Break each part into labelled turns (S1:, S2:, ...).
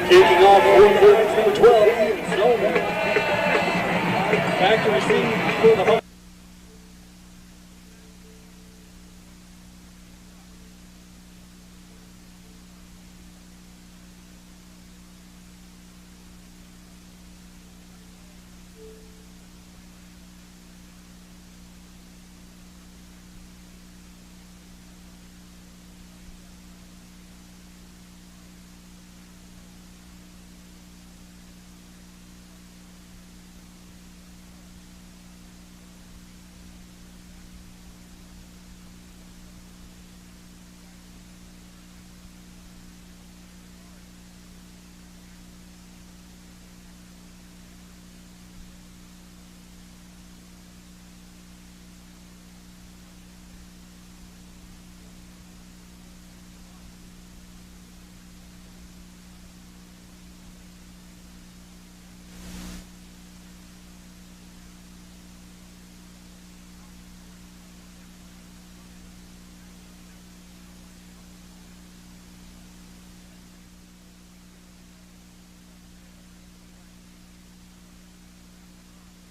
S1: Kicking off for the Bulldogs, number 12, Killian. Back to receive for the home.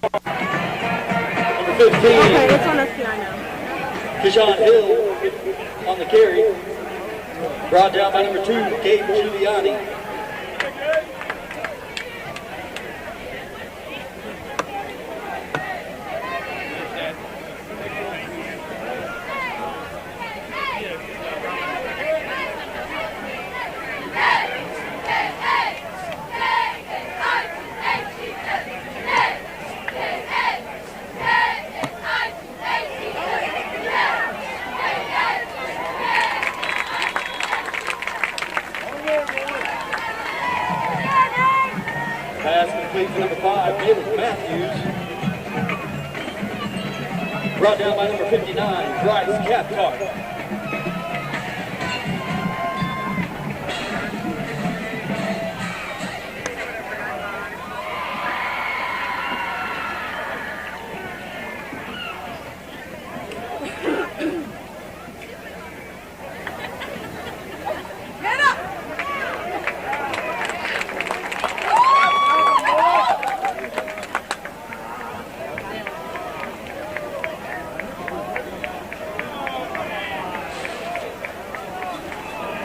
S1: Number 15.
S2: Okay, it's on the piano.
S1: Keyshawn Hill on the carry. Brought down by number 2, Gabe Giuliani. Pass complete to number 5, David Matthews. Brought down by number 59, Bryce Cathcart.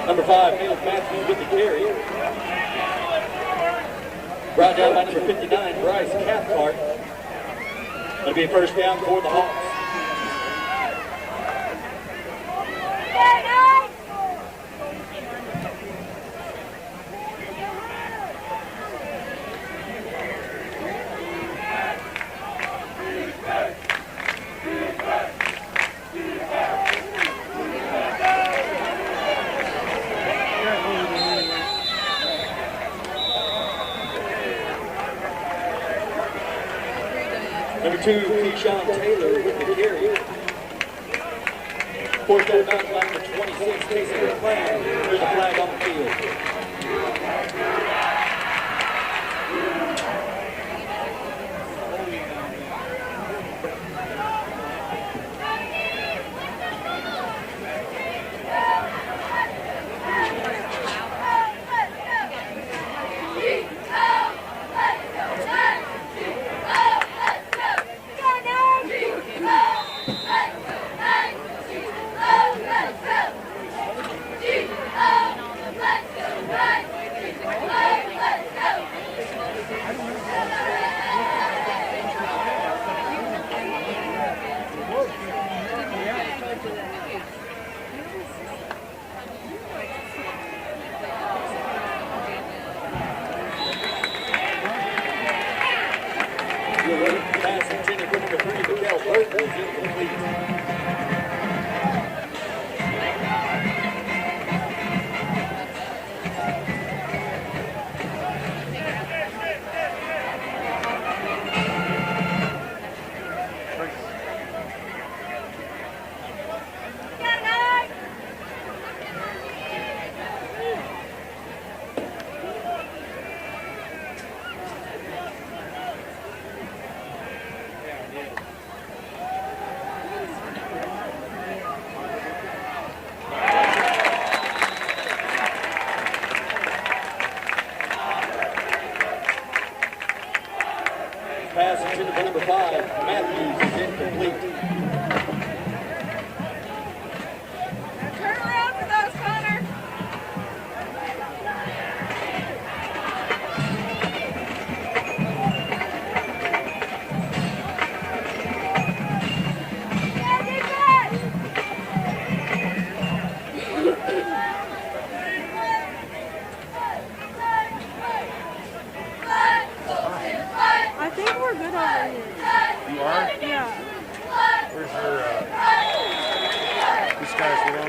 S1: Number 5, David Matthews with the carry. Brought down by number 59, Bryce Cathcart. It'll be a first down for the Hawks. Number 2, Keyshawn Taylor with the carry. Forced out of bounds by number 26, Casey McClain. There's a flag on the field.
S3: Let's go!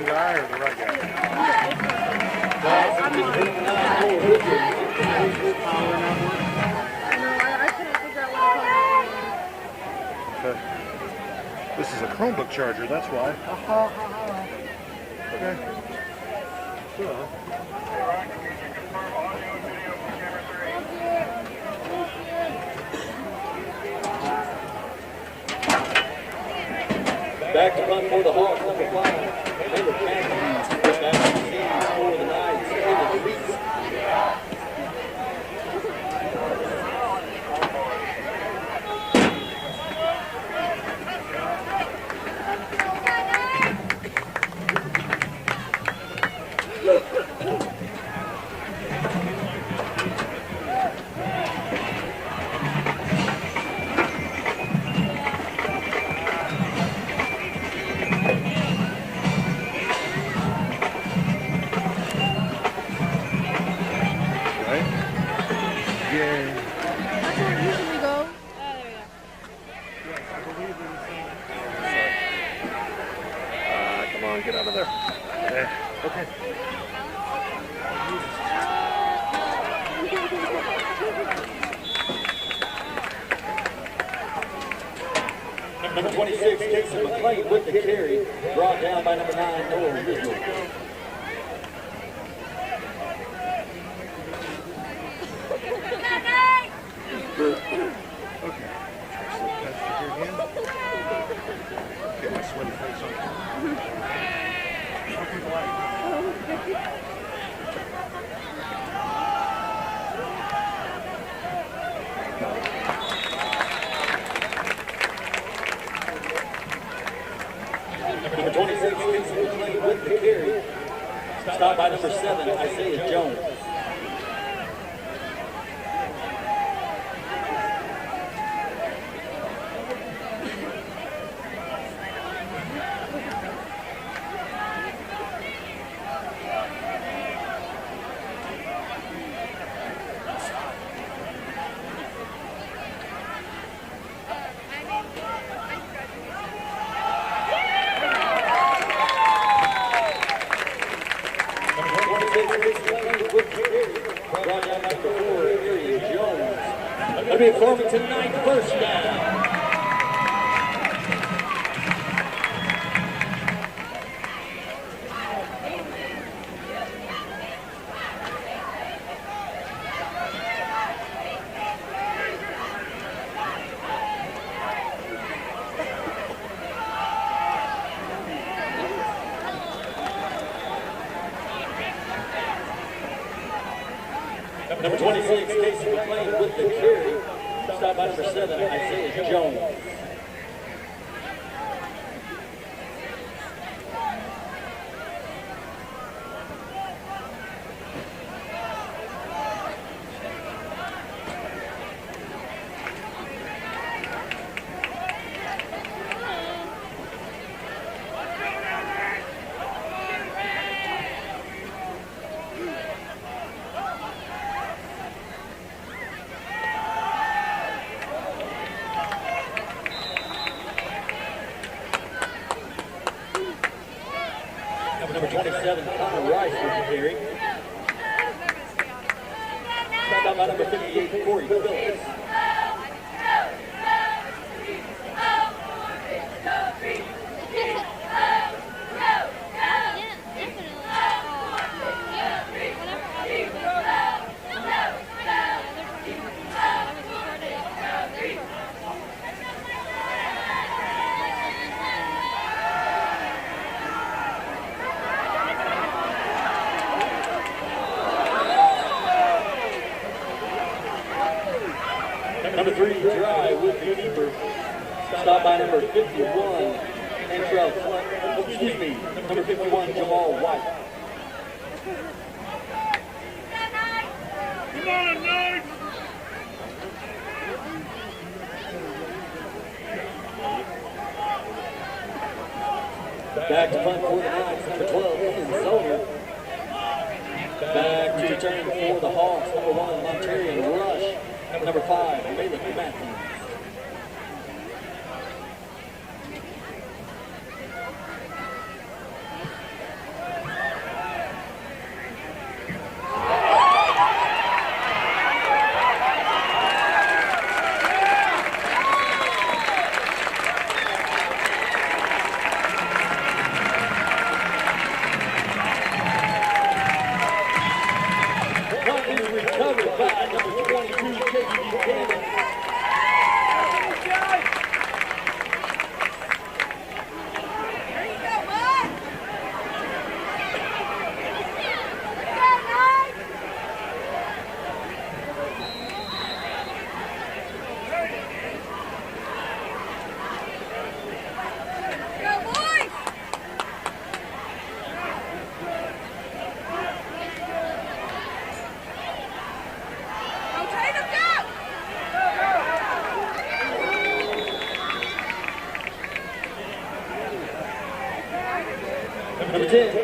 S2: guy or the right guy? Okay. This is a Chromebook charger, that's why. Okay.
S1: Back to punt for the Hawks, number 5. Taylor Matthews. Back to the Seas for the Knights. Taylor Reese.
S2: Get out of there. Okay.
S1: Number 26, Casey McClain with the carry. Brought down by number 9, Noah Rizzo.
S2: Get my sweaty face on.
S1: Number 26, Casey McClain with the carry. Stopped by number 7, Isaiah Jones. That'll be a Farmington 9 first down. Number 26, Casey McClain with the carry. Stopped by number 7, Isaiah Jones. Number 27, Connor Rice with the carry. Stopped out by number 58, Corey Phillips. Number 3, Dry with the keeper. Stopped by number 51, number 51, Jamal White.
S2: Come on, Knights!
S1: Back to punt for the Knights, number 12, Ian Zoner. Back to return for the Hawks, number 1, Montarian Rush. Number 5, Malek Matthews.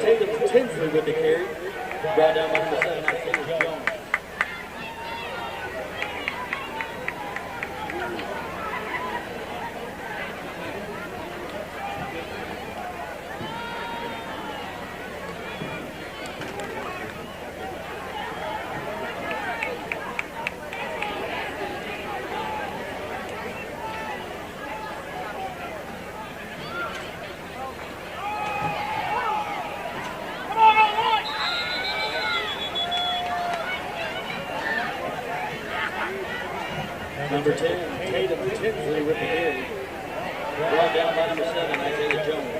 S1: Tatum Tinsley with the carry. Brought down by number 7, Isaiah Jones. Number 10, Tatum Tinsley with the carry. Brought down by number 7, Isaiah Jones.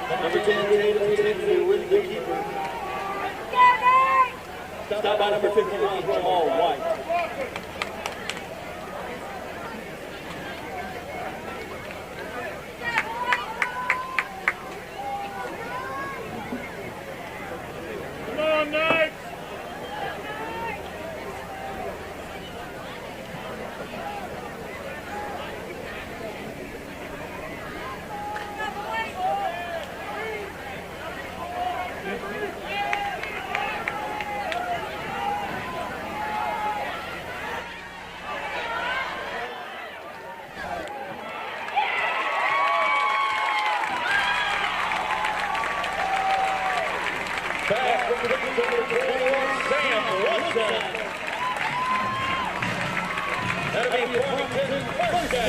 S1: Number 10, Tatum Tinsley with the keeper. Stop by number 51, Jamal White.
S3: Come on, Knights!
S1: Back from the number 21, Sam Watson. That'll be Farmington Varsity.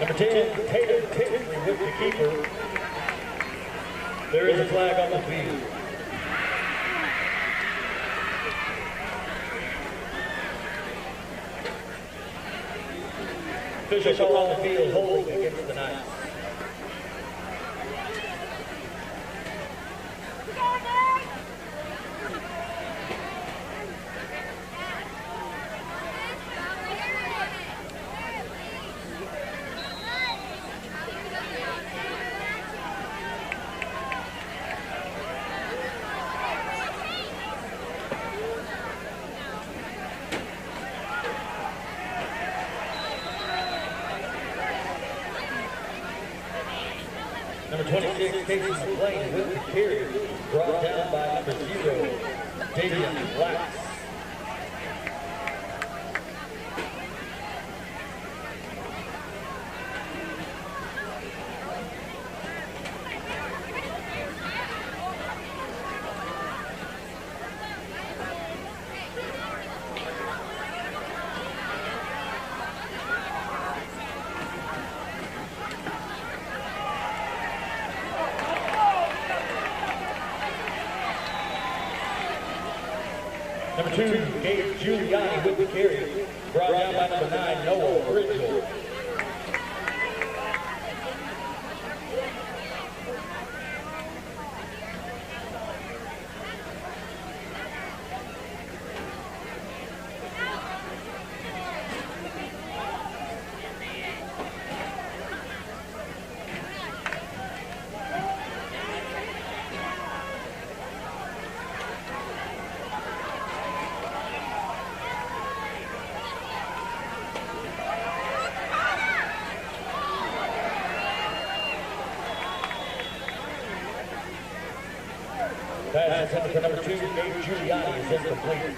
S1: Number 10, Tatum Tinsley with the keeper. There is a flag on the field. Official call on the field, holding against the Knights. Number 26, Casey McLean with the carry, brought down by number 0, Davian Black. Number 2, Gabe Giuliani with the carry, brought down by number 9, Noah Bridgel. Pass intended for number 2, Gabe Giuliani is incomplete.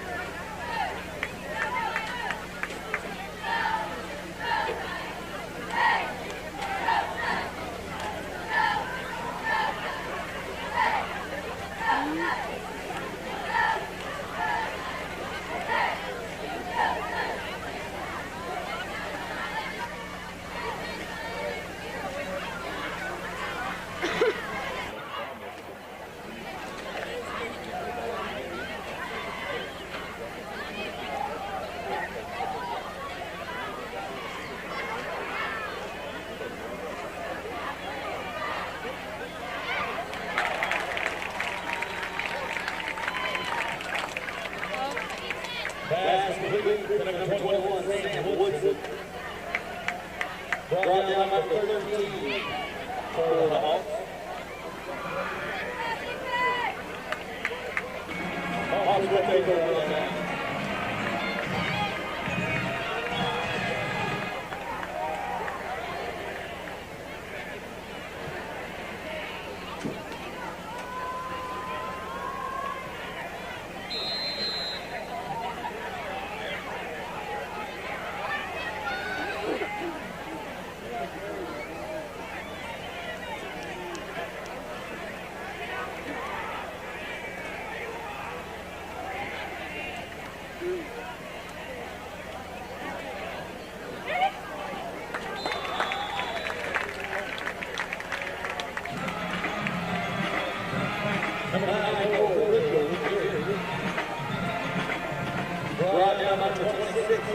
S1: is complete to number 21, Sam Woodson. Brought down by 13 for the Hawks. Hawks will take over on that. Number 9, brought down by 26,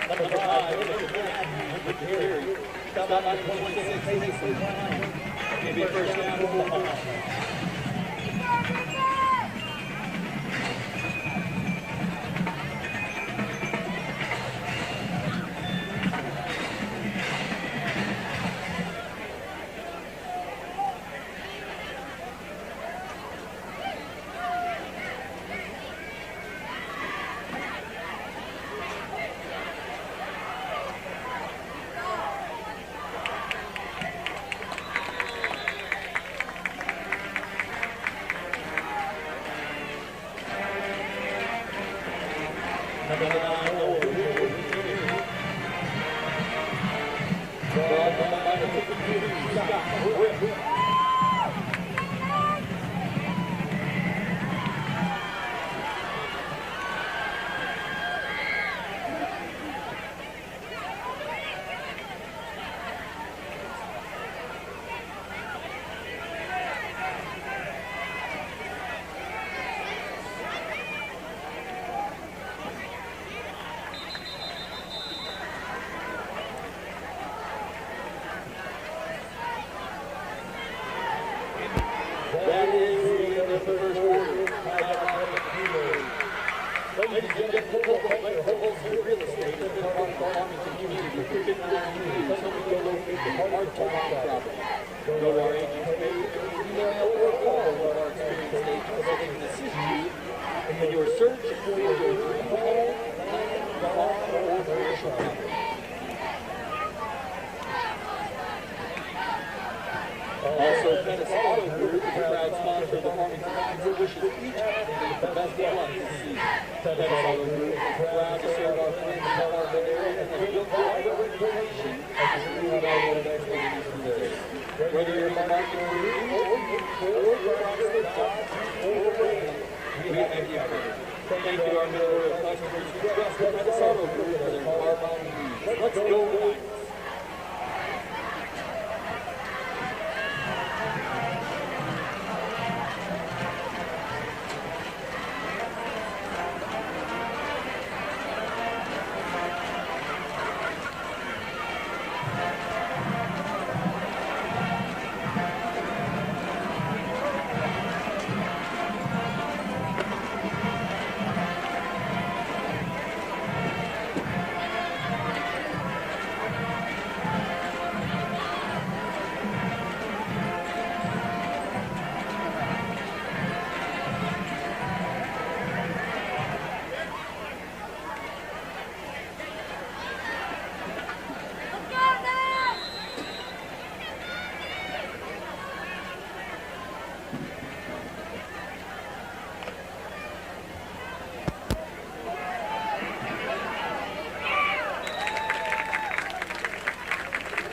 S1: number 5, stop by 26, give me first down for the Hawks. Number 9, brought down by the 52, Scott Whip. That is the end of the first quarter. Ladies and gentlemen, football player holds the real estate of the Farmington community for 59 years. Come and go locate the hard property. Go to our agent page, email or call one of our experienced agents so they can assist you in your search for your dream home, land, farm, or commercial property. Also, Dennis Auto Group, the proud sponsor of the Farmington Varsity, wishes each athlete the best of luck this season. Dennis Auto Group is proud to serve our friends in the Farmington area and has built quite a reputation as a leading automotive expert in Eastern area. Whether you're in the market for new or Chrysler, Dodge, or Ram, we have you covered. Thank you to our loyal customers who trust Dennis Auto Group for their car buying needs. Let's go, Goalline.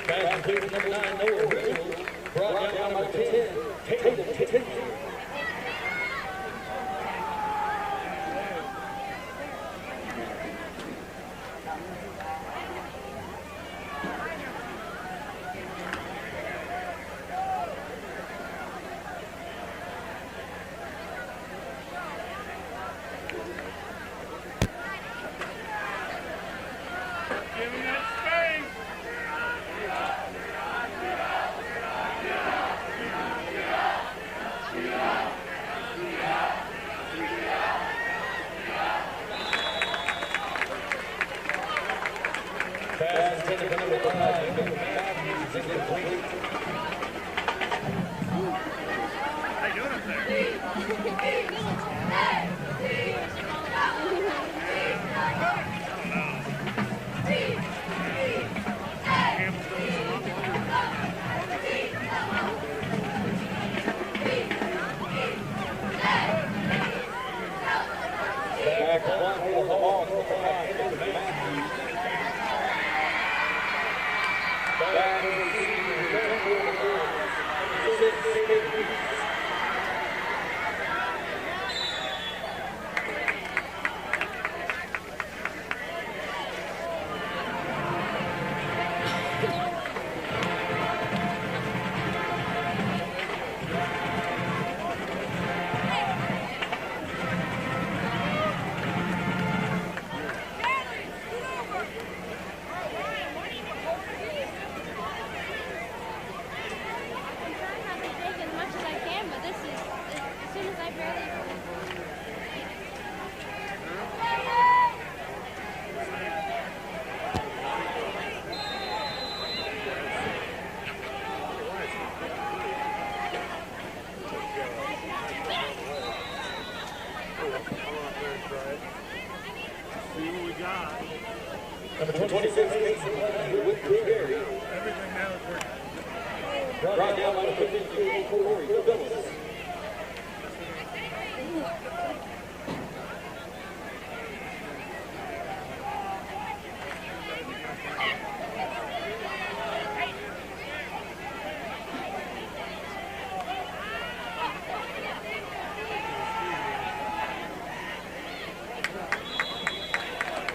S1: Pass completed, number 9, Noah Richards. Brought down number 10, Tatum.
S3: Give him that space.
S1: Pass intended for number 5, Matthews, incomplete.
S3: How you doing up there?
S1: Back one for the Hawks, number 5, Matthews. Back to the senior, number 6, number 26, with Gary.
S3: Everything now is working.
S1: Brought down by number 15, Corey Phillips.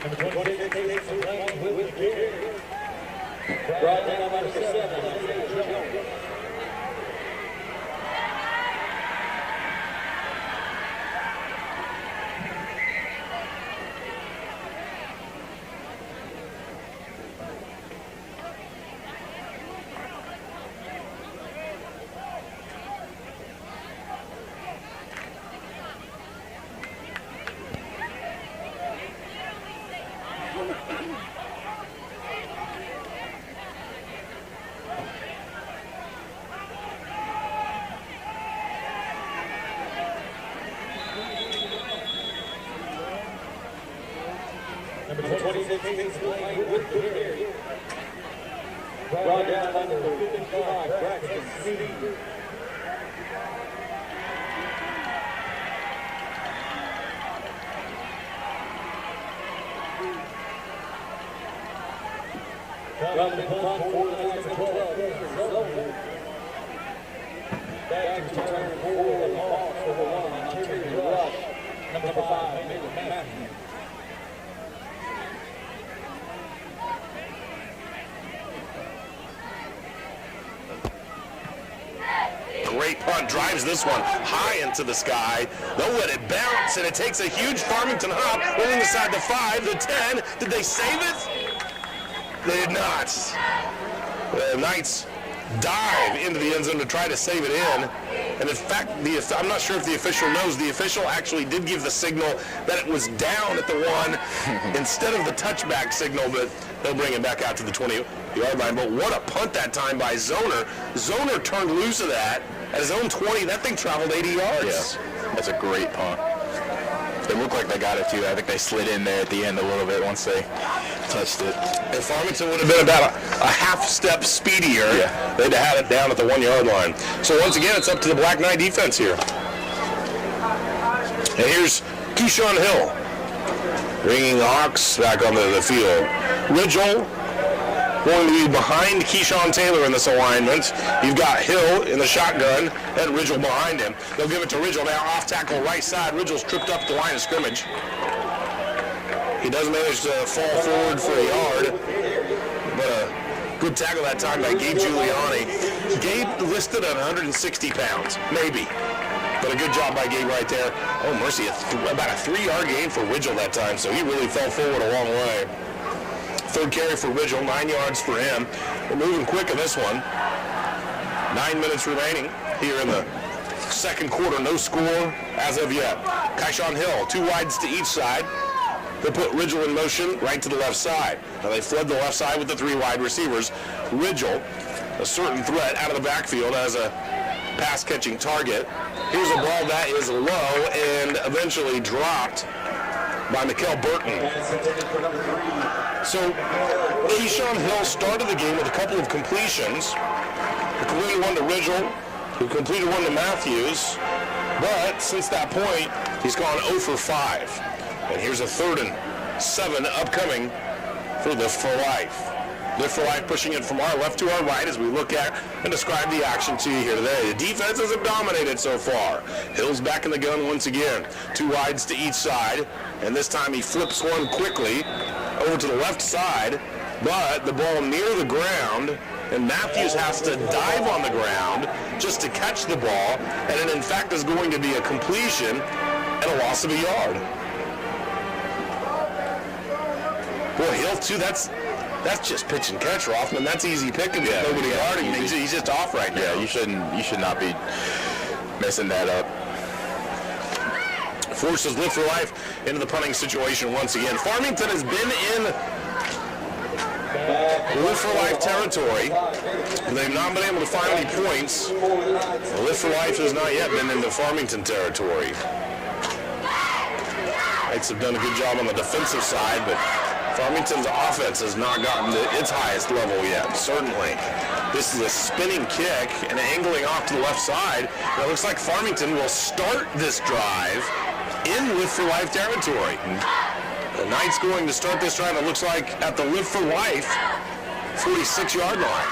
S1: Number 26, with Gary. Brought down by number 7, Jones. Number 26, with Gary. Brought down by number 55, Braxton Sneed. From the punt for the Knights of 12, Zoner. Back to return for the Hawks over 1 on Terry Rush. Number 5, Matthews.
S4: Great punt, drives this one high into the sky. They'll let it bounce, and it takes a huge Farmington hop, rolling aside the 5, the 10. Did they save it? They did not. The Knights dive into the end zone to try to save it in. And in fact, I'm not sure if the official knows, the official actually did give the signal that it was down at the 1 instead of the touchback signal, but they'll bring it back out to the 20-yard line. But what a punt that time by Zoner. Zoner turned loose of that at his own 20. That thing traveled 80 yards.
S5: Yeah, that's a great punt. It looked like they got it too. I think they slid in there at the end a little bit once they touched it.
S4: And Farmington would have been about a half step speedier.
S5: Yeah.
S4: They'd have had it down at the 1-yard line. So once again, it's up to the Black Knight defense here. And here's Keyshawn Hill bringing the Hawks back onto the field. Ridgel going to be behind Keyshawn Taylor in this alignment. You've got Hill in the shotgun and Ridgel behind him. They'll give it to Ridgel now, off tackle right side. Ridgel's tripped up the line of scrimmage. He does manage to fall forward for a yard, but a good tackle that time by Gabe Giuliani. Gabe listed at 160 pounds, maybe. But a good job by Gabe right there. Oh, mercy, about a 3-yard gain for Ridgel that time, so he really fell forward a long way. Third carry for Ridgel, 9 yards for him. We're moving quick in this one. 9 minutes remaining here in the second quarter. No score as of yet. Keyshawn Hill, 2 wides to each side. They'll put Ridgel in motion right to the left side. Now they fled the left side with the 3 wide receivers. Ridgel, a certain threat out of the backfield as a pass-catching target. Here's a ball that is low and eventually dropped by Mikel Burton. So Keyshawn Hill started the game with a couple of completions. He completed one to Ridgel, who completed one to Matthews, but since that point, he's gone 0 for 5. And here's a 3rd and 7 upcoming for Lift for Life. Lift for Life pushing it from our left to our right as we look at and describe the action to you here today. The defenses have dominated so far. Hill's back in the gun once again. 2 wides to each side, and this time he flips one quickly over to the left side, but the ball near the ground, and Matthews has to dive on the ground just to catch the ball, and it in fact is going to be a completion and a loss of a yard. Boy, Hill too, that's just pitch and catch, Rothman. That's easy picking. Yeah, nobody guarding him. He's just off right now.
S5: Yeah, you should not be messing that up.
S4: Forces Lift for Life into the punting situation once again. Farmington has been in Lift for Life territory. They've not been able to find any points. Lift for Life has not yet been into Farmington territory. Knights have done a good job on the defensive side, but Farmington's offense has not gotten to its highest level yet, certainly. This is a spinning kick and angling off to the left side. It looks like Farmington will start this drive in Lift for Life territory. The Knights going to start this drive, it looks like, at the Lift for Life 46-yard line.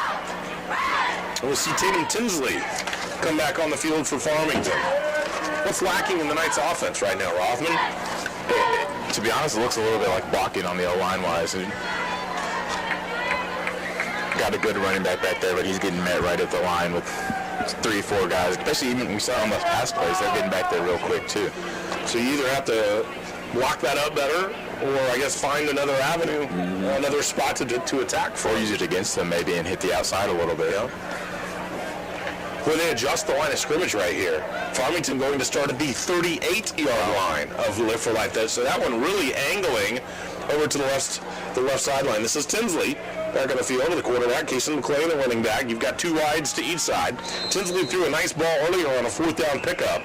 S4: We'll see Tatum Tinsley come back on the field for Farmington. What's lacking in the Knights' offense right now, Rothman?
S5: To be honest, it looks a little bit like blocking on the O-line wise. Got a good running back there, but he's getting met right at the line with 3-4 guys. Especially even we saw on the pass plays, they're getting back there real quick too.
S4: So you either have to block that up better, or I guess find another avenue, another spot to attack for.
S5: Or use it against them maybe and hit the outside a little bit.
S4: Yeah. Where they adjust the line of scrimmage right here. Farmington going to start at the 38-yard line of Lift for Life. So that one really angling over to the left sideline. This is Tinsley back on the field, the quarterback. Casey McClain, the running back. You've got 2 wides to each side. Tinsley threw a nice ball earlier on a 4th down pickup.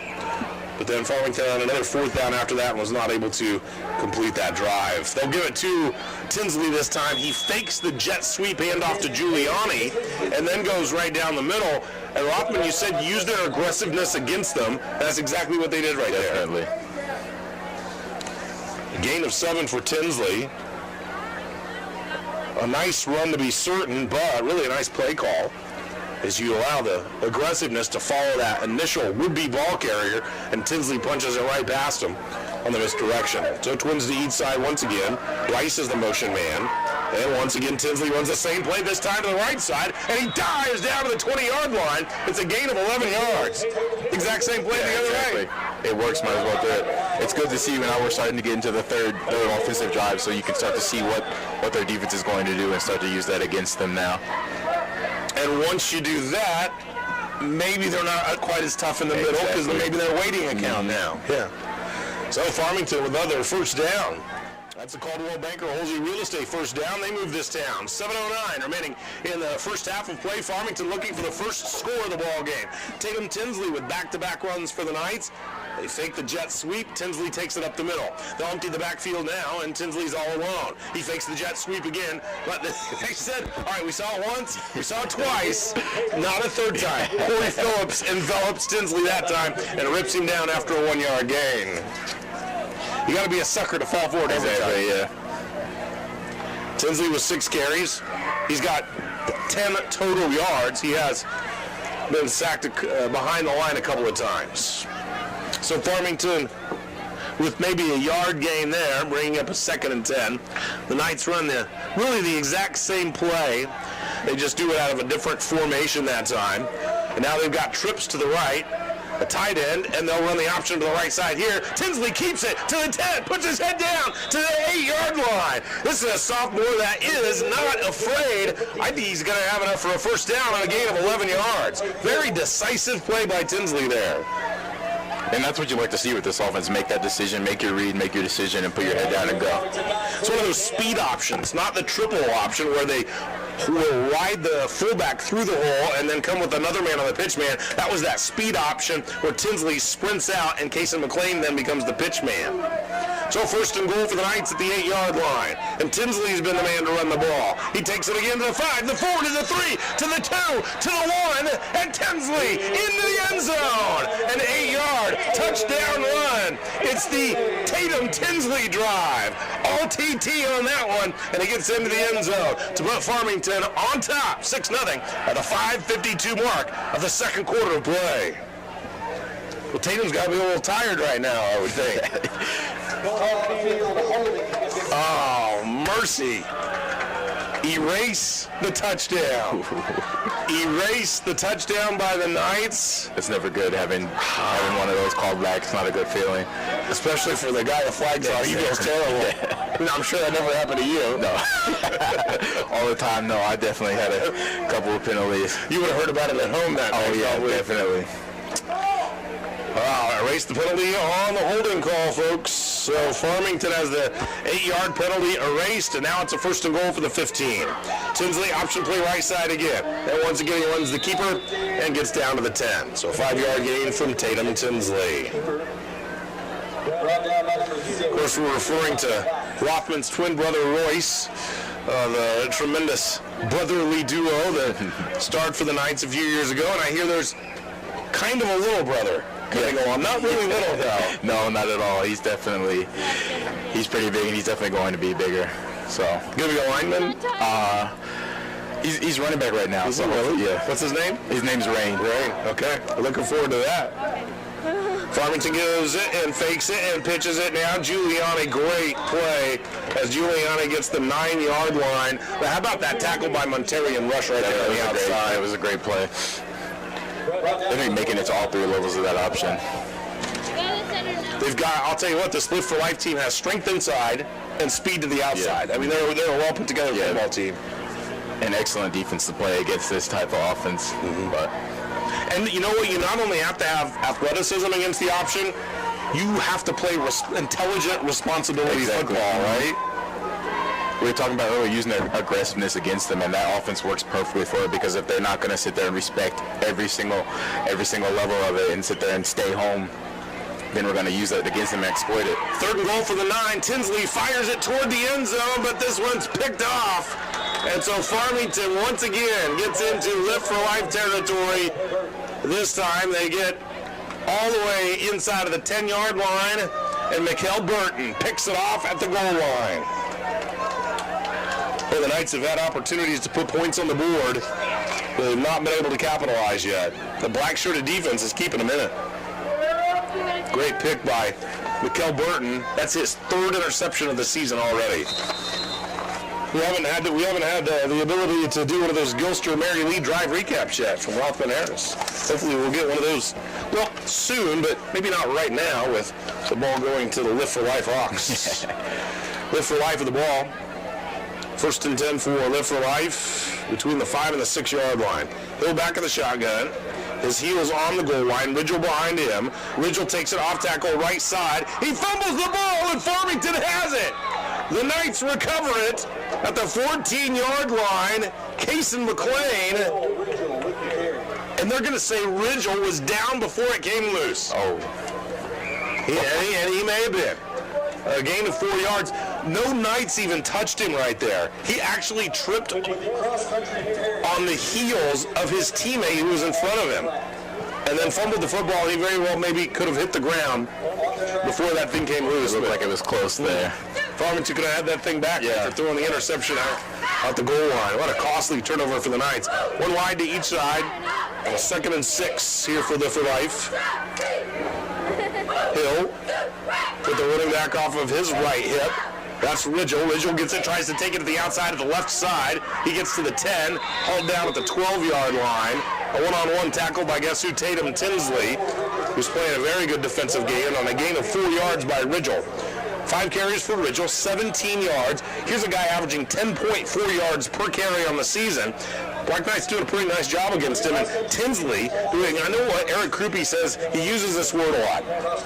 S4: But then Farmington on another 4th down after that and was not able to complete that drive. They'll give it to Tinsley this time. He fakes the jet sweep handoff to Giuliani and then goes right down the middle. And Rothman, you said use their aggressiveness against them. That's exactly what they did right there.
S5: Definitely.
S4: A gain of 7 for Tinsley. A nice run to be certain, but really a nice play call as you allow the aggressiveness to follow that initial would-be ball carrier, and Tinsley punches it right past him on the misdirection. So Twins to each side once again. Rice is the motion man. And once again, Tinsley runs the same play, this time to the right side, and he dives down to the 20-yard line. It's a gain of 11 yards. Exact same play the other way.
S5: It works, might as well do it. It's good to see now we're starting to get into the third offensive drive, so you can start to see what their defense is going to do and start to use that against them now.
S4: And once you do that, maybe they're not quite as tough in the middle because maybe they're waiting account now. Yeah. So Farmington with another first down. That's a Caldwell Banker Holsey Real Estate first down. They move this down. 7:09 remaining in the first half of play. Farmington looking for the first score of the ball game. Tatum Tinsley with back-to-back runs for the Knights. They fake the jet sweep. Tinsley takes it up the middle. They'll empty the backfield now, and Tinsley's all alone. He fakes the jet sweep again, but they said, all right, we saw it once, we saw it twice, not a third time. Corey Phillips envelops Tinsley that time and rips him down after a 1-yard gain. You got to be a sucker to fall forward every time.
S5: Yeah.
S4: Tinsley with 6 carries, He's got 10 total yards. He has been sacked behind the line a couple of times. So Farmington with maybe a yard gain there, bringing up a 2nd and 10. The Knights run really the exact same play. They just do it out of a different formation that time. And now they've got trips to the right, a tight end, and they'll run the option to the right side here. Tinsley keeps it to the 10, puts his head down to the 8-yard line. This is a sophomore that is not afraid. I think he's going to have enough for a first down on a gain of 11 yards. Very decisive play by Tinsley there.
S5: And that's what you like to see with this offense. Make that decision, make your read, make your decision, and put your head down and go.
S4: It's one of those speed options, not the triple option where they will ride the fullback through the hole and then come with another man on the pitch man. That was that speed option where Tinsley sprints out and Casey McLean then becomes the pitch man. So 1st and goal for the Knights at the 8-yard line. And Tinsley's been the man to run the ball. He takes it again to the 5, the 4, to the 3, to the 2, to the 1, and Tinsley into the end zone. An 8-yard touchdown run. It's the Tatum-Tinsley drive. All TT on that one, and he gets into the end zone to put Farmington on top, 6-0 at the 5:52 mark of the 2nd quarter of play. Well, Tatum's got to be a little tired right now, I would think. Oh, mercy. Erase the touchdown. Erase the touchdown by the Knights.
S5: It's never good having one of those called back. It's not a good feeling.
S4: Especially for the guy the flag's on. He feels terrible. I mean, I'm sure that never happened to you.
S5: No. All the time, no. I definitely had a couple of penalties.
S4: You would have heard about it at home that night.
S5: Oh, yeah,
S4: probably.
S5: definitely.
S4: Erase the penalty on the holding call, folks. So Farmington has the 8-yard penalty erased, and now it's a 1st and goal for the 15. Tinsley, option play right side again. And once again, he runs the keeper and gets down to the 10. So a 5-yard gain from Tatum Tinsley. Of course, we're referring to Rothman's twin brother, Royce, the tremendous brotherly duo that starred for the Knights a few years ago. And I hear there's kind of a little brother coming on. Not really little, though.
S5: No, not at all. He's pretty big, and he's definitely going to be bigger. So,
S4: Going to be a lineman?
S5: he's running back right now. So
S4: Really?
S5: yeah.
S4: What's his name?
S5: His name's Rain.
S4: Rain. Okay. Looking forward to that. Farmington gives it and fakes it and pitches it. Now Giuliani, great play as Giuliani gets the 9-yard line. But how about that tackle by Monteri and rush right there on the outside?
S5: It was a great play. They're going to be making it to all 3 levels of that option.
S4: They've got, I'll tell you what, this Live for Life team has strength inside and speed to the outside.
S5: Yeah.
S4: I mean, they're a well put together football team.
S5: An excellent defense to play against this type of offense. But
S4: And you know what? You not only have to have athleticism against the option, you have to play intelligent responsibility football, right?
S5: we were talking about earlier using their aggressiveness against them, and that offense works perfectly for it, because if they're not going to sit there and respect every single level of it and sit there and stay home, then we're going to use that against them and exploit it.
S4: 3rd and goal for the 9. Tinsley fires it toward the end zone, but this one's picked off. And so Farmington once again gets into Live for Life territory. This time they get all the way inside of the 10-yard line, and Mikkel Burton picks it off at the goal line. Well, the Knights have had opportunities to put points on the board, but they've not been able to capitalize yet. The black-shirted defense is keeping them in it. Great pick by Mikkel Burton. That's his 3rd interception of the season already. We haven't had the ability to do one of those Gilster Mary Lee drive recaps yet from Rothman Harris. Hopefully we'll get one of those, well, soon, but maybe not right now with the ball going to the Live for Life Hawks. Live for Life with the ball. 1st and 10 for Live for Life between the 5 and the 6-yard line. Hill back of the shotgun. His heels on the goal line. Ridgel behind him. Ridgel takes it off tackle right side. He fumbles the ball, and Farmington has it. The Knights recover it at the 14-yard line. Cason McLean. And they're going to say Ridgel was down before it came loose.
S5: Oh.
S4: And he may have been. A gain of 4 yards. No Knights even touched him right there. He actually tripped on the heels of his teammate who was in front of him, and then fumbled the football. He very well maybe could have hit the ground before that thing came loose.
S5: It looked like it was close there.
S4: Farmington could have had that thing back after throwing the interception out the goal line. What a costly turnover for the Knights. One wide to each side. And a 2nd and 6 here for Live for Life. Hill with the running back off of his right hip. That's Ridgel. Ridgel gets it, tries to take it to the outside of the left side. He gets to the 10, hauled down at the 12-yard line. A one-on-one tackle by guess who? Tatum Tinsley, who's playing a very good defensive game on a gain of 4 yards by Ridgel. 5 carries for Ridgel, 17 yards. Here's a guy averaging 10.4 yards per carry on the season. Black Knight's doing a pretty nice job against him. And Tinsley doing, I know what Eric Krupe says, he uses this word a lot,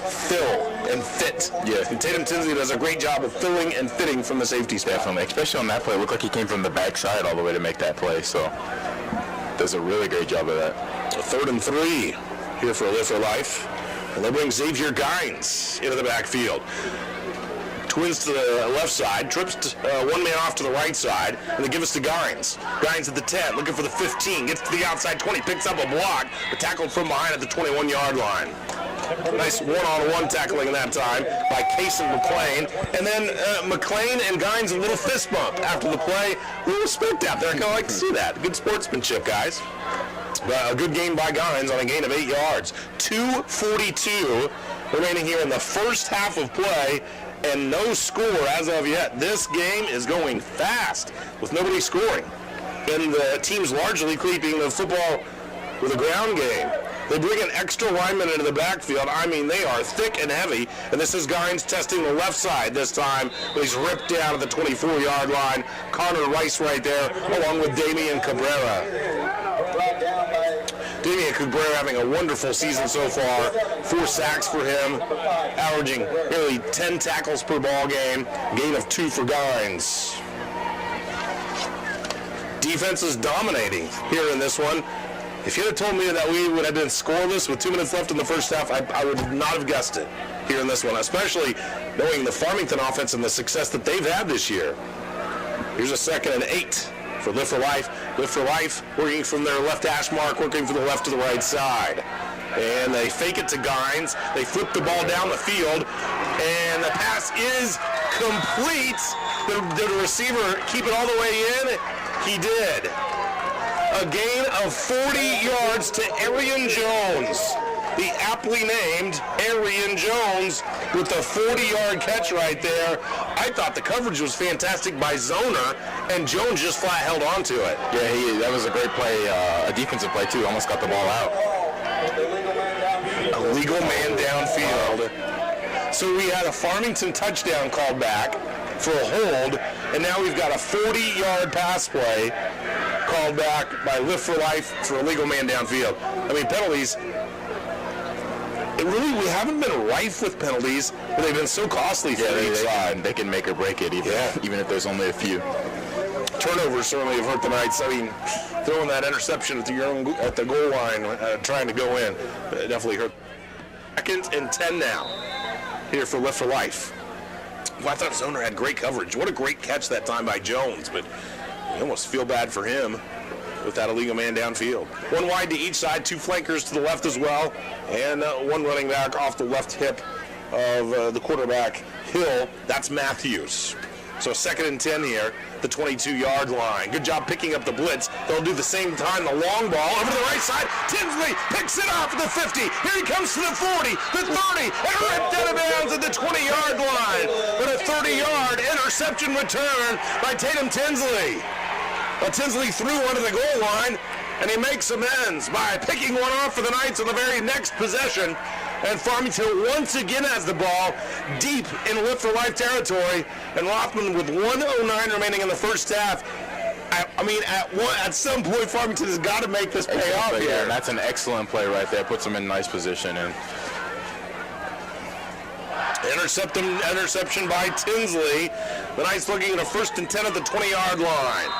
S4: fill and fit. Yeah. And Tatum Tinsley does a great job of filling and fitting from the safety spot.
S5: Definitely, especially on that play. It looked like he came from the backside all the way to make that play. So does a really great job of that.
S4: A 3rd and 3 here for Live for Life. And they bring Xavier Gines into the backfield. Twins to the left side, trips one man off to the right side, and they give us to Gines. Gines at the 10, looking for the 15, gets to the outside 20, picks up a block, but tackled from behind at the 21-yard line. Nice one-on-one tackling that time by Case and McLean. And then McLean and Gines a little fist bump after the play. A little respect out there. I kind of like to see that. Good sportsmanship, guys. A good game by Gines on a gain of 8 yards. 2:42 remaining here in the first half of play. And no score as of yet. This game is going fast with nobody scoring. And the team's largely keeping the football with a ground game. They bring an extra lineman into the backfield. I mean, they are thick and heavy. And this is Gines testing the left side this time. He's ripped down at the 24-yard line. Connor Rice right there, along with Damian Cabrera. Damian Cabrera having a wonderful season so far. 4 sacks for him, averaging nearly 10 tackles per ball game. Gain of 2 for Gines. Defense is dominating here in this one. If you had told me that we would have been scoreless with 2 minutes left in the first half, I would not have guessed it here in this one, especially knowing the Farmington offense and the success that they've had this year. Here's a 2nd and 8 for Live for Life. Live for Life working from their left hash mark, working from the left to the right side. And they fake it to Gines. They flip the ball down the field, and the pass is complete. Did the receiver keep it all the way in? He did. A gain of 40 yards to Arian Jones. The aptly named Arian Jones with the 40-yard catch right there. I thought the coverage was fantastic by Zoner, and Jones just flat held on to it.
S5: Yeah, that was a great play, a defensive play too. Almost got the ball out.
S4: A legal man downfield. So we had a Farmington touchdown called back for a hold, and now we've got a 40-yard pass play called back by Live for Life for a legal man downfield. I mean, penalties. We haven't been rife with penalties, but they've been so costly for each side.
S5: They can make or break it, even if there's only a few.
S4: Turnovers certainly have hurt the Knights. I mean, throwing that interception at the goal line, trying to go in, definitely hurt. 2nd and 10 now here for Live for Life. Well, I thought Zoner had great coverage. What a great catch that time by Jones, but you almost feel bad for him with that illegal man downfield. 1 wide to each side, 2 flankers to the left as well, and 1 running back off the left hip of the quarterback, Hill. That's Matthews. So 2nd and 10 here, the 22-yard line. Good job picking up the blitz. They'll do the same time. The long ball over to the right side. Tinsley picks it off at the 50. Here he comes to the 40, the 30, and ripped out of bounds at the 20-yard line. But a 30-yard interception return by Tatum Tinsley. But Tinsley threw one to the goal line, and he makes amends by picking one off for the Knights on the very next possession. And Farmington once again has the ball deep in Live for Life territory. And Rothman with 1:09 remaining in the first half. I mean, at some point, Farmington has got to make this pay off here.
S5: Yeah, that's an excellent play right there. Puts them in nice position. And
S4: interception by Tinsley. The Knights looking at a 1st and 10 at the 20-yard line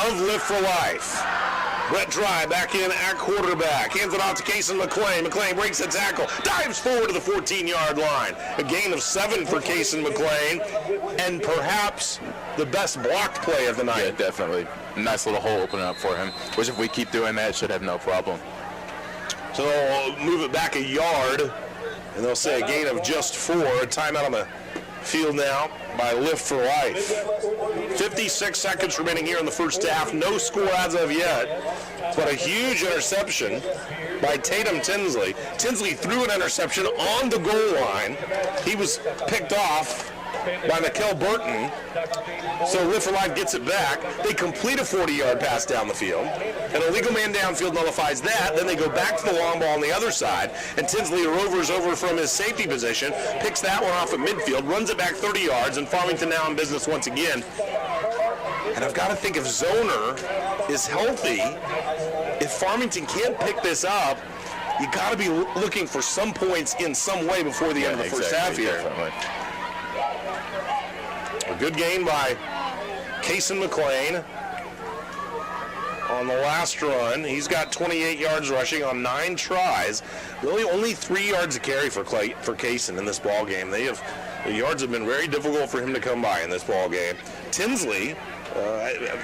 S4: of Live for Life. Brett Dry back in at quarterback. Hands it off to Cason McLean. McLean breaks the tackle. Dives forward to the 14-yard line. A gain of 7 for Cason McLean. And perhaps the best blocked play of the night.
S5: Yeah, definitely. Nice little hole opening up for him. Which if we keep doing that, should have no problem.
S4: So they'll move it back a yard. And they'll say a gain of just 4. A timeout on the field now by Lift for Life. 56 seconds remaining here in the first half. No score as of yet, but a huge interception by Tatum Tinsley. Tinsley threw an interception on the goal line. He was picked off by Mikkel Burton. So Lift for Life gets it back. They complete a 40-yard pass down the field. An illegal man downfield nullifies that. Then they go back to the long ball on the other side. And Tinsley rovers over from his safety position, picks that one off at midfield, runs it back 30 yards, and Farmington now in business once again. And I've got to think if Zoner is healthy, if Farmington can't pick this up, you got to be looking for some points in some way before the end of the first half here.
S5: Definitely.
S4: A good game by Kason McLean on the last run. He's got 28 yards rushing on 9 tries. Really only 3 yards of carry for Kason in this ball game. The yards have been very difficult for him to come by in this ball game. Tinsley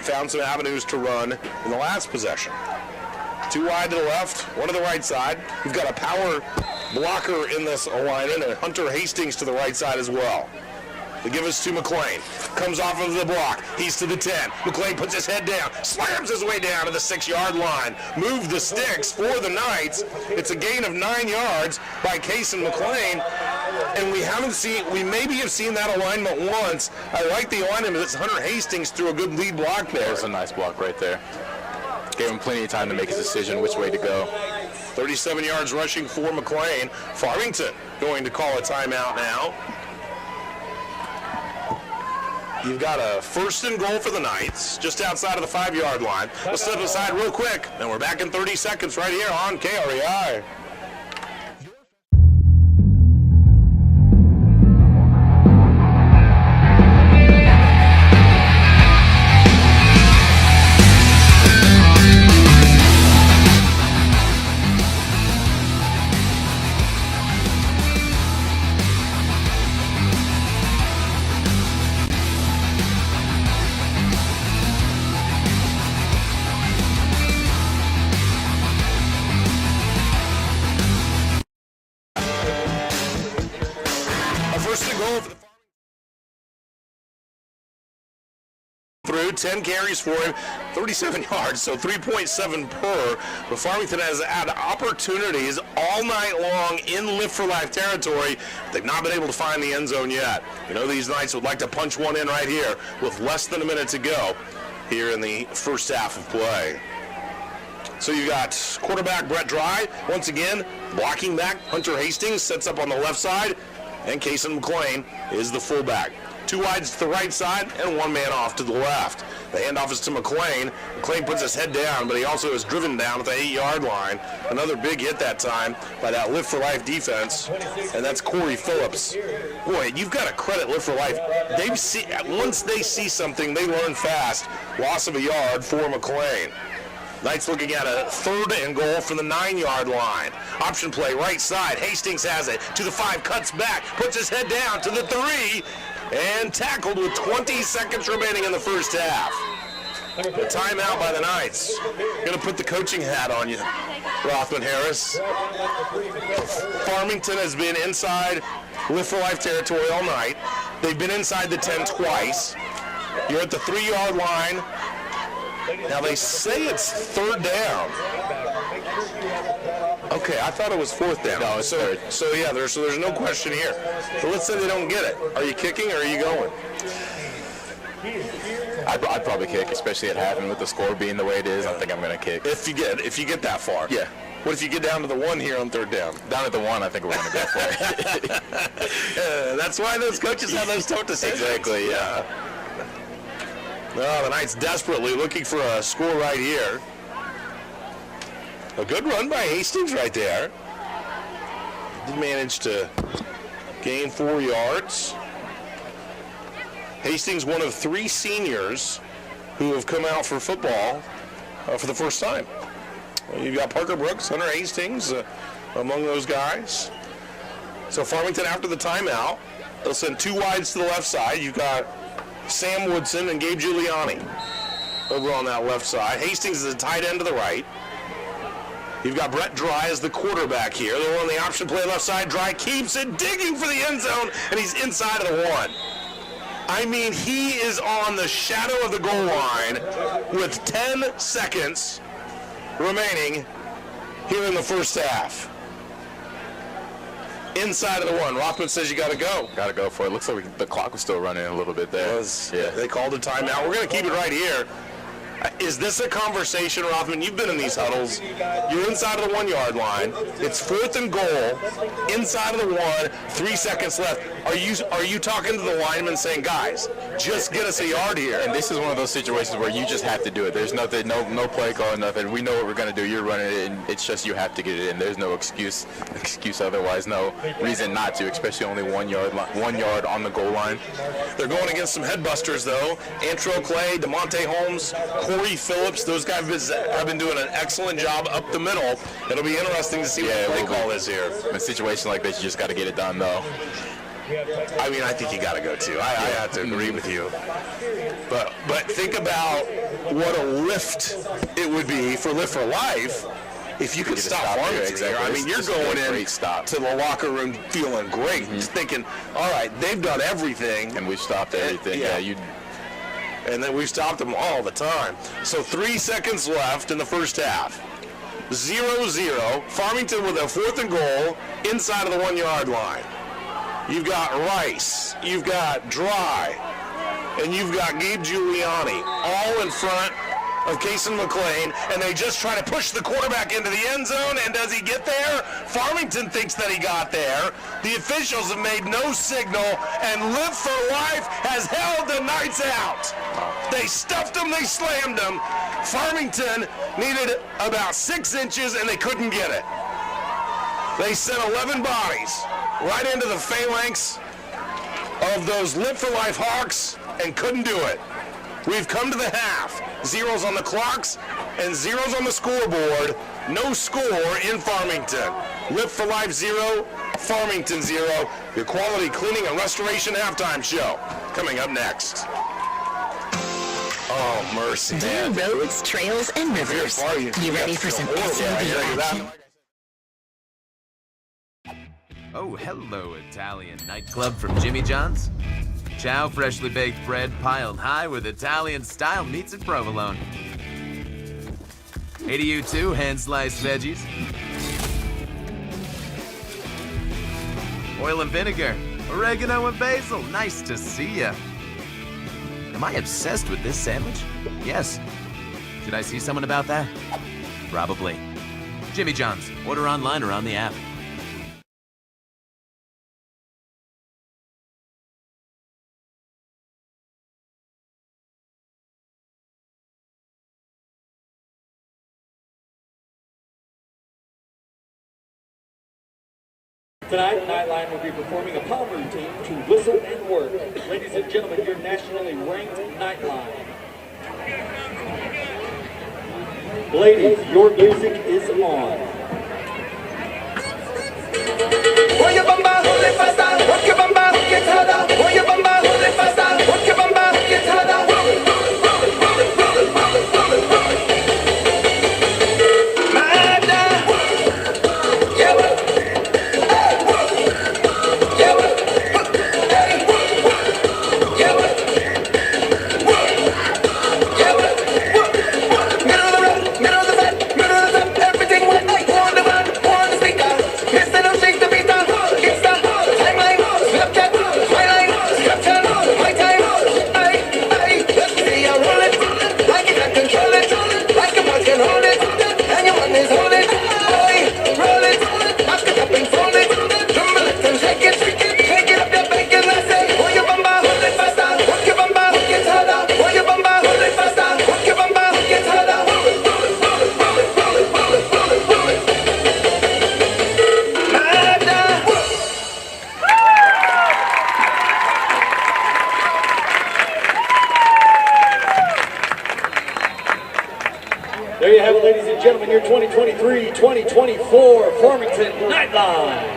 S4: found some avenues to run in the last possession. 2 wide to the left, 1 to the right side. We've got a power blocker in this alignment, and Hunter Hastings to the right side as well. They give us to McLean. Comes off of the block. He's to the 10. McLean puts his head down. Slams his way down to the 6-yard line. Move the sticks for the Knights. It's a gain of 9 yards by Kason McLean. And we maybe have seen that alignment once. I like the alignment. It's Hunter Hastings threw a good lead block there.
S5: There's a nice block right there. Gave him plenty of time to make his decision which way to go.
S4: 37 yards rushing for McLean. Farmington going to call a timeout now. You've got a 1st and goal for the Knights, just outside of the 5-yard line. Let's step aside real quick, and we're back in 30 seconds right here on KREI. Through 10 carries for him, 37 yards, so 3.7 per. But Farmington has had opportunities all night long in Lift for Life territory. They've not been able to find the end zone yet. You know, these Knights would like to punch one in right here with less than a minute to go here in the first half of play. So you got quarterback Brett Dry, once again, blocking back. Hunter Hastings sets up on the left side, and Kason McLean is the fullback. 2 wides to the right side and 1 man off to the left. The handoff is to McLean. McLean puts his head down, but he also is driven down at the 8-yard line. Another big hit that time by that Lift for Life defense, and that's Corey Phillips. Boy, you've got to credit Lift for Life. Once they see something, they learn fast. Loss of a yard for McLean. Knights looking at a 3rd and goal from the 9-yard line. Option play, right side. Hastings has it to the 5, cuts back, puts his head down to the 3, and tackled with 20 seconds remaining in the first half. A timeout by the Knights. Going to put the coaching hat on you, Rothman Harris. Farmington has been inside Lift for Life territory all night. They've been inside the 10 twice. You're at the 3-yard line. Now they say it's 3rd down. Okay, I thought it was 4th down.
S5: No, it's 3rd.
S4: So yeah, there's no question here. So let's say they don't get it. Are you kicking or are you going?
S5: I'd probably kick, especially at half, with the score being the way it is. I think I'm going to kick.
S4: If you get that far.
S5: Yeah.
S4: What if you get down to the 1 here on 3rd down?
S5: Down at the 1, I think we're going to go for it.
S4: That's why those coaches have those tough decisions.
S5: Exactly, yeah.
S4: Well, the Knights desperately looking for a score right here. A good run by Hastings right there. Did manage to gain 4 yards. Hastings, one of 3 seniors who have come out for football for the first time. You've got Parker Brooks, Hunter Hastings among those guys. So Farmington, after the timeout, they'll send 2 wides to the left side. You've got Sam Woodson and Gabe Giuliani over on that left side. Hastings is a tight end to the right. You've got Brett Dry as the quarterback here. They're on the option play left side. Dry keeps it, digging for the end zone, and he's inside of the 1. I mean, he is on the shadow of the goal line with 10 seconds remaining here in the first half. Inside of the one. Rothman says you got to go.
S5: Got to go for it. Looks like the clock was still running a little bit there.
S4: Yeah. They called a timeout. We're going to keep it right here. Is this a conversation, Rothman? You've been in these huddles. You're inside of the 1 yard line. It's 4th and goal. Inside of the 1, 3 seconds left. Are you talking to the lineman saying, guys, just get us a yard here?
S5: And this is one of those situations where you just have to do it. There's nothing, no play call, nothing. We know what we're going to do. You're running it, and it's just you have to get it in. There's no excuse otherwise. No reason not to, especially only 1 yard on the goal line.
S4: They're going against some headbusters, though. Antro Clay, DeMonte Holmes, Corey Phillips. Those guys have been doing an excellent job up the middle. It'll be interesting to see what the play call is here.
S5: In a situation like this, you just got to get it done, though.
S4: I mean, I think you got to go too. I have to agree with you. But think about what a lift it would be for Lift for Life if you could stop Farmington here. I mean, you're going in to the locker room feeling great, just thinking, all right, they've done everything.
S5: And we've stopped everything.
S4: And then we've stopped them all the time. So 3 seconds left in the first half. 0-0. Farmington with a 4th and goal inside of the 1 yard line. You've got Rice, you've got Dry, and you've got Gabe Giuliani all in front of Kason McLean, and they just try to push the quarterback into the end zone, and does he get there? Farmington thinks that he got there. The officials have made no signal, and Live for Life has held the Knights out. They stuffed them, they slammed them. Farmington needed about 6 inches, and they couldn't get it. They sent 11 bodies right into the phalanx of those Live for Life Hawks and couldn't do it. We've come to the half. 0s on the clocks and 0s on the scoreboard. No score in Farmington. Live for Life 0, Farmington 0. Your quality cleaning and restoration halftime show coming up next. Oh, mercy, man.
S6: Roads, trails, and rivers. You ready for some SUV action?
S7: Oh, hello, Italian nightclub from Jimmy John's. Chow, freshly baked bread piled high with Italian-style meats and provolone. Hey to you too, hand-sliced veggies. Oil and vinegar, oregano and basil, nice to see ya. Am I obsessed with this sandwich? Yes. Should I see someone about that? Probably. Jimmy John's, order online or on the app.
S1: Tonight, Nightline will be performing a palm routine to Whistle and Work. Ladies and gentlemen, your nationally ranked Nightline. Ladies, your music is on.
S8: Work your bamba, hold it faster. Work your bamba, get harder. Work your bamba, hold it faster. Work your bamba, get harder. Roll it, roll it, roll it, roll it, roll it, roll it, roll it, roll it.
S1: There you have it, ladies and gentlemen, your 2023-2024 Farmington Nightline.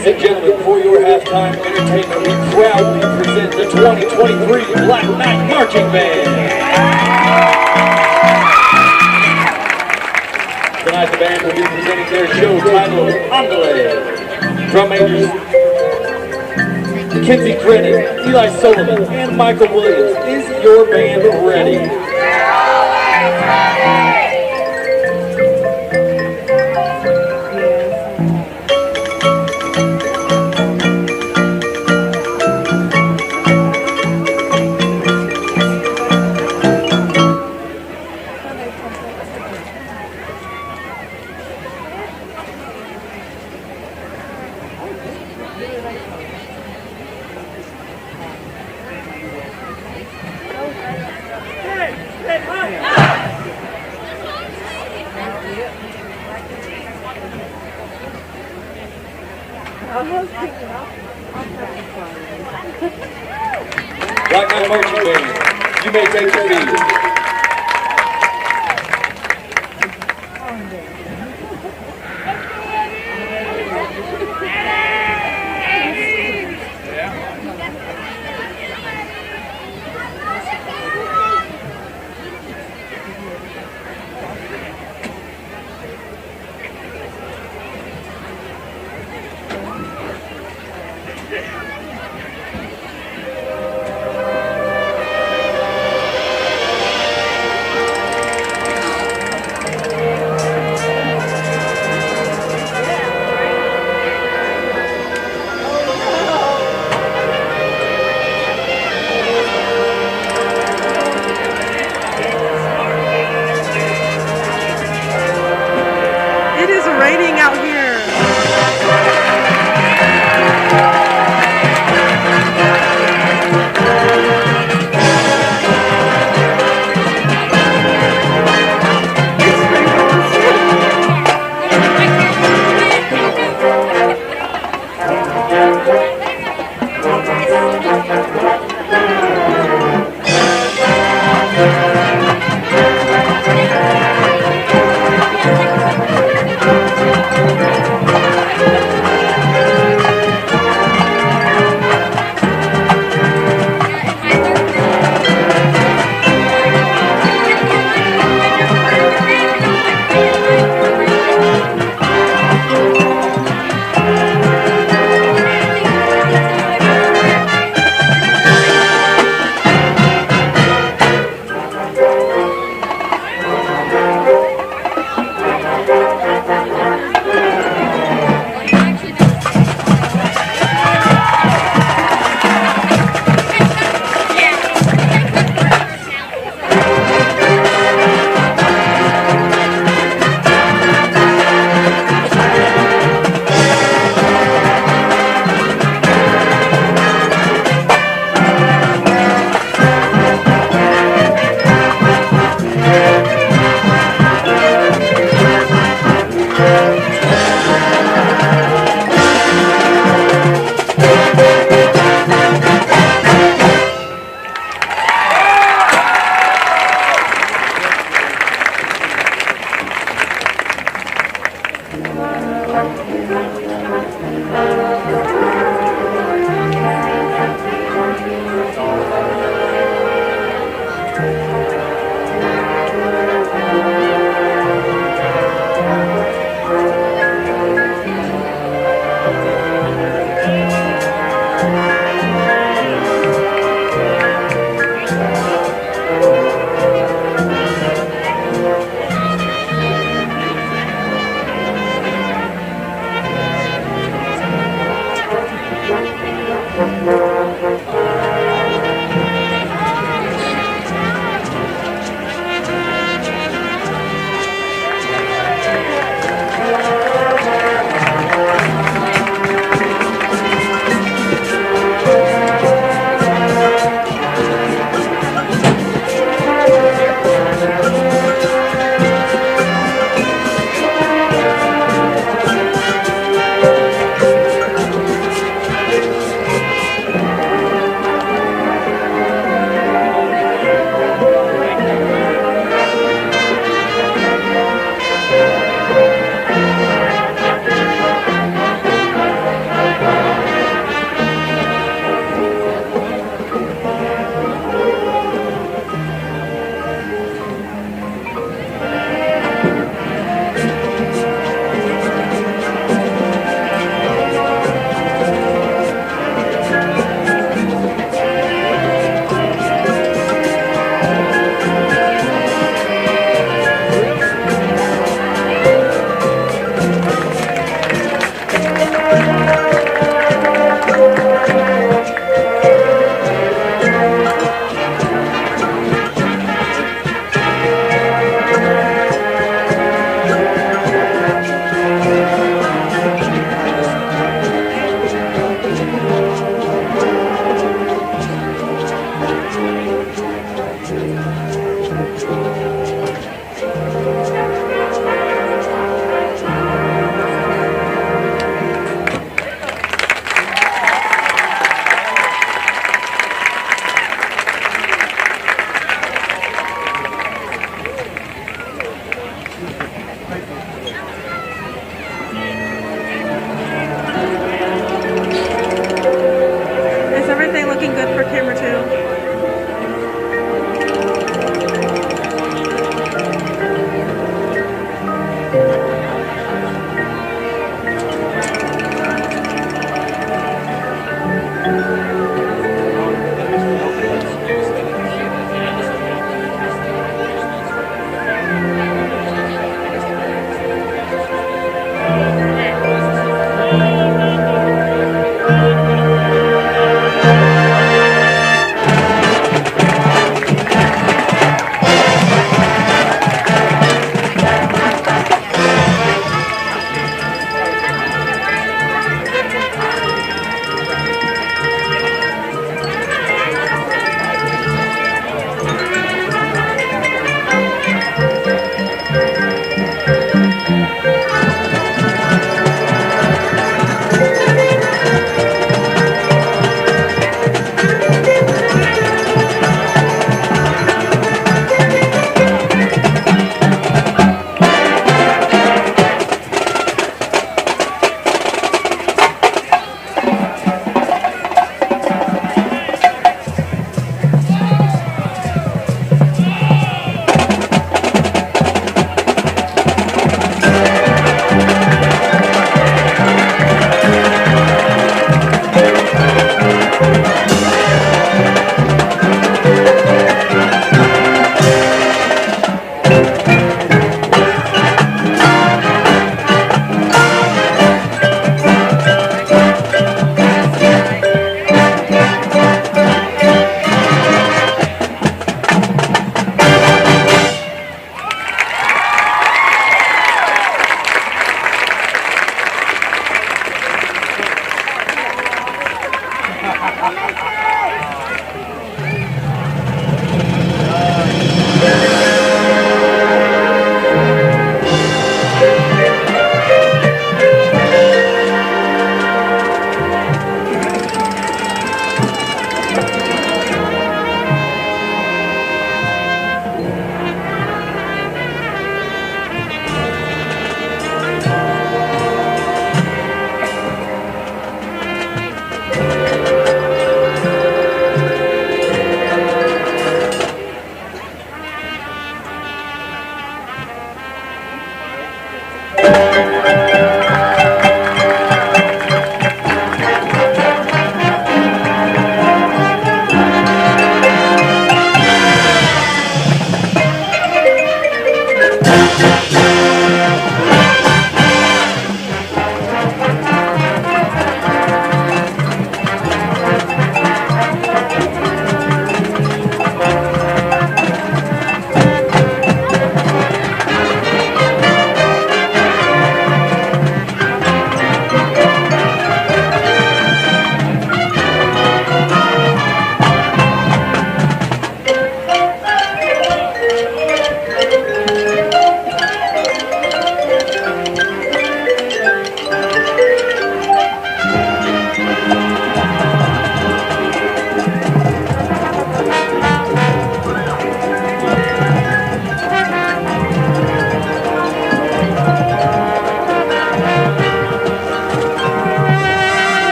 S1: Ladies and gentlemen, for your halftime entertainment, we proudly present the 2023 Black Knight Marching Band. Tonight the band will be presenting their show titled Andale. Drum majors Kinsey Drennan, Eli Sullivan, and Michael Williams. Is your band ready? Black Knight Marching Band, you may take your seat.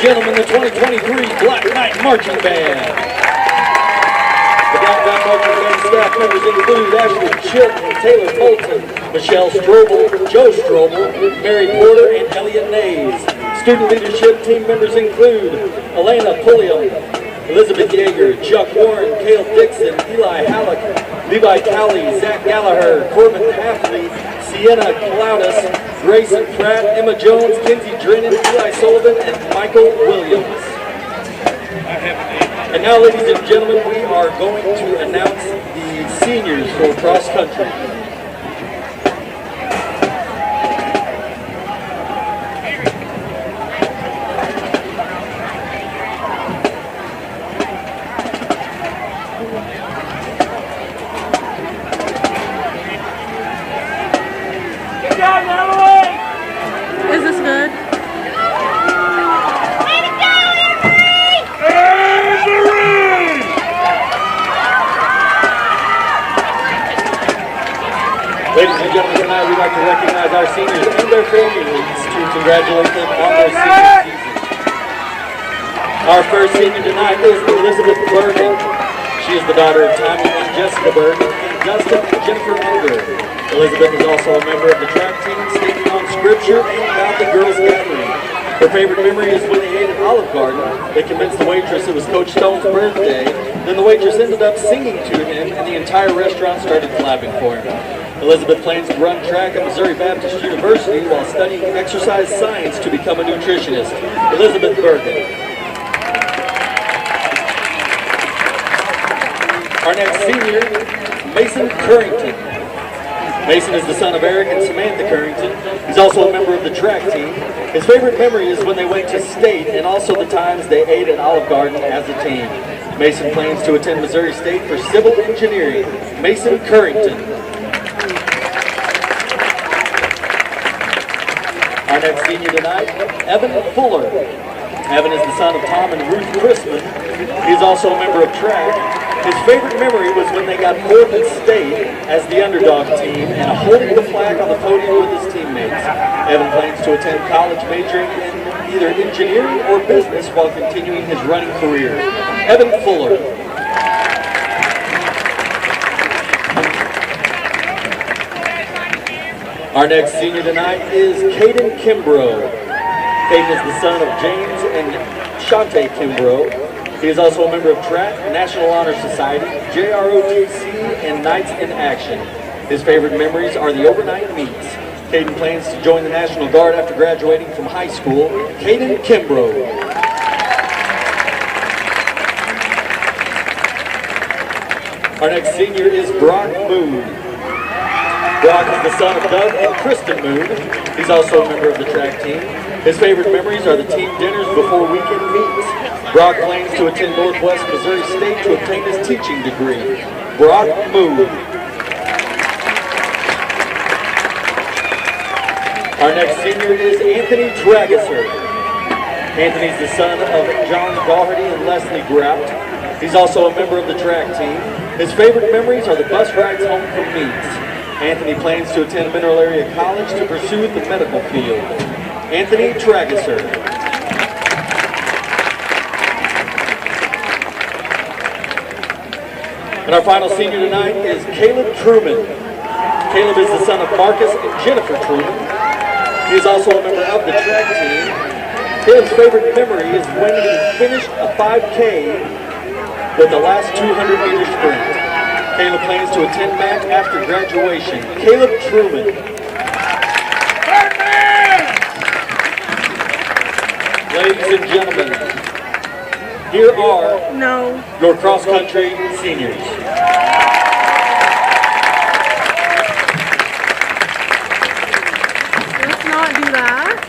S1: gentlemen, the 2023 Black Knight Marching Band. The Black Knight Marching Band staff members include Ashley Chilton, Taylor Moulton, Michelle Strobel, Joe Strobel, Mary Porter, and Elliot Nays. Student leadership team members include Elena Pulliam, Elizabeth Yeager, Chuck Warren, Cale Dixon, Eli Halleck, Levi Cowley, Zach Gallagher, Corbin Hafley, Sienna Cloudus, Grayson Pratt, Emma Jones, Kinsey Drennan, Eli Sullivan, and Michael Williams. And now, ladies and gentlemen, we are going to announce the seniors for cross country.
S9: Is this good?
S1: Ladies and gentlemen, tonight we'd like to recognize our seniors and their families to congratulate them on their senior season. Our first senior tonight is Elizabeth Bergen. She is the daughter of Tommy and Jessica Bergen and Dustin and Jennifer Unger. Elizabeth is also a member of the track team, speaking on scripture and about the girls' gathering. Her favorite memory is when they ate at Olive Garden. They convinced the waitress it was Coach Stone's birthday. Then the waitress ended up singing to him, and the entire restaurant started clapping for him. Elizabeth plans to run track at Missouri Baptist University while studying exercise science to become a nutritionist. Elizabeth Bergen. Our next senior, Mason Currington. Mason is the son of Eric and Samantha Currington. He's also a member of the track team. His favorite memory is when they went to state and also the times they ate at Olive Garden as a team. Mason plans to attend Missouri State for civil engineering. Mason Currington. Our next senior tonight, Evan Fuller. Evan is the son of Tom and Ruth Christman. He is also a member of track. His favorite memory was when they got fourth in state as the underdog team and holding the flag on the podium with his teammates. Evan plans to attend college majoring in either engineering or business while continuing his running career. Evan Fuller. Our next senior tonight is Caden Kimbrough. Caden is the son of James and Shante Kimbrough. He is also a member of track, National Honor Society, JROTC, and Knights in Action. His favorite memories are the overnight meets. Caden plans to join the National Guard after graduating from high school. Caden Kimbrough. Our next senior is Brock Moon. Brock is the son of Doug and Kristen Moon. He's also a member of the track team. His favorite memories are the team dinners before weekend meets. Brock plans to attend Northwest Missouri State to obtain his teaching degree. Brock Moon. Our next senior is Anthony Dragasser. Anthony's the son of John Daugherty and Leslie Grout. He's also a member of the track team. His favorite memories are the bus rides home from meets. Anthony plans to attend Mineral Area College to pursue the medical field. Anthony Dragasser. And our final senior tonight is Caleb Truman. Caleb is the son of Marcus and Jennifer Truman. He is also a member of the track team. Caleb's favorite memory is when he finished a 5K with the last 200-meter sprint. Caleb plans to attend MAC after graduation. Caleb Truman. Ladies and gentlemen, here are your cross-country seniors.
S9: Let's not do that.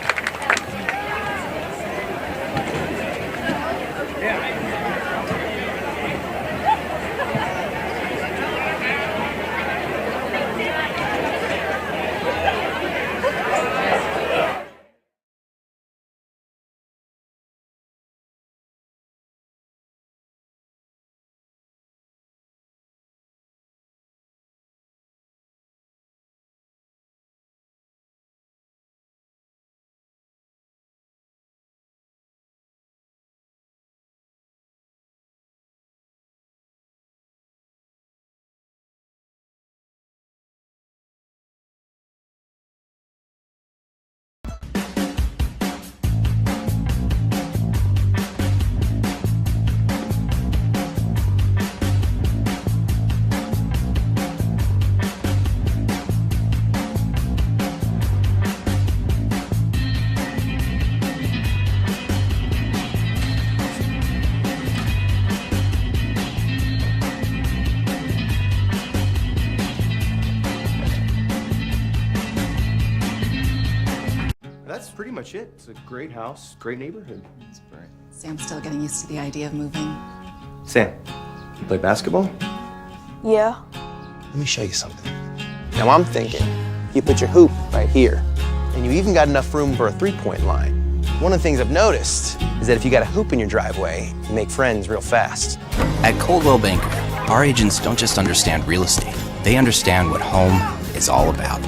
S2: pretty much it. It's a great house, great neighborhood.
S10: Sam's still getting used to the idea of moving.
S11: Sam, you play basketball?
S12: Yeah.
S11: Let me show you something. Now I'm thinking you put your hoop right here, and you even got enough room for a three-point line. One of the things I've noticed is that if you got a hoop in your driveway, you make friends real fast.
S13: At Coldwell Banker, our agents don't just understand real estate, they understand what home is all about.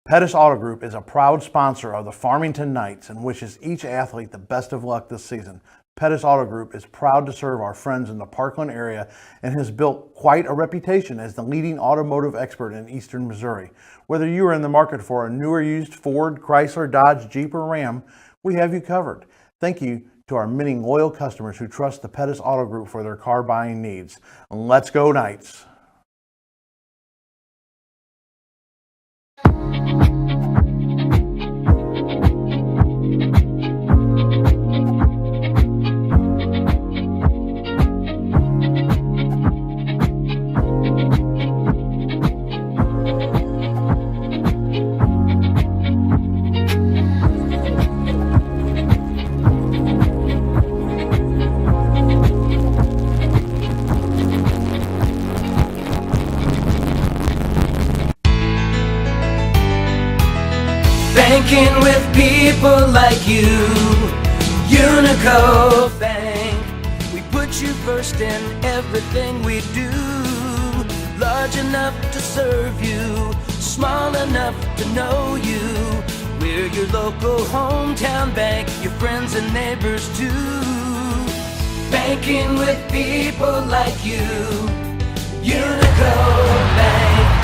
S14: Pettis Auto Group is a proud sponsor of the Farmington Knights and wishes each athlete the best of luck this season. Pettis Auto Group is proud to serve our friends in the Parkland area and has built quite a reputation as the leading automotive expert in eastern Missouri. Whether you are in the market for a new or used Ford, Chrysler, Dodge, Jeep, or Ram, we have you covered. Thank you to our many loyal customers who trust the Pettis Auto Group for their car buying needs. Let's go Knights!
S8: Banking with people like you, Unico Bank. We put you first in everything we do. Large enough to serve you, small enough to know you. We're your local hometown bank, your friends and neighbors too. Banking with people like you, Unico Bank.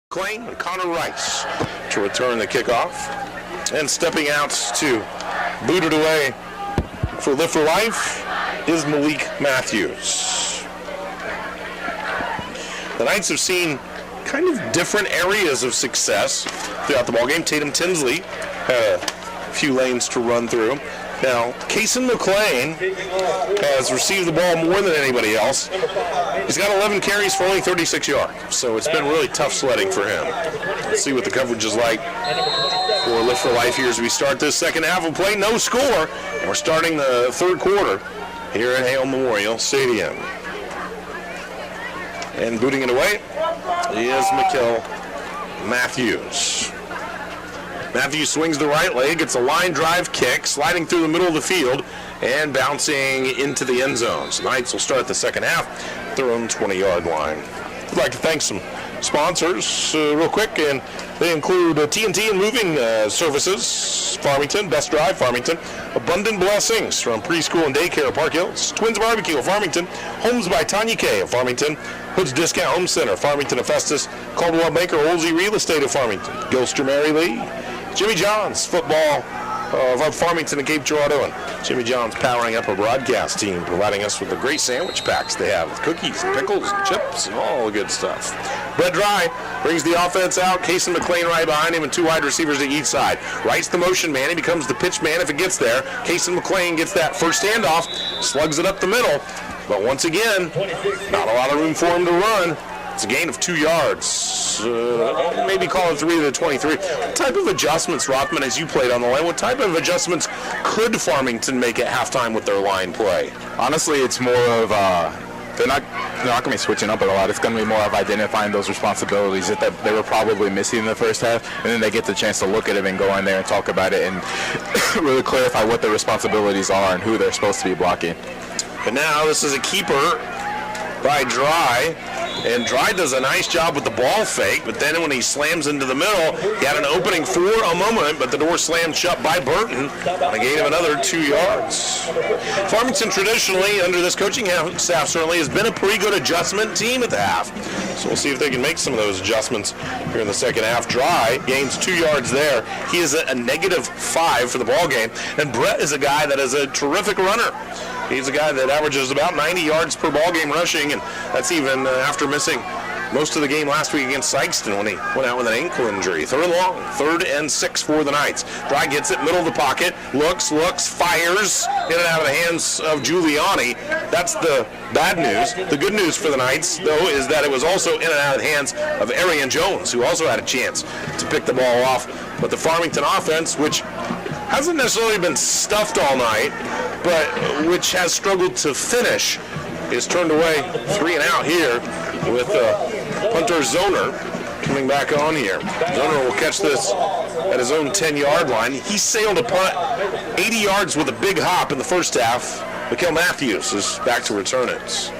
S4: McLean and Connor Rice to return the kickoff. And stepping out to boot it away for Lift for Life is Malik Matthews. The Knights have seen kind of different areas of success throughout the ballgame. Tatum Tinsley had a few lanes to run through. Now, Kason McLean has received the ball more than anybody else. He's got 11 carries for only 36 yards, so it's been really tough sledding for him. Let's see what the coverage is like for Lift for Life here as we start this second half of play. No score, and we're starting the third quarter here at Hale Memorial Stadium. And booting it away is Mikkel Matthews. Matthews swings the right leg, gets a line drive kick, sliding through the middle of the field and bouncing into the end zone. So the Knights will start the second half at their own 20-yard line. I'd like to thank some sponsors real quick, and they include TNT and Moving Services, Farmington, Best Drive, Farmington, Abundant Blessings from Preschool and Daycare of Park Hills, Twins Barbecue of Farmington, Homes by Tanya K of Farmington, Hood's Discount Home Center, Farmington and Festus, Caldwell Banker, Olsey Real Estate of Farmington, Gilster Mary Lee, Jimmy John's Football of Farmington and Cape Girardeau, and Jimmy John's powering up a broadcast team, providing us with the great sandwich packs they have with cookies and pickles and chips and all the good stuff. Brett Dry brings the offense out. Kason McLean right behind him and two wide receivers to each side. Wright's the motion man. He becomes the pitch man if it gets there. Kason McLean gets that first handoff, slugs it up the middle, but once again, not a lot of room for him to run. It's a gain of 2 yards. Maybe call it 3 to the 23. What type of adjustments, Rothman, as you played on the line, what type of adjustments could Farmington make at halftime with their line play?
S5: Honestly, it's more of they're not going to be switching up a lot. It's going to be more of identifying those responsibilities that they were probably missing in the first half, and then they get the chance to look at it and go in there and talk about it and really clarify what their responsibilities are and who they're supposed to be blocking.
S4: But now this is a keeper by Dry. And Dry does a nice job with the ball fake, but then when he slams into the middle, he had an opening for a moment, but the door slammed shut by Burton on a gain of another 2 yards. Farmington traditionally, under this coaching staff certainly, has been a pretty good adjustment team at the half. So we'll see if they can make some of those adjustments here in the second half. Dry gains 2 yards there. He is a -5 for the ball game. And Brett is a guy that is a terrific runner. He's a guy that averages about 90 yards per ball game rushing, and that's even after missing most of the game last week against Sykeston when he went out with an ankle injury. 3rd and long, 3rd and 6 for the Knights. Dry gets it, middle of the pocket, looks, fires, in and out of the hands of Giuliani. That's the bad news. The good news for the Knights, though, is that it was also in and out of the hands of Arian Jones, who also had a chance to pick the ball off. But the Farmington offense, which hasn't necessarily been stuffed all night, but which has struggled to finish, is turned away 3 and out here with punter Zoner coming back on here. Zoner will catch this at his own 10-yard line. He sailed a punt 80 yards with a big hop in the first half. Mikhail Matthews is back to return it.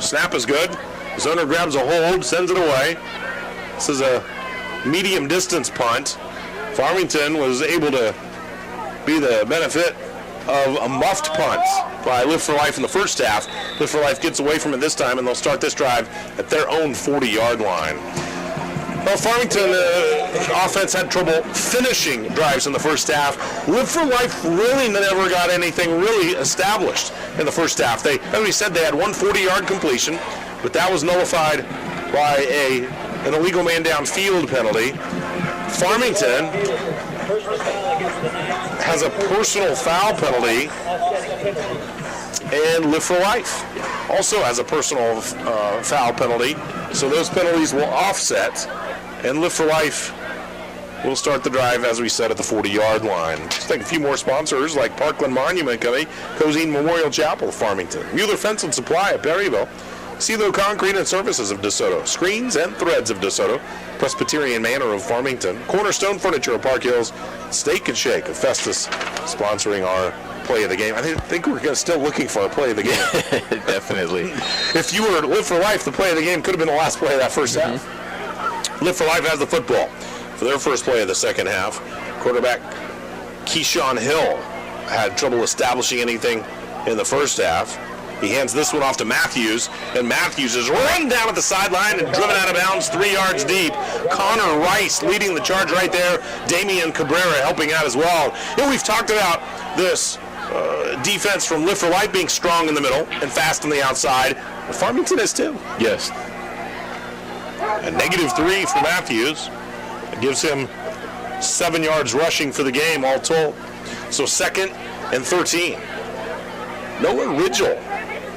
S4: Snap is good. Zoner grabs a hold, sends it away. This is a medium distance punt. Farmington was able to be the benefit of a muffed punt by Live for Life in the first half. Live for Life gets away from it this time, and they'll start this drive at their own 40-yard line. Well, Farmington offense had trouble finishing drives in the first half. Live for Life really never got anything really established in the first half. They, as we said, they had one 40-yard completion, but that was nullified by an illegal man downfield penalty. Farmington has a personal foul penalty, and Live for Life also has a personal foul penalty. So those penalties will offset, and Live for Life will start the drive, as we said, at the 40-yard line. Let's take a few more sponsors like Parkland Monument Company, Cozine Memorial Chapel of Farmington, Mueller Fence and Supply of Perryville, CeeLo Concrete and Services of DeSoto, Screens and Threads of DeSoto, Presbyterian Manor of Farmington, Cornerstone Furniture of Park Hills, Steak and Shake of Festus, sponsoring our play of the game. I think we're still looking for a play of the game.
S5: Definitely.
S4: If you were to Live for Life, the play of the game could have been the last play of that first half. Live for Life has the football for their first play of the second half. Quarterback Keyshawn Hill had trouble establishing anything in the first half. He hands this one off to Matthews, and Matthews is run down at the sideline and driven out of bounds 3 yards deep. Connor Rice leading the charge right there. Damian Cabrera helping out as well. You know, we've talked about this defense from Live for Life being strong in the middle and fast on the outside. Farmington is too.
S5: Yes.
S4: A -3 for Matthews. It gives him 7 yards rushing for the game all told. So 2nd and 13. Noah Ridgel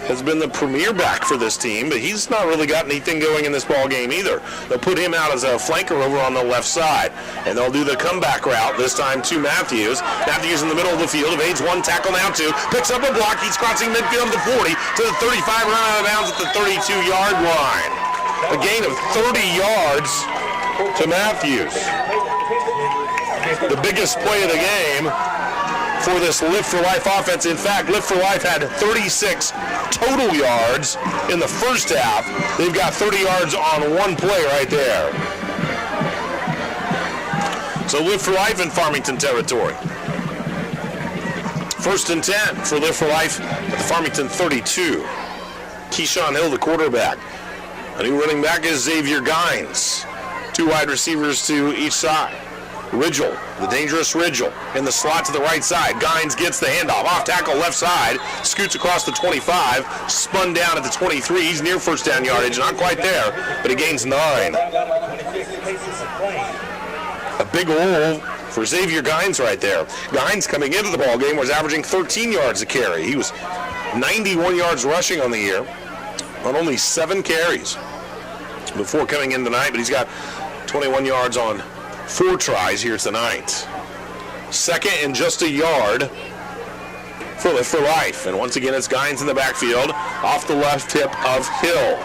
S4: has been the premier back for this team, but he's not really got anything going in this ball game either. They'll put him out as a flanker over on the left side, and they'll do the comeback route this time to Matthews. Matthews in the middle of the field, evades one tackle, now two, picks up a block. He's crossing midfield to the 40, to the 35, run out of bounds at the 32-yard line. A gain of 30 yards to Matthews. The biggest play of the game for this Live for Life offense. In fact, Live for Life had 36 total yards in the first half. They've got 30 yards on one play right there. So Live for Life in Farmington territory. 1st and 10 for Live for Life at the Farmington 32. Keyshawn Hill, the quarterback. A new running back is Xavier Gines. 2 wide receivers to each side. Ridgel, the dangerous Ridgel, in the slot to the right side. Gines gets the handoff. Off tackle left side. Scoots across the 25. Spun down at the 23. He's near first down yardage. Not quite there, but he gains 9. A big hole for Xavier Gines right there. Gines coming into the ball game was averaging 13 yards a carry. He was 91 yards rushing on the year on only 7 carries before coming in tonight, but he's got 21 yards on 4 tries here tonight. 2nd and just a yard for Live for Life. And once again, it's Gines in the backfield off the left hip of Hill.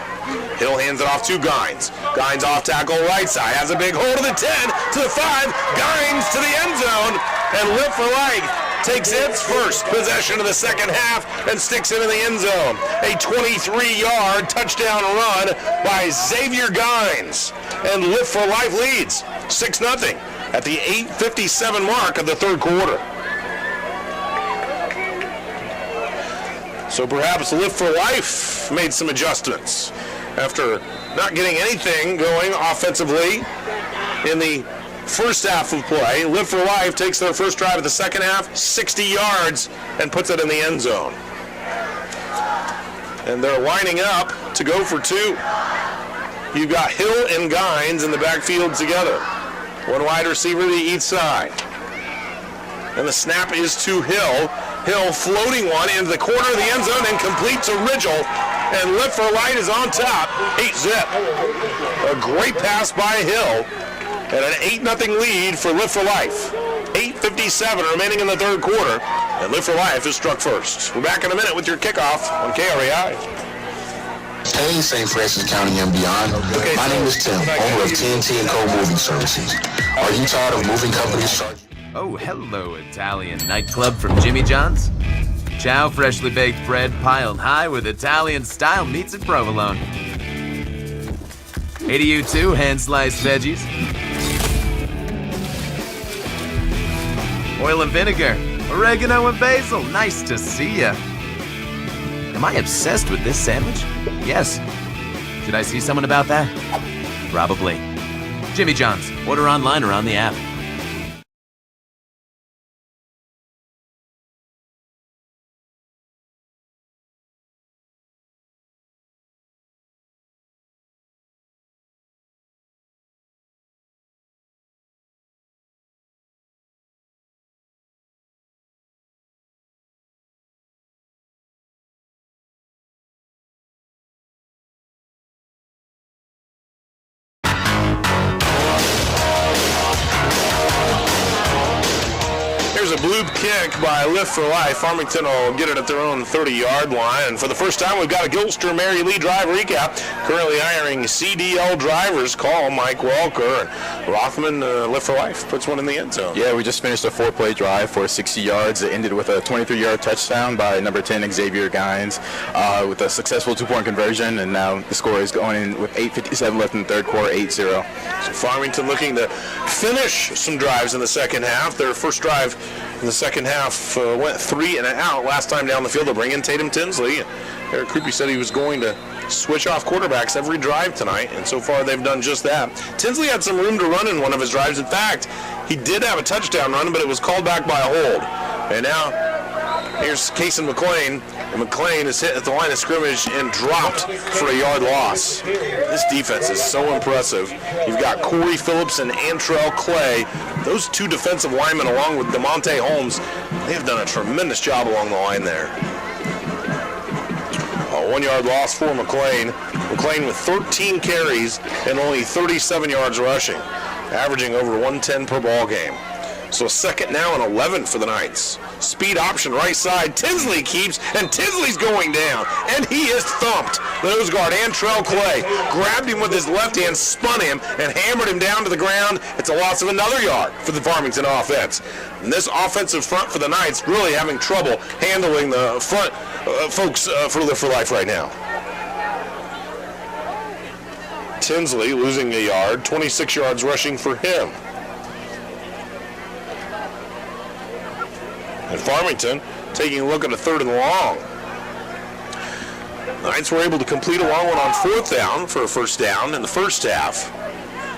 S4: Hill hands it off to Gines. Gines off tackle right side. Has a big hold of the 10 to the 5. Gines to the end zone. And Live for Life takes its first possession of the second half and sticks it in the end zone. A 23-yard touchdown run by Xavier Gines. And Live for Life leads 6-0 at the 8:57 mark of the third quarter. So perhaps Live for Life made some adjustments after not getting anything going offensively in the first half of play. Live for Life takes their first drive of the second half, 60 yards, and puts it in the end zone. And they're lining up to go for two. You've got Hill and Gines in the backfield together. One wide receiver to each side. And the snap is to Hill. Hill floating one into the corner of the end zone and complete to Ridgel. And Live for Light is on top, 8-zip. A great pass by Hill. And an 8-0 lead for Live for Life. 8:57 remaining in the third quarter. And Live for Life is struck first. We're back in a minute with your kickoff on KRAI.
S12: Hey, St. Francis County and beyond. My name is Tim, owner of TNT & Co. Moving Services. Are you tired of moving companies?
S7: Oh, hello, Italian nightclub from Jimmy John's. Ciao, freshly baked bread piled high with Italian-style meats and provolone. Hey to you too, hand-sliced veggies. Oil and vinegar, oregano and basil, nice to see ya. Am I obsessed with this sandwich? Yes. Should I see someone about that? Probably. Jimmy John's, order online or on the app.
S4: Here's a blue kick by Live for Life. Farmington will get it at their own 30-yard line. And for the first time, we've got a Gilster Mary Lee drive recap. Currently hiring CDL drivers. Call Mike Walker. And Rothman, Live for Life, puts one in the end zone.
S5: Yeah, we just finished a 4-play drive for 60 yards. It ended with a 23-yard touchdown by number 10, Xavier Gines, with a successful 2-point conversion. And now the score is going in with 8:57 left in the third quarter, 8-0.
S4: So Farmington looking to finish some drives in the second half. Their first drive in the second half went 3 and out last time down the field to bring in Tatum Tinsley. Eric Krupe said he was going to switch off quarterbacks every drive tonight, and so far they've done just that. Tinsley had some room to run in one of his drives. In fact, he did have a touchdown run, but it was called back by a hold. And now here's Kason McLean. And McLean is hit at the line of scrimmage and dropped for a yard loss. This defense is so impressive. You've got Corey Phillips and Antrell Clay. Those two defensive linemen, along with DeMonte Holmes, they've done a tremendous job along the line there. A 1-yard loss for McLean. McLean with 13 carries and only 37 yards rushing, averaging over 110 per ball game. So second now and 11 for the Knights. Speed option right side. Tinsley keeps, and Tinsley's going down. And he is thumped. The nose guard, Antrell Clay, grabbed him with his left hand, spun him, and hammered him down to the ground. It's a loss of another yard for the Farmington offense. And this offensive front for the Knights really having trouble handling the front folks for Live for Life right now. Tinsley losing a yard, 26 yards rushing for him. And Farmington taking a look at a 3rd and long. The Knights were able to complete a long one on 4th down for a first down in the first half.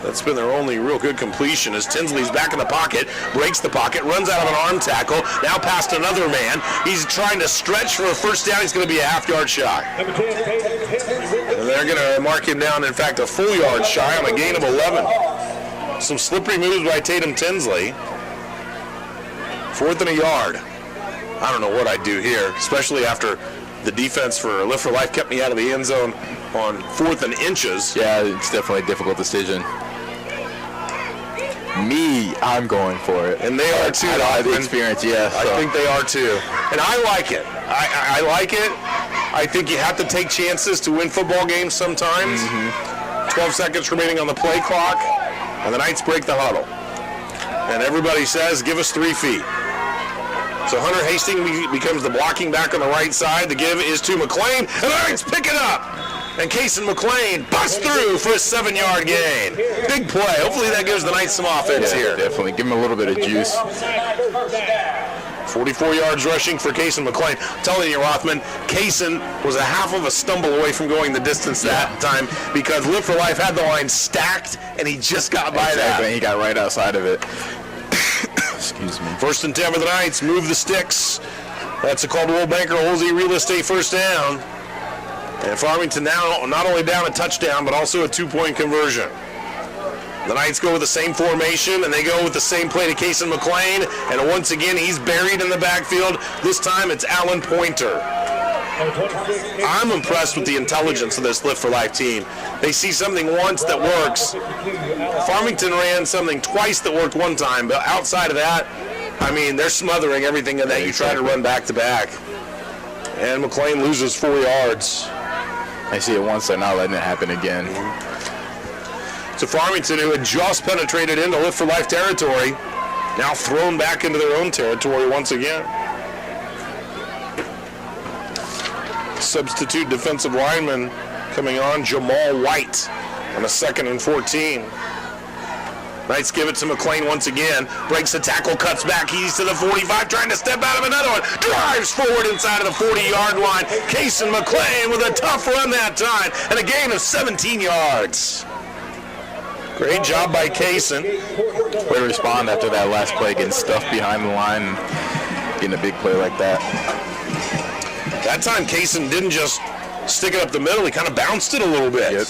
S4: That's been their only real good completion as Tinsley's back in the pocket, breaks the pocket, runs out of an arm tackle, now past another man. He's trying to stretch for a first down. He's going to be a half-yard shy. And they're going to mark him down, in fact, a full yard shy on a gain of 11. Some slippery moves by Tatum Tinsley. 4th and a yard. I don't know what I'd do here, especially after the defense for Live for Life kept me out of the end zone on 4th and inches.
S5: Yeah, it's definitely a difficult decision. I'm going for it.
S4: And they are too.
S5: I have the experience, yeah.
S4: I think they are too. And I like it. I like it. I think you have to take chances to win football games sometimes. 12 seconds remaining on the play clock, and the Knights break the huddle. And everybody says, give us 3 feet. So Hunter Hastings becomes the blocking back on the right side. The give is to McLean, and the Knights pick it up. And Kason McLean busts through for a 7-yard gain. Big play. Hopefully that gives the Knights some offense here.
S5: Definitely. Give him a little bit of juice.
S4: 44 yards rushing for Kaysen McLean. I'm telling you, Rothman, Kaysen was a half of a stumble away from going the distance that time because Live for Life had the line stacked, and he just got by that.
S5: He got right outside of it. Excuse me.
S4: 1st and 10 for the Knights. Move the sticks. That's a Caldwell Banker Holsey Real Estate first down. And Farmington now not only down a touchdown, but also a 2-point conversion. The Knights go with the same formation, and they go with the same play to Kaysen McLean. And once again, he's buried in the backfield. This time it's Alan Pointer. I'm impressed with the intelligence of this Live for Life team. They see something once that works. Farmington ran something twice that worked one time, but outside of that, I mean, they're smothering everything that you try to run back to back. And McLean loses 4 yards.
S5: They see it once, they're not letting it happen again.
S4: So Farmington, who had just penetrated into Live for Life territory, now thrown back into their own territory once again. Substitute defensive lineman coming on, Jamal White, on a 2nd and 14. Knights give it to McLean once again. Breaks the tackle, cuts back. He's to the 45, trying to step out of another one. Drives forward inside of the 40-yard line. Kaysen McLean with a tough run that time, and a gain of 17 yards. Great job by Kaysen.
S5: Way to respond after that last play, getting stuffed behind the line and getting a big play like that.
S4: That time, Kaysen didn't just stick it up the middle. He kind of bounced it a little bit.
S5: Yep.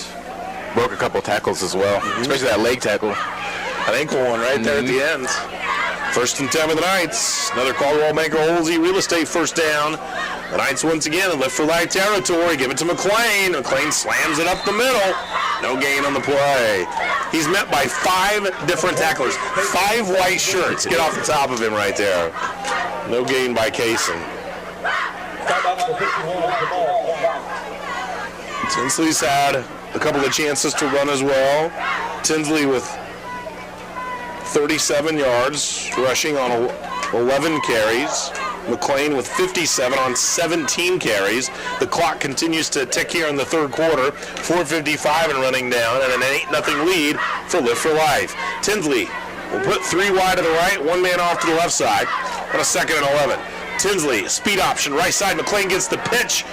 S5: Broke a couple tackles as well, especially that leg tackle.
S4: An ankle one right there at the end. 1st and 10 of the Knights. Another Caldwell Banker Holsey Real Estate first down. The Knights once again in Live for Life territory. Give it to McLean. McLean slams it up the middle. No gain on the play. He's met by 5 different tacklers. 5 white shirts. Get off the top of him right there. No gain by Kaysen. Tinsley's had a couple of chances to run as well. Tinsley with 37 yards, rushing on 11 carries. McLean with 57 on 17 carries. The clock continues to tick here in the 3rd quarter. 4:55 and running down, and an 8-0 lead for Live for Life. Tinsley will put 3 wide to the right, 1 man off to the left side on a 2nd and 11. Tinsley, speed option, right side. McLean gets the pitch,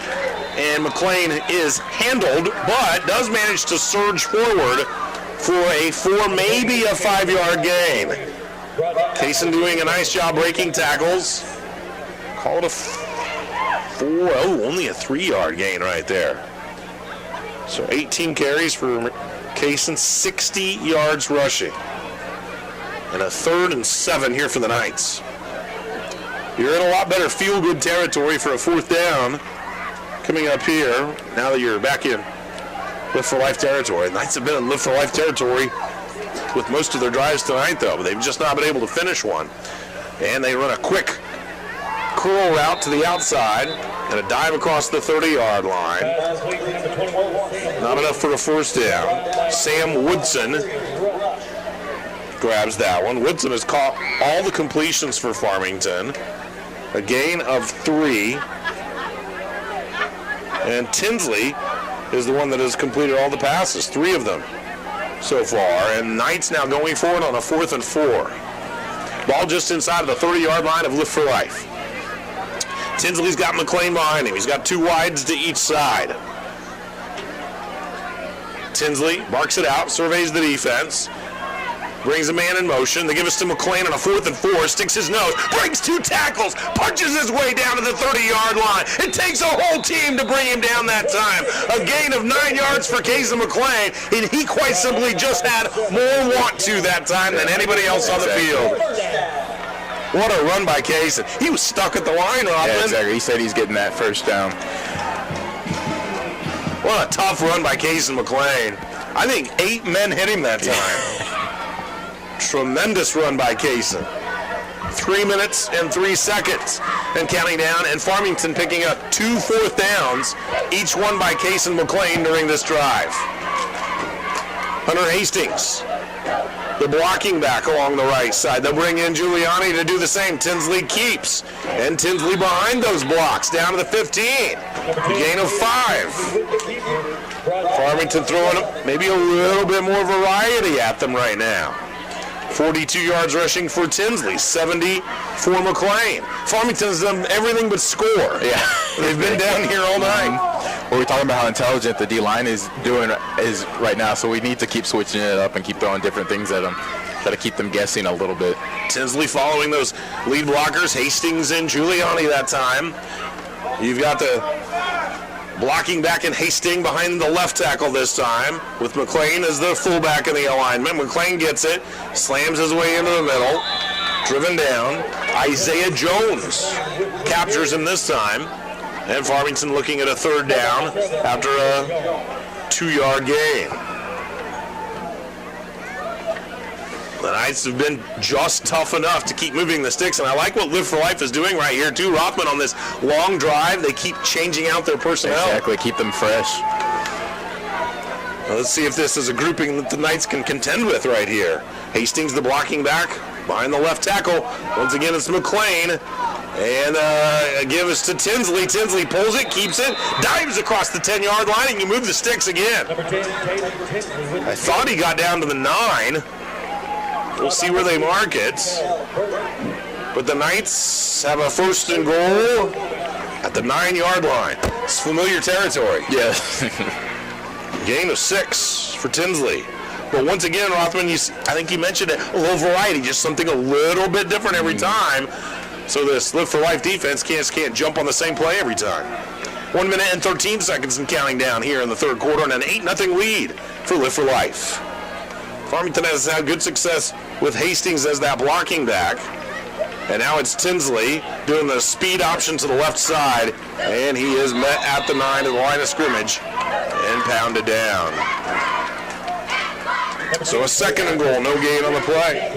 S4: and McLean is handled, but does manage to surge forward for a 4, maybe a 5-yard gain. Kaysen doing a nice job breaking tackles. Call it a 4, only a 3-yard gain right there. So 18 carries for Kaysen, 60 yards rushing. And a 3rd and 7 here for the Knights. You're in a lot better feel-good territory for a 4th down coming up here now that you're back in Live for Life territory. Knights have been in Live for Life territory with most of their drives tonight, though, but they've just not been able to finish one. And they run a quick curl route to the outside and a dive across the 30-yard line. Not enough for a 1st down. Sam Woodson grabs that one. Woodson has caught all the completions for Farmington. A gain of 3. And Tinsley is the one that has completed all the passes, 3 of them so far. And Knights now going forward on a 4th and 4. Ball just inside of the 30-yard line of Live for Life. Tinsley's got McLean behind him. He's got 2 wides to each side. Tinsley barks it out, surveys the defense. Brings a man in motion. They give us to McLean on a 4th and 4. Sticks his nose. Breaks 2 tackles. Punches his way down to the 30-yard line. It takes a whole team to bring him down that time. A gain of 9 yards for Kaysen McLean. And he quite simply just had more want to that time than anybody else on the field. What a run by Kaysen. He was stuck at the line, Robin.
S5: Yeah, exactly. He said he's getting that 1st down.
S4: What a tough run by Kaysen McLean. I think 8 men hit him that time. Tremendous run by Kaysen. 3 minutes and 3 seconds and counting down, and Farmington picking up 2 4th downs, each one by Kaysen McLean during this drive. Hunter Hastings, the blocking back along the right side. They'll bring in Giuliani to do the same. Tinsley keeps, and Tinsley behind those blocks down to the 15. Gain of 5. Farmington throwing maybe a little bit more variety at them right now. 42 yards rushing for Tinsley, 70 for McLean. Farmington's done everything but score.
S5: Yeah.
S4: They've been down here all night.
S5: Well, we're talking about how intelligent the D-line is right now, so we need to keep switching it up and keep throwing different things at them. Got to keep them guessing a little bit.
S4: Tinsley following those lead blockers, Hastings and Giuliani that time. You've got the blocking back in Hastings behind the left tackle this time, with McLean as the fullback in the alignment. McLean gets it, slams his way into the middle, driven down. Isaiah Jones captures him this time, and Farmington looking at a third down after a 2-yard gain. The Knights have been just tough enough to keep moving the sticks, and I like what Live for Life is doing right here too. Rothman on this long drive, they keep changing out their personnel.
S5: Exactly, keep them fresh.
S4: Well, let's see if this is a grouping that the Knights can contend with right here. Hastings, the blocking back, behind the left tackle. Once again, it's McLean. And give us to Tinsley. Tinsley pulls it, keeps it, dives across the 10-yard line, and you move the sticks again. I thought he got down to the 9. We'll see where they mark it. But the Knights have a 1st and goal at the 9-yard line. It's familiar territory.
S5: Yeah.
S4: Gain of 6 for Tinsley. But once again, Rothman, I think you mentioned it, a little variety, just something a little bit different every time. So this Live for Life defense can't jump on the same play every time. 1 minute and 13 seconds and counting down here in the third quarter, and an 8-0 lead for Live for Life. Farmington has had good success with Hastings as that blocking back. And now it's Tinsley doing the speed option to the left side. And he is met at the 9 to the line of scrimmage and pounded down. So a 2nd and goal, no gain on the play.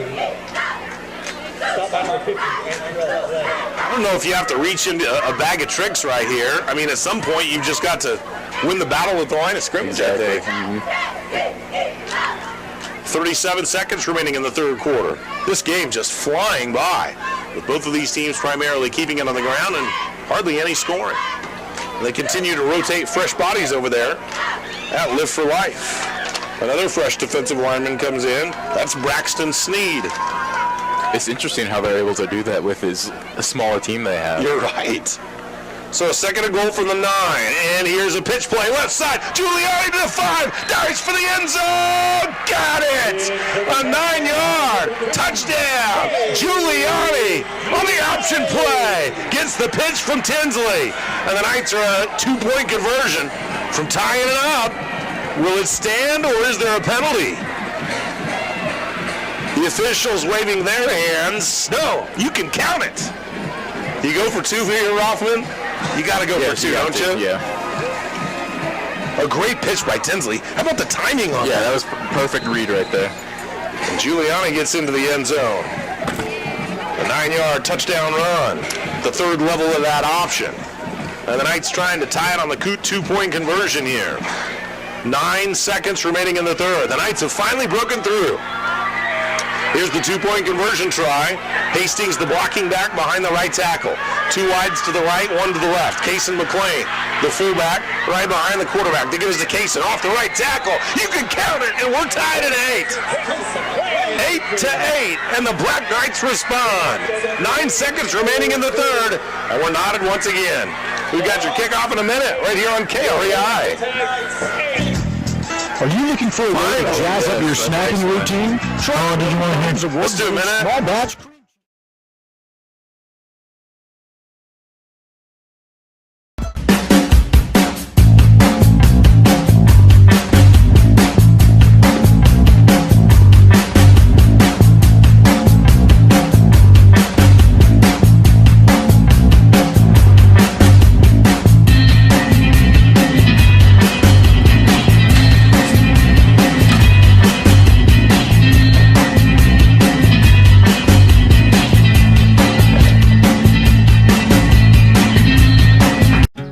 S4: I don't know if you have to reach into a bag of tricks right here. I mean, at some point, you've just got to win the battle at the line of scrimmage, I think. 37 seconds remaining in the third quarter. This game just flying by, with both of these teams primarily keeping it on the ground and hardly any scoring. And they continue to rotate fresh bodies over there at Live for Life. Another fresh defensive lineman comes in. That's Braxton Sneed.
S5: It's interesting how they're able to do that with a smaller team they have.
S4: You're right. So a 2nd and goal from the 9, and here's a pitch play, left side, Giuliani to the 5, dives for the end zone, got it! A 9-yard touchdown! Giuliani on the option play, gets the pitch from Tinsley, and the Knights are a 2-point conversion from tying it up. Will it stand, or is there a penalty? The officials waving their hands. No, you can count it. You go for 2 here, Rothman? You got to go for 2, don't you?
S5: Yeah.
S4: A great pitch by Tinsley. How about the timing on that?
S5: Yeah, that was perfect read right there.
S4: And Giuliani gets into the end zone. A 9-yard touchdown run. The 3rd level of that option. And the Knights trying to tie it on the 2-point conversion here. 9 seconds remaining in the third. The Knights have finally broken through. Here's the 2-point conversion try. Hastings, the blocking back behind the right tackle. 2 wides to the right, 1 to the left. Cason McLean, the fullback, right behind the quarterback. They give us to Cason off the right tackle. You can count it, and we're tied at 8. 8-8, and the Black Knights respond. 9 seconds remaining in the third, and we're knotted once again. We've got your kickoff in a minute right here on KREI.
S15: Are you looking for a way to jazz up your snacking routine? Sure. Or did you want to have some
S4: Let's do a minute.
S15: Small batch?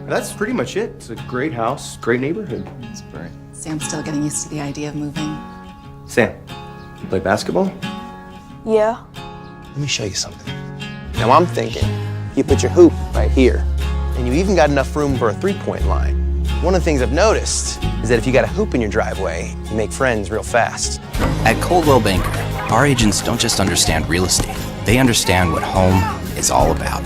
S11: That's pretty much it. It's a great house, great neighborhood.
S10: It's great. Sam's still getting used to the idea of moving.
S11: Sam, you play basketball?
S16: Yeah.
S11: Let me show you something. Now I'm thinking, you put your hoop right here, and you even got enough room for a 3-point line. One of the things I've noticed is that if you got a hoop in your driveway, you make friends real fast.
S13: At Coldwell Banker, Our agents don't just understand real estate, they understand what home is all about.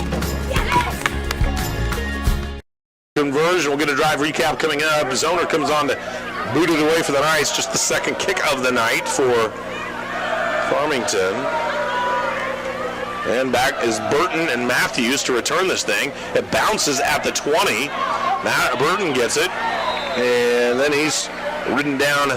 S4: Conversion, we'll get a drive recap coming up. Zoner comes on to boot it away for the Knights. Just the second kick of the night for Farmington. And back is Burton and Matthews to return this thing. It bounces at the 20. Burton gets it. And then he's ridden down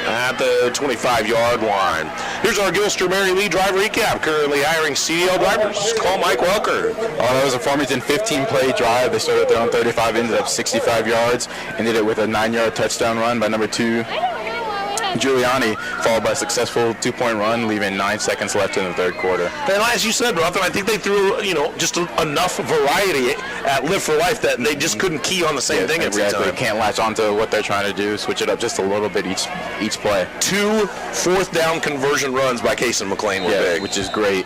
S4: at the 25-yard line. Here's our Gilster Mary Lee drive recap. Currently hiring CDL drivers. Call Mike Welker.
S5: That was a Farmington 15-play drive. They started their own 35, ended up 65 yards, ended it with a 9-yard touchdown run by number 2, Giuliani, followed by a successful 2-point run, leaving 9 seconds left in the third quarter.
S4: And as you said, Rutherford, I think they threw, just enough variety at Live for Life that they just couldn't key on the same thing every time.
S5: They can't latch onto what they're trying to do, switch it up just a little bit each play.
S4: 2 fourth-down conversion runs by Case and McLean were big.
S5: Which is great.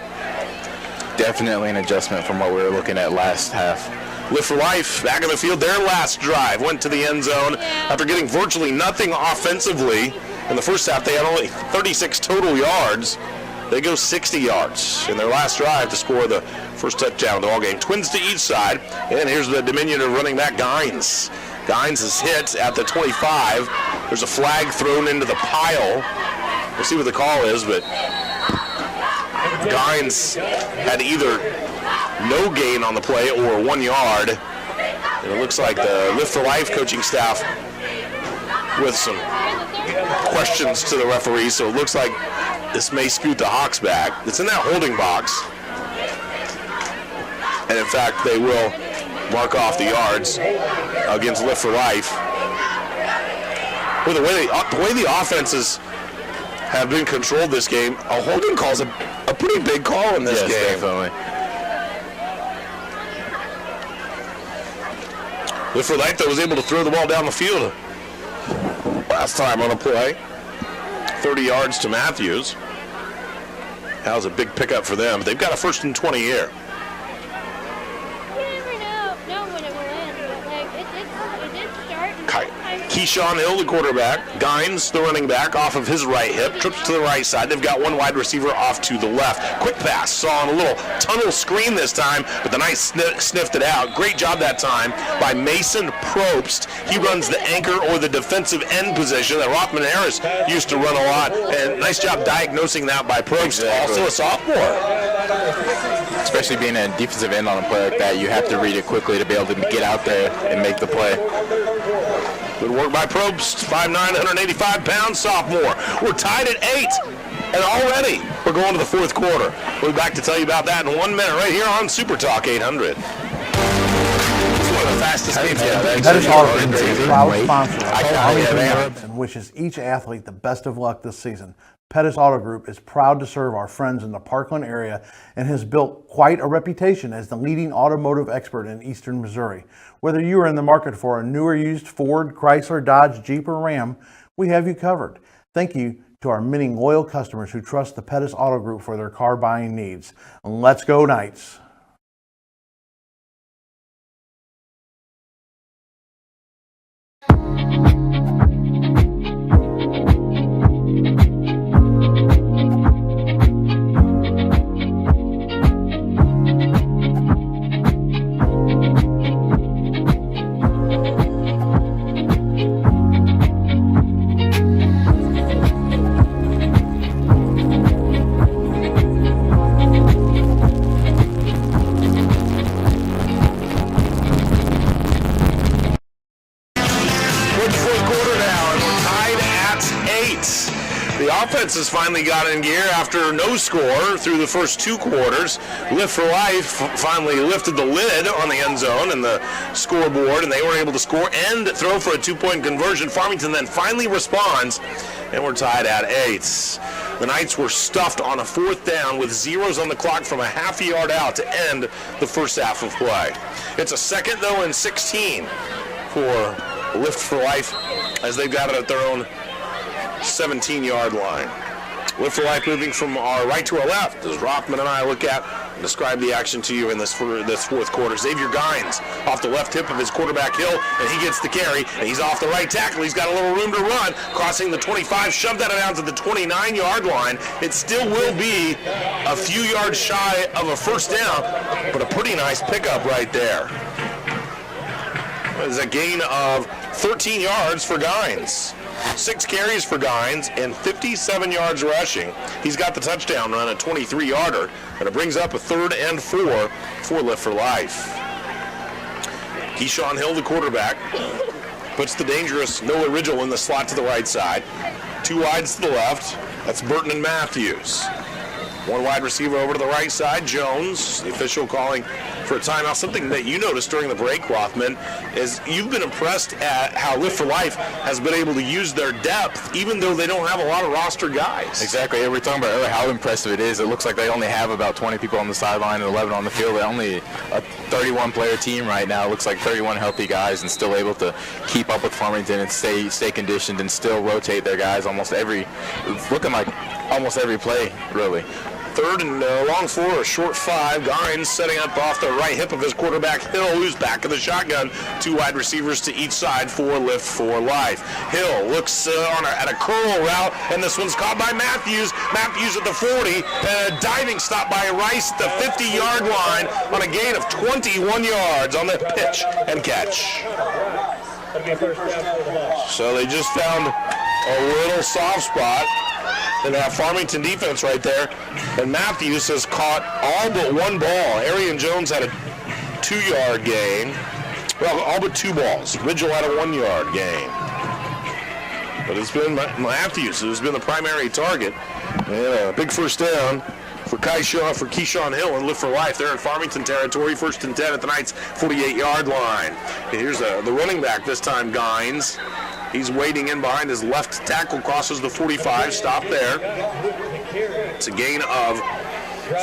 S5: Definitely an adjustment from what we were looking at last half.
S4: Live for Life back in the field. Their last drive went to the end zone after getting virtually nothing offensively. In the first half, they had only 36 total yards. They go 60 yards in their last drive to score the first touchdown of the ball game. Twins to each side, and here's the diminutive running back, Gines. Gines is hit at the 25. There's a flag thrown into the pile. We'll see what the call is, but Gines had either no gain on the play or 1 yard. And it looks like the Live for Life coaching staff with some questions to the referee, so it looks like this may scoot the Hawks back. It's in that holding box. And in fact, they will mark off the yards against Live for Life. Well, the way the offenses have been controlled this game, a holding call is a pretty big call in this game.
S5: Definitely.
S4: Live for Life, though, was able to throw the ball down the field last time on a play. 30 yards to Matthews. That was a big pickup for them. They've got a 1st and 20 here. Keyshawn Hill, the quarterback. Gines, the running back, off of his right hip, trips to the right side. They've got one wide receiver off to the left. Quick pass, saw on a little tunnel screen this time, but the Knights sniffed it out. Great job that time by Mason Probst. He runs the anchor or the defensive end position that Rothman Harris used to run a lot, and nice job diagnosing that by Probst, also a sophomore.
S5: Especially being a defensive end on a play like that, you have to read it quickly to be able to get out there and make the play.
S4: Good work by Probst, 5'9", 185 pounds, sophomore. We're tied at 8, and already we're going to the fourth quarter. We'll be back to tell you about that in 1 minute right here on Super Talk 800. It's one of the fastest games yet.
S14: Pettis Auto Group is a proud sponsor of Farmington and wishes each athlete the best of luck this season. Pettis Auto Group is proud to serve our friends in the Parkland area and has built quite a reputation as the leading automotive expert in eastern Missouri. Whether you are in the market for a new or used Ford, Chrysler, Dodge, Jeep, or Ram, we have you covered. Thank you to our many loyal customers who trust the Pettis Auto Group for their car buying needs. Let's go Knights!
S4: Offense has finally got in gear after no score through the first 2 quarters. Live for Life finally lifted the lid on the end zone and the scoreboard, and they were able to score and throw for a 2-point conversion. Farmington then finally responds, and we're tied at 8. The Knights were stuffed on a 4th down with zeros on the clock from a half a yard out to end the first half of play. It's a 2nd, though, and 16 for Lift for Life as they've got it at their own 17-yard line. Live for Life moving from our right to our left as Rothman and I look at describe the action to you in this fourth quarter. Xavier Gines off the left hip of his quarterback Hill, and he gets the carry, and he's off the right tackle. He's got a little room to run, crossing the 25, shoved that down to the 29-yard line. It still will be a few yards shy of a first down, but a pretty nice pickup right there. It's a gain of 13 yards for Gines. 6 carries for Gines and 57 yards rushing. He's got the touchdown run, a 23-yarder, and it brings up a 3rd and 4 for Lift for Life. Keyshawn Hill, the quarterback, puts the dangerous Noah Ridgel in the slot to the right side. 2 wides to the left. That's Burton and Matthews. 1 wide receiver over to the right side, Jones. The official calling for a timeout. Something that you noticed during the break, Rothman, is you've been impressed at how Lift for Life has been able to use their depth, even though they don't have a lot of roster guys.
S5: Exactly. We were talking about earlier how impressive it is. It looks like they only have about 20 people on the sideline and 11 on the field. They're only a 31-player team right now. It looks like 31 healthy guys and still able to keep up with Farmington and stay conditioned and still rotate their guys looking like almost every play, really.
S4: 3rd and long 4, a short 5. Gines setting up off the right hip of his quarterback Hill, who's back in the shotgun. 2 wide receivers to each side for Lift for Life. Hill looks at a curl route, and this one's caught by Matthews. Matthews at the 40, and a diving stop by Rice at the 50-yard line on a gain of 21 yards on the pitch and catch. So they just found a little soft spot in that Farmington defense right there, and Matthews has caught all but 1 ball. Arian Jones had a 2-yard gain. Well, all but 2 balls. Ridgel had a 1-yard gain. But it's been Matthews who's been the primary target. And a big first down for Keyshawn Hill and Lift for Life. They're in Farmington territory, 1st and 10 at the Knights' 48-yard line. Here's the running back this time, Gines. He's waiting in behind his left tackle, crosses the 45, stop there. It's a gain of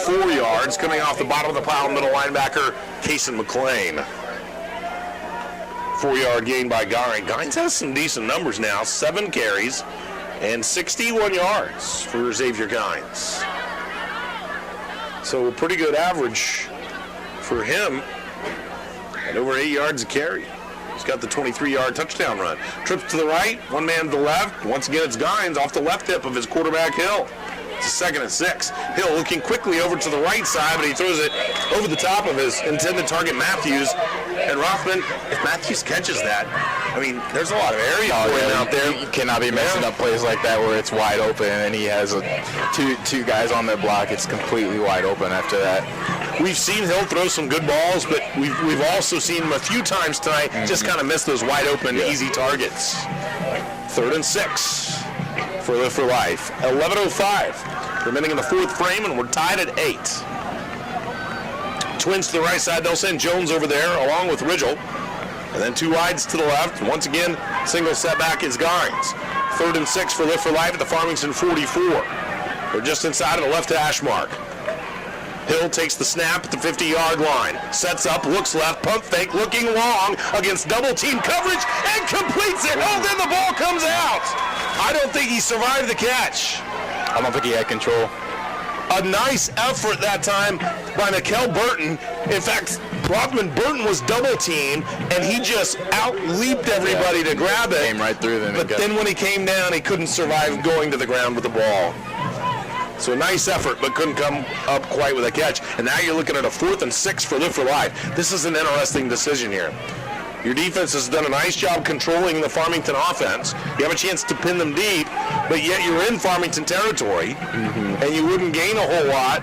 S4: 4 yards coming off the bottom of the pile, middle linebacker, Kason McLean. 4-yard gain by Gines. Gines has some decent numbers now, 7 carries and 61 yards for Xavier Gines. So a pretty good average for him at over 8 yards a carry. He's got the 23-yard touchdown run. Trips to the right, 1 man to the left. Once again, it's Gines off the left hip of his quarterback, Hill. It's a 2nd and 6. Hill looking quickly over to the right side, but he throws it over the top of his intended target, Matthews. And Rothman, if Matthews catches that, I mean, there's a lot of area for him out there.
S5: You cannot be messing up plays like that where it's wide open and he has two guys on their block. It's completely wide open after that.
S4: We've seen Hill throw some good balls, but we've also seen him a few times tonight just kind of miss those wide open, easy targets. 3rd and 6 for Lift for Life. 11:05 remaining in the 4th frame, and we're tied at 8. Twins to the right side. They'll send Jones over there along with Ridgel. And then 2 wides to the left. Once again, single setback is Gines. 3rd and 6 for Lift for Life at the Farmington 44. They're just inside of the left hash mark. Hill takes the snap at the 50-yard line. Sets up, looks left, pump fake, looking long against double-team coverage, and completes it. Oh, then the ball comes out. I don't think he survived the catch.
S5: I don't think he had control.
S4: A nice effort that time by Mikel Burton. In fact, Rothman Burton was double-teamed, and he just out-leaped everybody to grab it.
S5: Came right through them.
S4: But then when he came down, he couldn't survive going to the ground with the ball. So a nice effort, but couldn't come up quite with a catch. And now you're looking at a 4th and 6 for Lift for Life. This is an interesting decision here. Your defense has done a nice job controlling the Farmington offense. You have a chance to pin them deep, but yet you're in Farmington territory, and you wouldn't gain a whole lot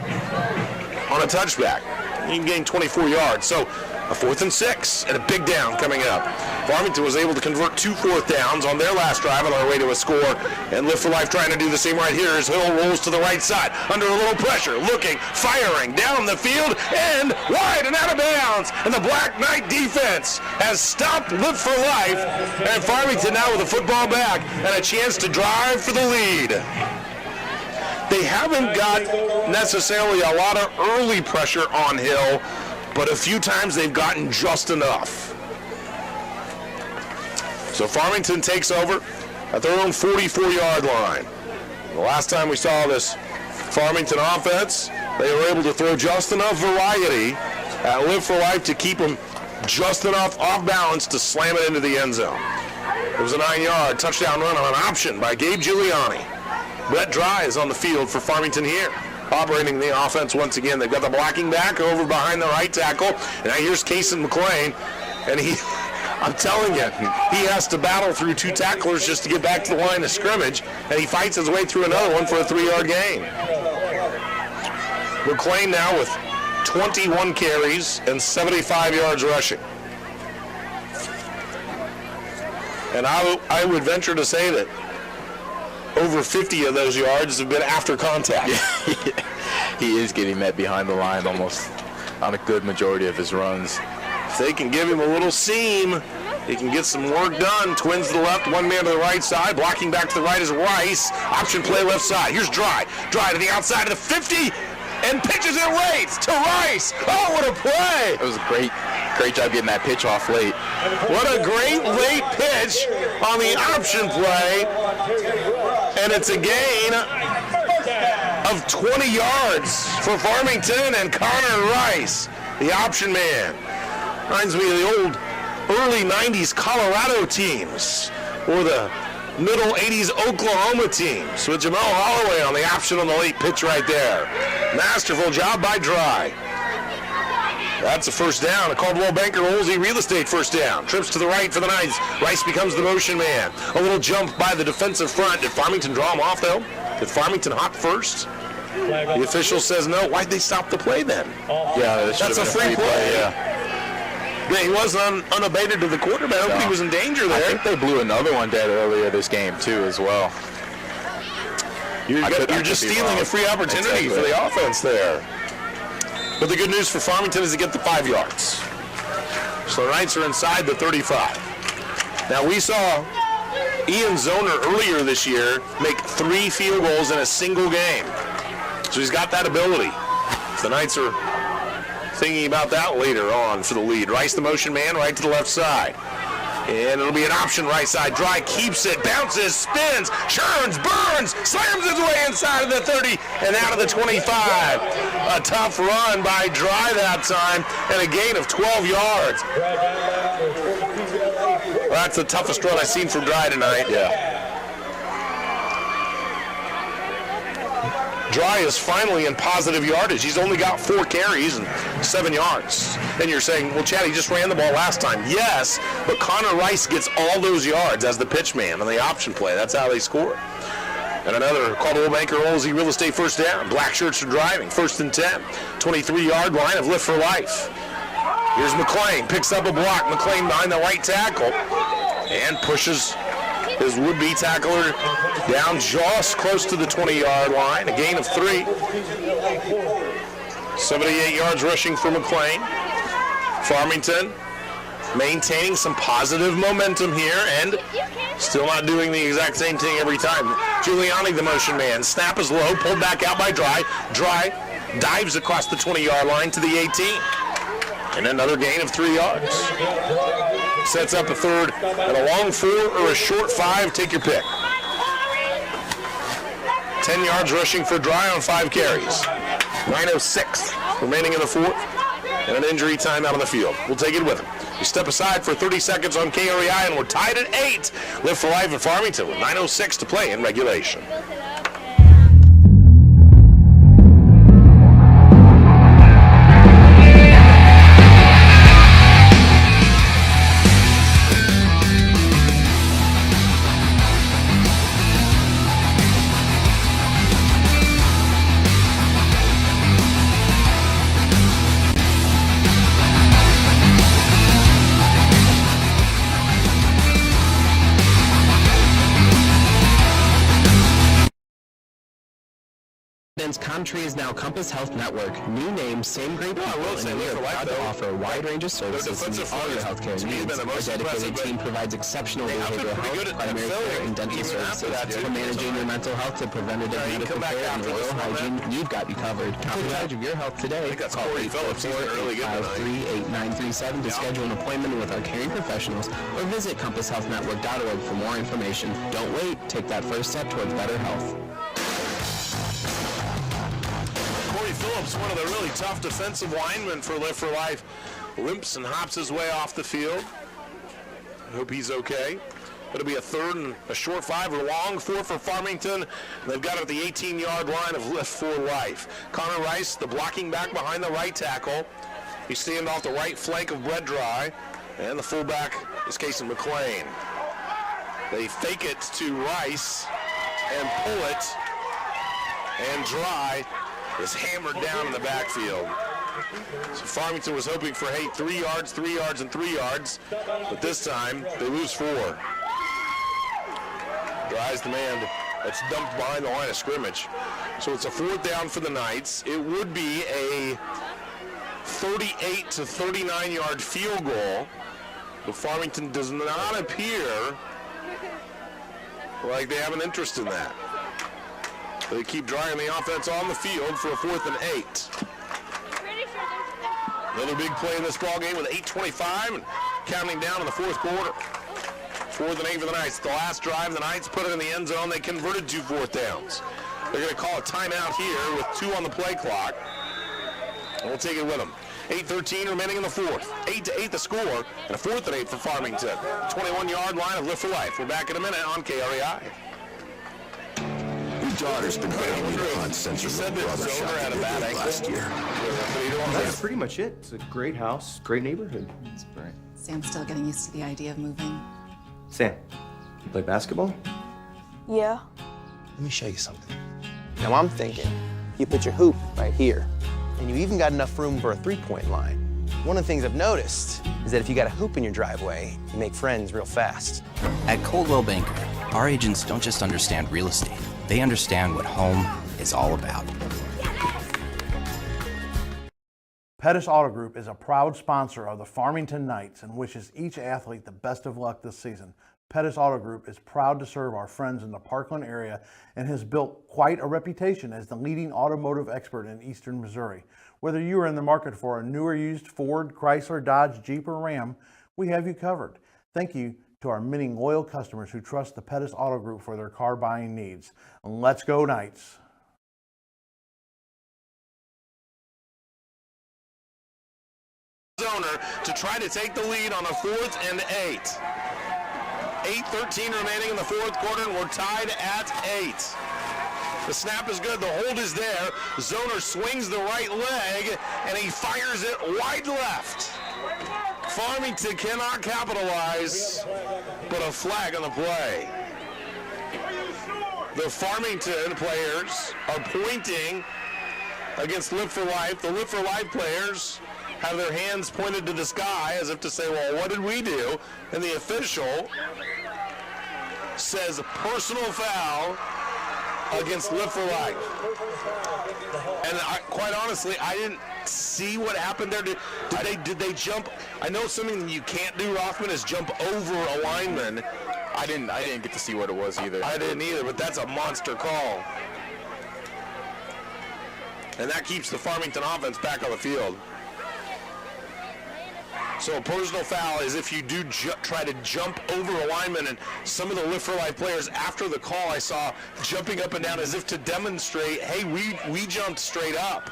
S4: on a touchback. You can gain 24 yards. So a 4th and 6 and a big down coming up. Farmington was able to convert 2 4th downs on their last drive on their way to a score, and Lift for Life trying to do the same right here as Hill rolls to the right side under a little pressure, looking, firing down the field, and wide and out of bounds. And the Black Knight defense has stopped Lift for Life, and Farmington now with a football back and a chance to drive for the lead. They haven't got necessarily a lot of early pressure on Hill, but a few times they've gotten just enough. So Farmington takes over at their own 44-yard line. The last time we saw this Farmington offense, They were able to throw just enough variety at Live for Life to keep them just enough off balance to slam it into the end zone. It was a 9-yard touchdown run on an option by Gabe Giuliani. Brett Dry is on the field for Farmington here, operating the offense once again. They've got the blocking back over behind the right tackle. And now here's Kason McLean, and I'm telling you, he has to battle through 2 tacklers just to get back to the line of scrimmage, and he fights his way through another one for a 3-yard gain. McLean now with 21 carries and 75 yards rushing. And I would venture to say that over 50 of those yards have been after contact.
S5: He is getting met behind the line almost on a good majority of his runs.
S4: If they can give him a little seam, he can get some work done. Twins to the left, one man to the right side. Blocking back to the right is Rice. Option play left side. Here's Dry. Dry to the outside of the 50 and pitches it late to Rice. Oh, what a play!
S5: It was a great job getting that pitch off late.
S4: What a great late pitch on the option play. And it's a gain of 20 yards for Farmington and Connor Rice, the option man. Reminds me of the old early 90s Colorado teams or the middle 80s Oklahoma teams with Jamel Holloway on the option on the late pitch right there. Masterful job by Dry. That's a first down. A Caldwell Banker Olsey Real Estate first down. Trips to the right for the Knights. Rice becomes the motion man. A little jump by the defensive front. Did Farmington draw him off, though? Did Farmington hop first? The official says no. Why'd they stop the play then?
S5: Yeah,
S4: that's a free play. Yeah, he wasn't unabated to the quarterback. I don't think he was in danger there.
S5: I think they blew another one dead earlier this game, too, as well.
S4: You're just stealing a free opportunity for the offense there. But the good news for Farmington is to get the 5 yards. So the Knights are inside the 35. Now we saw Ian Zoner earlier this year make 3 field goals in a single game. So he's got that ability. The Knights are thinking about that later on for the lead. Rice the motion man, right to the left side. And it'll be an option right side. Dry keeps it, bounces, spins, churns, burns, slams his way inside of the 30 and out of the 25. A tough run by Dry that time and a gain of 12 yards. Well, that's the toughest run I've seen from Dry tonight.
S5: Yeah.
S4: Dry is finally in positive yardage. He's only got 4 carries and 7 yards. And you're saying, well, Chad, he just ran the ball last time. Yes, but Connor Rice gets all those yards as the pitch man on the option play. That's how they score. And another Caldwell Banker Olsey Real Estate first down. Black shirts are driving. 1st and 10. 23-yard line of Lift for Life. Here's McLean. Picks up a block. McLean behind the right tackle. And pushes his would-be tackler down just close to the 20-yard line. A gain of 3. 78 yards rushing for McLean. Farmington maintaining some positive momentum here and still not doing the exact same thing every time. Giuliani, the motion man. Snap is low, pulled back out by Dry. Dry dives across the 20-yard line to the 18. And another gain of 3 yards. Sets up a third and a long 4 or a short 5. Take your pick. 10 yards rushing for Dry on 5 carries. 9:06 remaining in the 4th. And an injury timeout on the field. We'll take it with him. We step aside for 30 seconds on KREI, and we're tied at 8. Live for Life in Farmington with 9:06 to play in regulation.
S16: Country is now Compass Health Network. New name, same great people, and we are proud to offer a wide range of services to meet all your healthcare needs. Our dedicated team provides exceptional behavioral health, primary care, and dental services. From managing your mental health to preventative medical care and oral hygiene, we've got you covered. Take charge of your health today. Call 844-853-8937 to schedule an appointment with our caring professionals or visit compasshealthnetwork.org for more information. Don't wait. Take that first step towards better health.
S4: Phelps, one of the really tough defensive linemen for Live for Life, limps and hops his way off the field. I hope he's okay. It'll be a third and a short 5 or long 4 for Farmington. They've got it at the 18-yard line of Lift for Life. Connor Rice, the blocking back behind the right tackle. He's standing off the right flank of Brett Dry. And the fullback is Casey McLean. They fake it to Rice and pull it. And Dry is hammered down in the backfield. So Farmington was hoping for, 3 yards, 3 yards, and 3 yards. But this time, they lose 4. Dry's the man that's dumped behind the line of scrimmage. So it's a 4th down for the Knights. It would be a 38 to 39-yard field goal. But Farmington does not appear like they have an interest in that. They keep driving the offense on the field for a 4th and 8. Another big play in this ball game with 8:25 and counting down in the 4th quarter. 4th and 8 for the Knights. The last drive, the Knights put it in the end zone. They converted 2 4th downs. They're going to call a timeout here with 2 on the play clock. And we'll take it with them. 8:13 remaining in the 4th. 8-8 the score, and a 4th and 8 for Farmington. 21-yard line of Lift for Life. We're back in a minute on KREI.
S17: Your daughter's been begging me to hunt since her little brother shot the deer last year.
S11: That's pretty much it. It's a great house, great neighborhood.
S10: It's great. Sam's still getting used to the idea of moving.
S11: Sam, you play basketball?
S18: Yeah.
S11: Let me show you something. Now I'm thinking you put your hoop right here, and you even got enough room for a 3-point line. One of the things I've noticed is that if you got a hoop in your driveway, you make friends real fast.
S13: At Coldwell Banker, our agents don't just understand real estate, they understand what home is all about.
S14: Pettis Auto Group is a proud sponsor of the Farmington Knights and wishes each athlete the best of luck this season. Pettis Auto Group is proud to serve our friends in the Parkland area and has built quite a reputation as the leading automotive expert in eastern Missouri. Whether you are in the market for a new or used Ford, Chrysler, Dodge, Jeep, or Ram, we have you covered. Thank you to our many loyal customers who trust the Pettis Auto Group for their car buying needs. Let's go Knights!
S4: Owner to try to take the lead on a 4th and 8. 8:13 remaining in the 4th quarter, and we're tied at 8. The snap is good, the hold is there. Zoner swings the right leg, and he fires it wide left. Farmington cannot capitalize, but a flag on the play. The Farmington players are pointing against Live for Life. The Live for Life players have their hands pointed to the sky as if to say, well, what did we do? And the official says personal foul against Live for Life. And quite honestly, I didn't see what happened there. Did they jump? I know something you can't do, Rothman, is jump over a lineman.
S5: I didn't get to see what it was either.
S4: I didn't either, but that's a monster call. And that keeps the Farmington offense back on the field. So a personal foul is if you do try to jump over a lineman, and some of the Live for Life players after the call I saw jumping up and down as if to demonstrate, hey, we jumped straight up.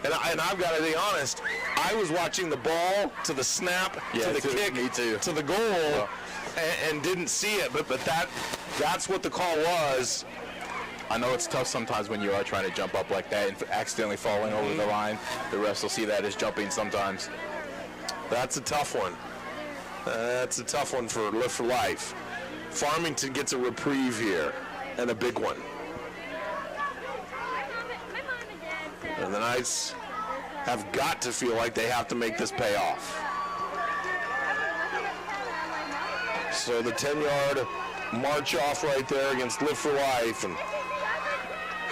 S4: And I've got to be honest, I was watching the ball to the snap, to the kick, to the goal, and didn't see it, but that's what the call was.
S5: I know it's tough sometimes when you are trying to jump up like that and accidentally falling over the line. The refs will see that as jumping sometimes.
S4: That's a tough one. That's a tough one for Live for Life. Farmington gets a reprieve here, and a big one. And the Knights have got to feel like they have to make this pay off. So the 10-yard march off right there against Live for Life. And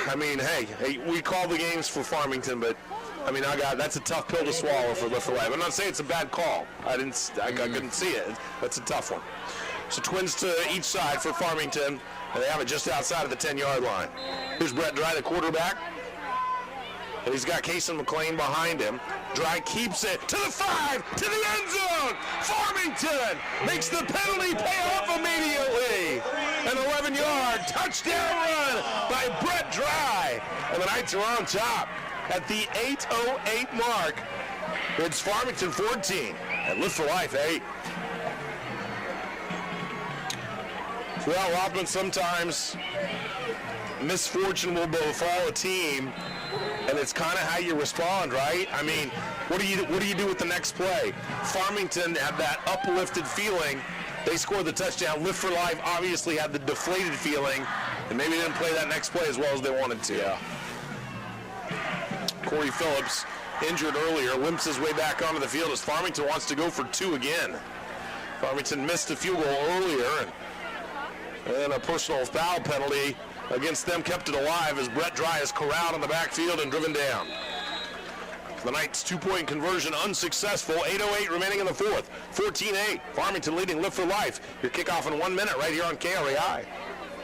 S4: I mean, hey, we call the games for Farmington, but I mean, that's a tough pill to swallow for Live for Life. I'm not saying it's a bad call. I couldn't see it. That's a tough one. So twins to each side for Farmington, and they have it just outside of the 10-yard line. Here's Brett Dry, the quarterback. And he's got Casey McLean behind him. Dry keeps it to the 5, to the end zone. Farmington makes the penalty pay off immediately. An 11-yard touchdown run by Brett Dry. And the Knights are on top. at the 8:08 mark. It's Farmington 14 and Live for Life 8. Well, Rothman, sometimes misfortune will befall a team, and it's kind of how you respond, right? I mean, what do you do with the next play? Farmington had that uplifted feeling. They scored the touchdown. Live for Life obviously had the deflated feeling, and maybe didn't play that next play as well as they wanted to. Yeah. Corey Phillips, injured earlier, limps his way back onto the field as Farmington wants to go for 2 again. Farmington missed a field goal earlier, and a personal foul penalty against them kept it alive as Brett Dry is corralled in the backfield and driven down. The Knights' 2-point conversion unsuccessful. 8:08 remaining in the fourth. 14-8. Farmington leading Live for Life. Your kickoff in 1 minute right here on KRAI.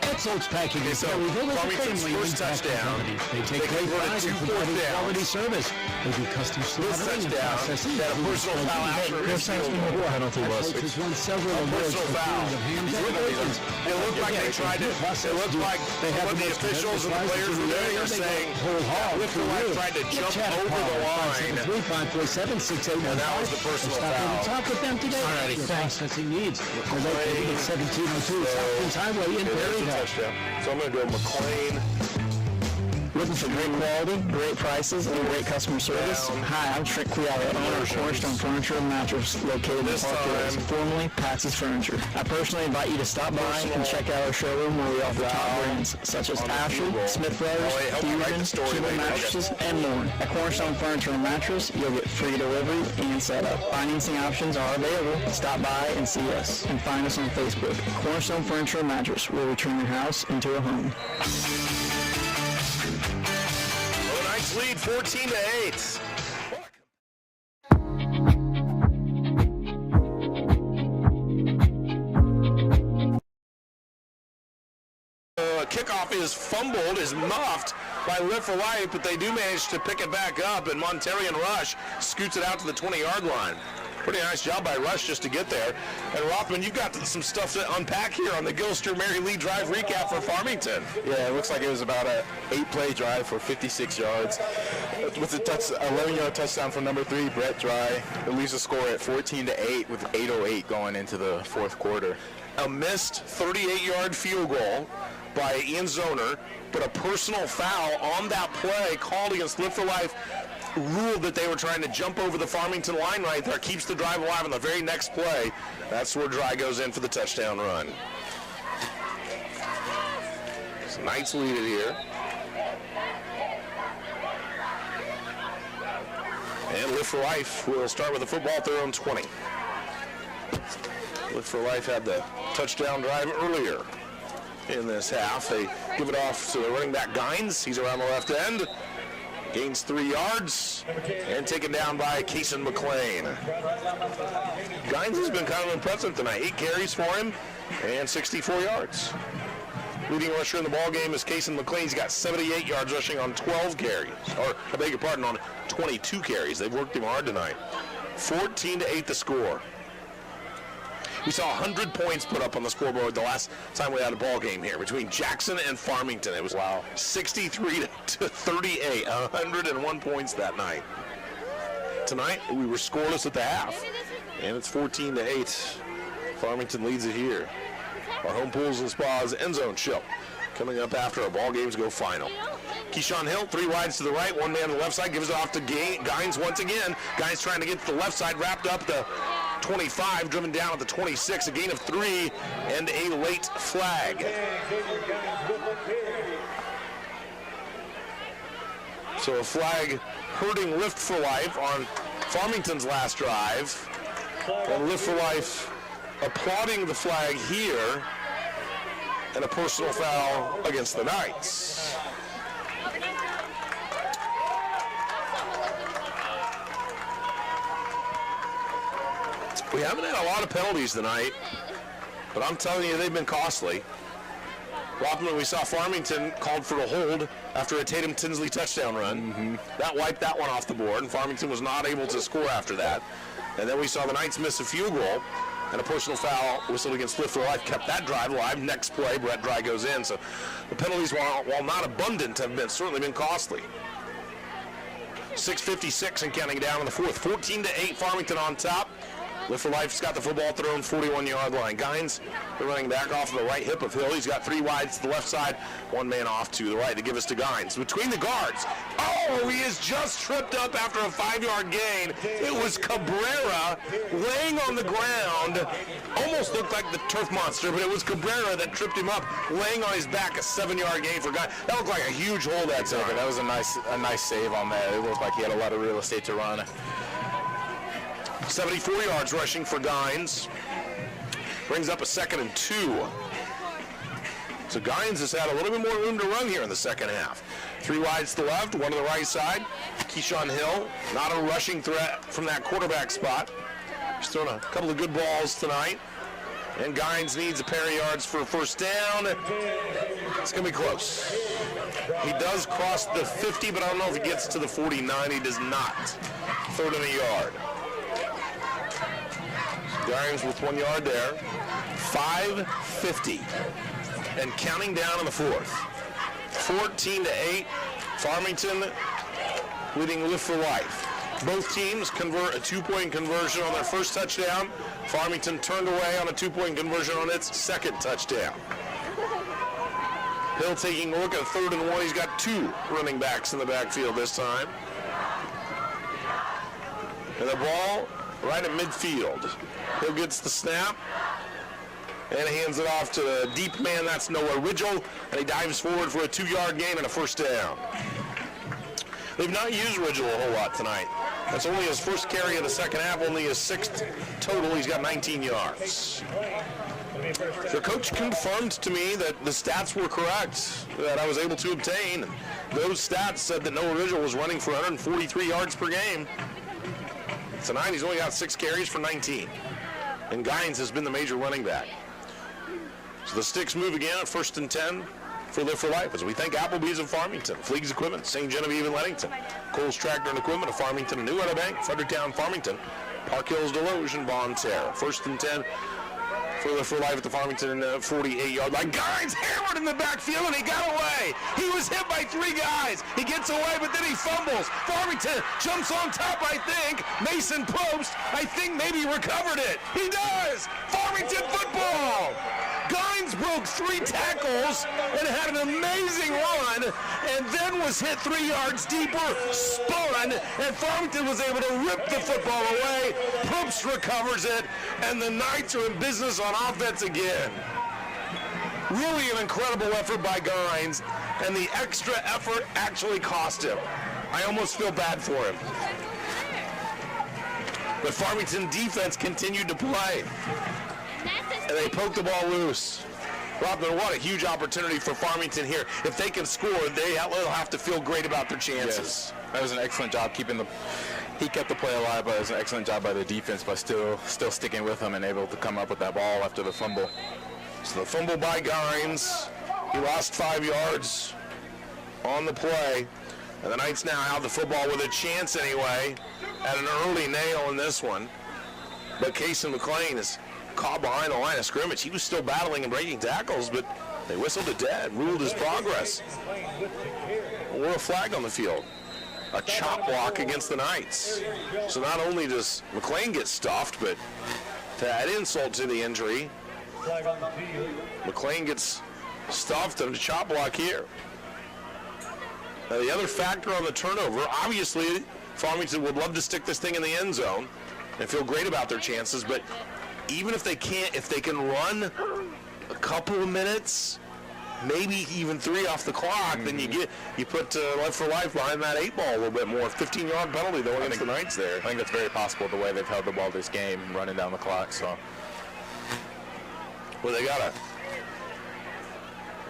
S15: Excellence Packaging.
S4: So Farmington's first touchdown.
S15: They take great pride in providing quality service. They do custom slaughtering and processing.
S4: That a personal foul after his field goal.
S15: Penalty was. Has won several awards for
S4: foul. It looked like they tried to. It looked like what the officials and the players were doing are saying Live for Life tried to jump over the line.
S15: 3-5-4-7-6-8.
S4: And that was the personal foul.
S15: Talk with them today.
S4: Alrighty,
S15: Processing needs. They're located at 1702 South Highway in Perry.
S4: Touchdown. So I'm going to go McLean.
S16: Looking for great quality, great prices, and great customer service? Hi, I'm Trent Quiala, owner of Cornerstone Furniture and Mattress, located in Park Hills, formerly Patsy's Furniture. I personally invite you to stop by and check out our showroom where we offer top brands such as Ashley, Smith Brothers, Fusion, Cuban mattresses, and more. At Cornerstone Furniture and Mattress, you'll get free delivery and setup. Financing options are available. Stop by and see us, and find us on Facebook. Cornerstone Furniture and Mattress will return your house into a home.
S4: Lead 14-8. Kickoff is fumbled, is muffed by Live for Life, but they do manage to pick it back up, and Monterian Rush scoots it out to the 20-yard line. Pretty nice job by Rush just to get there. And Rothman, you've got some stuff to unpack here on the Gilster Mary Lee Drive recap for Farmington.
S5: Yeah, it looks like it was about a 8-play drive for 56 yards. With a 11-yard touchdown from number 3, Brett Dry. It leaves the score at 14-8 with 8:08 going into the fourth quarter.
S4: A missed 38-yard field goal by Ian Zoner, but a personal foul on that play called against Live for Life ruled that they were trying to jump over the Farmington line right there, keeps the drive alive on the very next play. That's where Dry goes in for the touchdown run. So Knights lead it here. And Live for Life will start with a football at their own 20. Live for Life had the touchdown drive earlier in this half. They give it off to the running back Gines. He's around the left end. Gains 3 yards and taken down by Kason McLean. Gines has been kind of impressive tonight. 8 carries for him and 64 yards. Leading rusher in the ball game is Kason McLean. He's got 78 yards rushing on 12 carries, or I beg your pardon, on 22 carries. They've worked him hard tonight. 14-8 the score. We saw 100 points put up on the scoreboard the last time we had a ball game here between Jackson and Farmington. It was 63 to 38, 101 points that night. Tonight we were scoreless at the half, and it's 14-8. Farmington leads it here. Our home pools and spas end zone show coming up after our ball games go final. Keyshawn Hill, 3 wides to the right, 1 man to the left side, gives it off to Gines once again. Gines trying to get to the left side, wrapped up the 25, driven down at the 26, a gain of 3, and a late flag. So a flag hurting Live for Life on Farmington's last drive, and Live for Life applauding the flag here, and a personal foul against the Knights. We haven't had a lot of penalties tonight, but I'm telling you, they've been costly. Rothman, we saw Farmington called for a hold after a Tatum Tinsley touchdown run. That wiped that one off the board, and Farmington was not able to score after that. And then we saw the Knights miss a field goal, and a personal foul whistled against Live for Life kept that drive alive. Next play, Brett Dry goes in. So the penalties, while not abundant, have certainly been costly. 6:56 and counting down in the fourth. 14-8, Farmington on top. Live for Life's got the football at their own 41-yard line. Gines, the running back off of the right hip of Hill. He's got 3 wides to the left side, 1 man off to the right to give us to Gines. Between the guards. Oh, he is just tripped up after a 5-yard gain. It was Cabrera laying on the ground. Almost looked like the turf monster, but it was Cabrera that tripped him up, laying on his back, a 7-yard gain for Gines. That looked like a huge hole that time.
S5: That was a nice save on that. It looked like he had a lot of real estate to run.
S4: 74 yards rushing for Gines. Brings up a 2nd and 2. So Gines has had a little bit more room to run here in the second half. 3 wides to the left, 1 to the right side. Keyshawn Hill, not a rushing threat from that quarterback spot. He's thrown a couple of good balls tonight. And Gines needs a pair of yards for a first down. It's going to be close. He does cross the 50, but I don't know if he gets to the 49. He does not. 3rd and a yard. Gines with 1 yard there. 5:50 and counting down in the fourth. 14-8. Farmington leading Live for Life. Both teams convert a 2-point conversion on their first touchdown. Farmington turned away on a 2-point conversion on its second touchdown. Hill taking a look at 3rd and 1. He's got 2 running backs in the backfield this time. And the ball right at midfield. Hill gets the snap and hands it off to the deep man. That's Noah Ridgel, and he dives forward for a 2-yard gain and a first down. They've not used Ridgel a whole lot tonight. That's only his first carry of the second half, only his 6th total. He's got 19 yards. The coach confirmed to me that the stats were correct that I was able to obtain. Those stats said that Noah Ridgel was running for 143 yards per game. Tonight he's only got 6 carries for 19. And Gines has been the major running back. So the sticks move again at 1st and 10 for Live for Life as we thank Applebee's of Farmington, Fleeg's Equipment, St. Genevieve and Leadington, Cole's Tractor and Equipment of Farmington and New Edda Bank, Fredericktown, Farmington, Park Hills, Deloge, and Bon Terre. 1st and 10 for Live for Life at the Farmington 48-yard line. Gines hammered in the backfield and he got away. He was hit by 3 guys. He gets away, but then he fumbles. Farmington jumps on top, I think. Mason Probst, I think maybe recovered it. He does. Farmington football. Gines broke 3 tackles and had an amazing run and then was hit 3 yards deeper, spun, and Farmington was able to rip the football away. Probst recovers it, and the Knights are in business on offense again. Really an incredible effort by Gines, and the extra effort actually cost him. I almost feel bad for him. But Farmington defense continued to play. And they poked the ball loose. Robin, what a huge opportunity for Farmington here. If they can score, they'll have to feel great about their chances.
S5: Yes. That was an excellent job keeping he kept the play alive, but it was an excellent job by the defense by still sticking with them and able to come up with that ball after the fumble.
S4: So the fumble by Gines. He lost 5 yards on the play. And the Knights now have the football with a chance anyway at an early nail in this one. But Casey McLean is caught behind the line of scrimmage. He was still battling and breaking tackles, but they whistled it dead, ruled his progress. Or a flag on the field. A chop block against the Knights. So not only does McLean get stuffed, but to add insult to the injury, McLean gets stuffed and a chop block here. Now the other factor on the turnover, obviously Farmington would love to stick this thing in the end zone and feel great about their chances, but even if they can't, if they can run a couple of minutes, maybe even 3 off the clock, then you put Live for Life behind that 8 ball a little bit more. 15-yard penalty though against the Knights there.
S5: I think that's very possible the way they've held the ball this game, running down the clock. So,
S4: well, they gotta.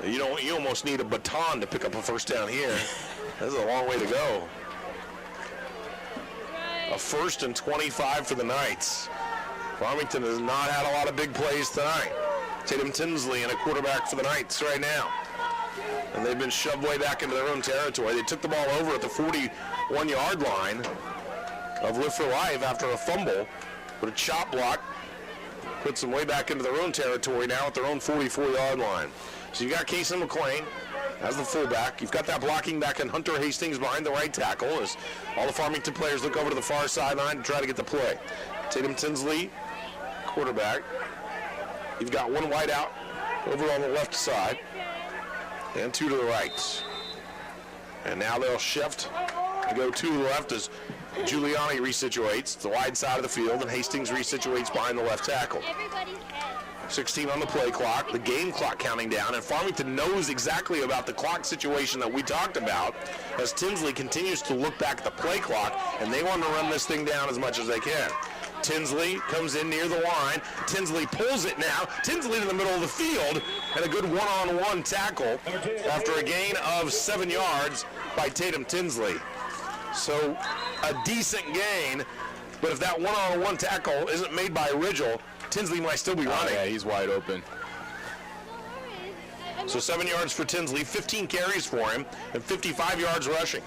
S4: You almost need a baton to pick up a first down here. This is a long way to go. A 1st and 25 for the Knights. Farmington has not had a lot of big plays tonight. Tatum Tinsley and a quarterback for the Knights right now. And they've been shoved way back into their own territory. They took the ball over at the 41-yard line of Live for Life after a fumble, but a chop block puts them way back into their own territory now at their own 44-yard line. So you got Casey McLean as the fullback. You've got that blocking back in Hunter Hastings behind the right tackle as all the Farmington players look over to the far sideline to try to get the play. Tatum Tinsley, quarterback. You've got one wide out over on the left side and two to the right. And now they'll shift and go to the left as Giuliani resituates the wide side of the field and Hastings resituates behind the left tackle. 16 on the play clock, the game clock counting down, and Farmington knows exactly about the clock situation that we talked about as Tinsley continues to look back at the play clock, and they want to run this thing down as much as they can. Tinsley comes in near the line. Tinsley pulls it now. Tinsley in the middle of the field, and a good one-on-one tackle after a gain of 7 yards by Tatum Tinsley. So a decent gain, but if that one-on-one tackle isn't made by Ridgel, Tinsley might still be running.
S5: Yeah, he's wide open.
S4: So 7 yards for Tinsley, 15 carries for him, and 55 yards rushing.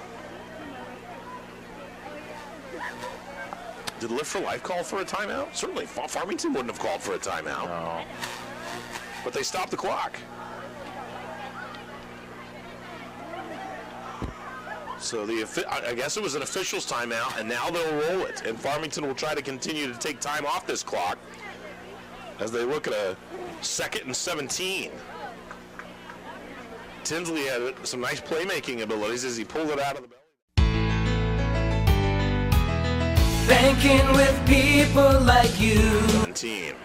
S4: Did Lift for Life call for a timeout? Certainly Farmington wouldn't have called for a timeout.
S5: No.
S4: But they stopped the clock. So I guess it was an official's timeout, and now they'll roll it. And Farmington will try to continue to take time off this clock as they look at a 2nd and 17. Tinsley had some nice playmaking abilities as he pulled it out of the belly.
S8: Banking with people like you.
S4: 17.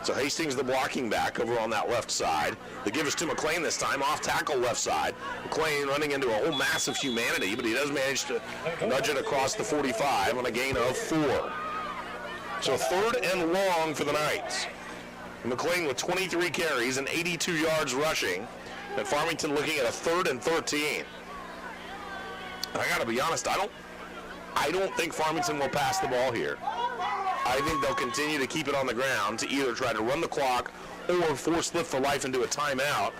S4: So Hastings, the blocking back over on that left side. The give is to McLean this time, off tackle left side. McLean running into a whole mass of humanity, but he does manage to nudge it across the 45 on a gain of 4. So 3rd and long for the Knights. McLean with 23 carries and 82 yards rushing. And Farmington looking at a 3rd and 13. And I got to be honest, I don't think Farmington will pass the ball here. I think they'll continue to keep it on the ground to either try to run the clock or force Lift for Life into a timeout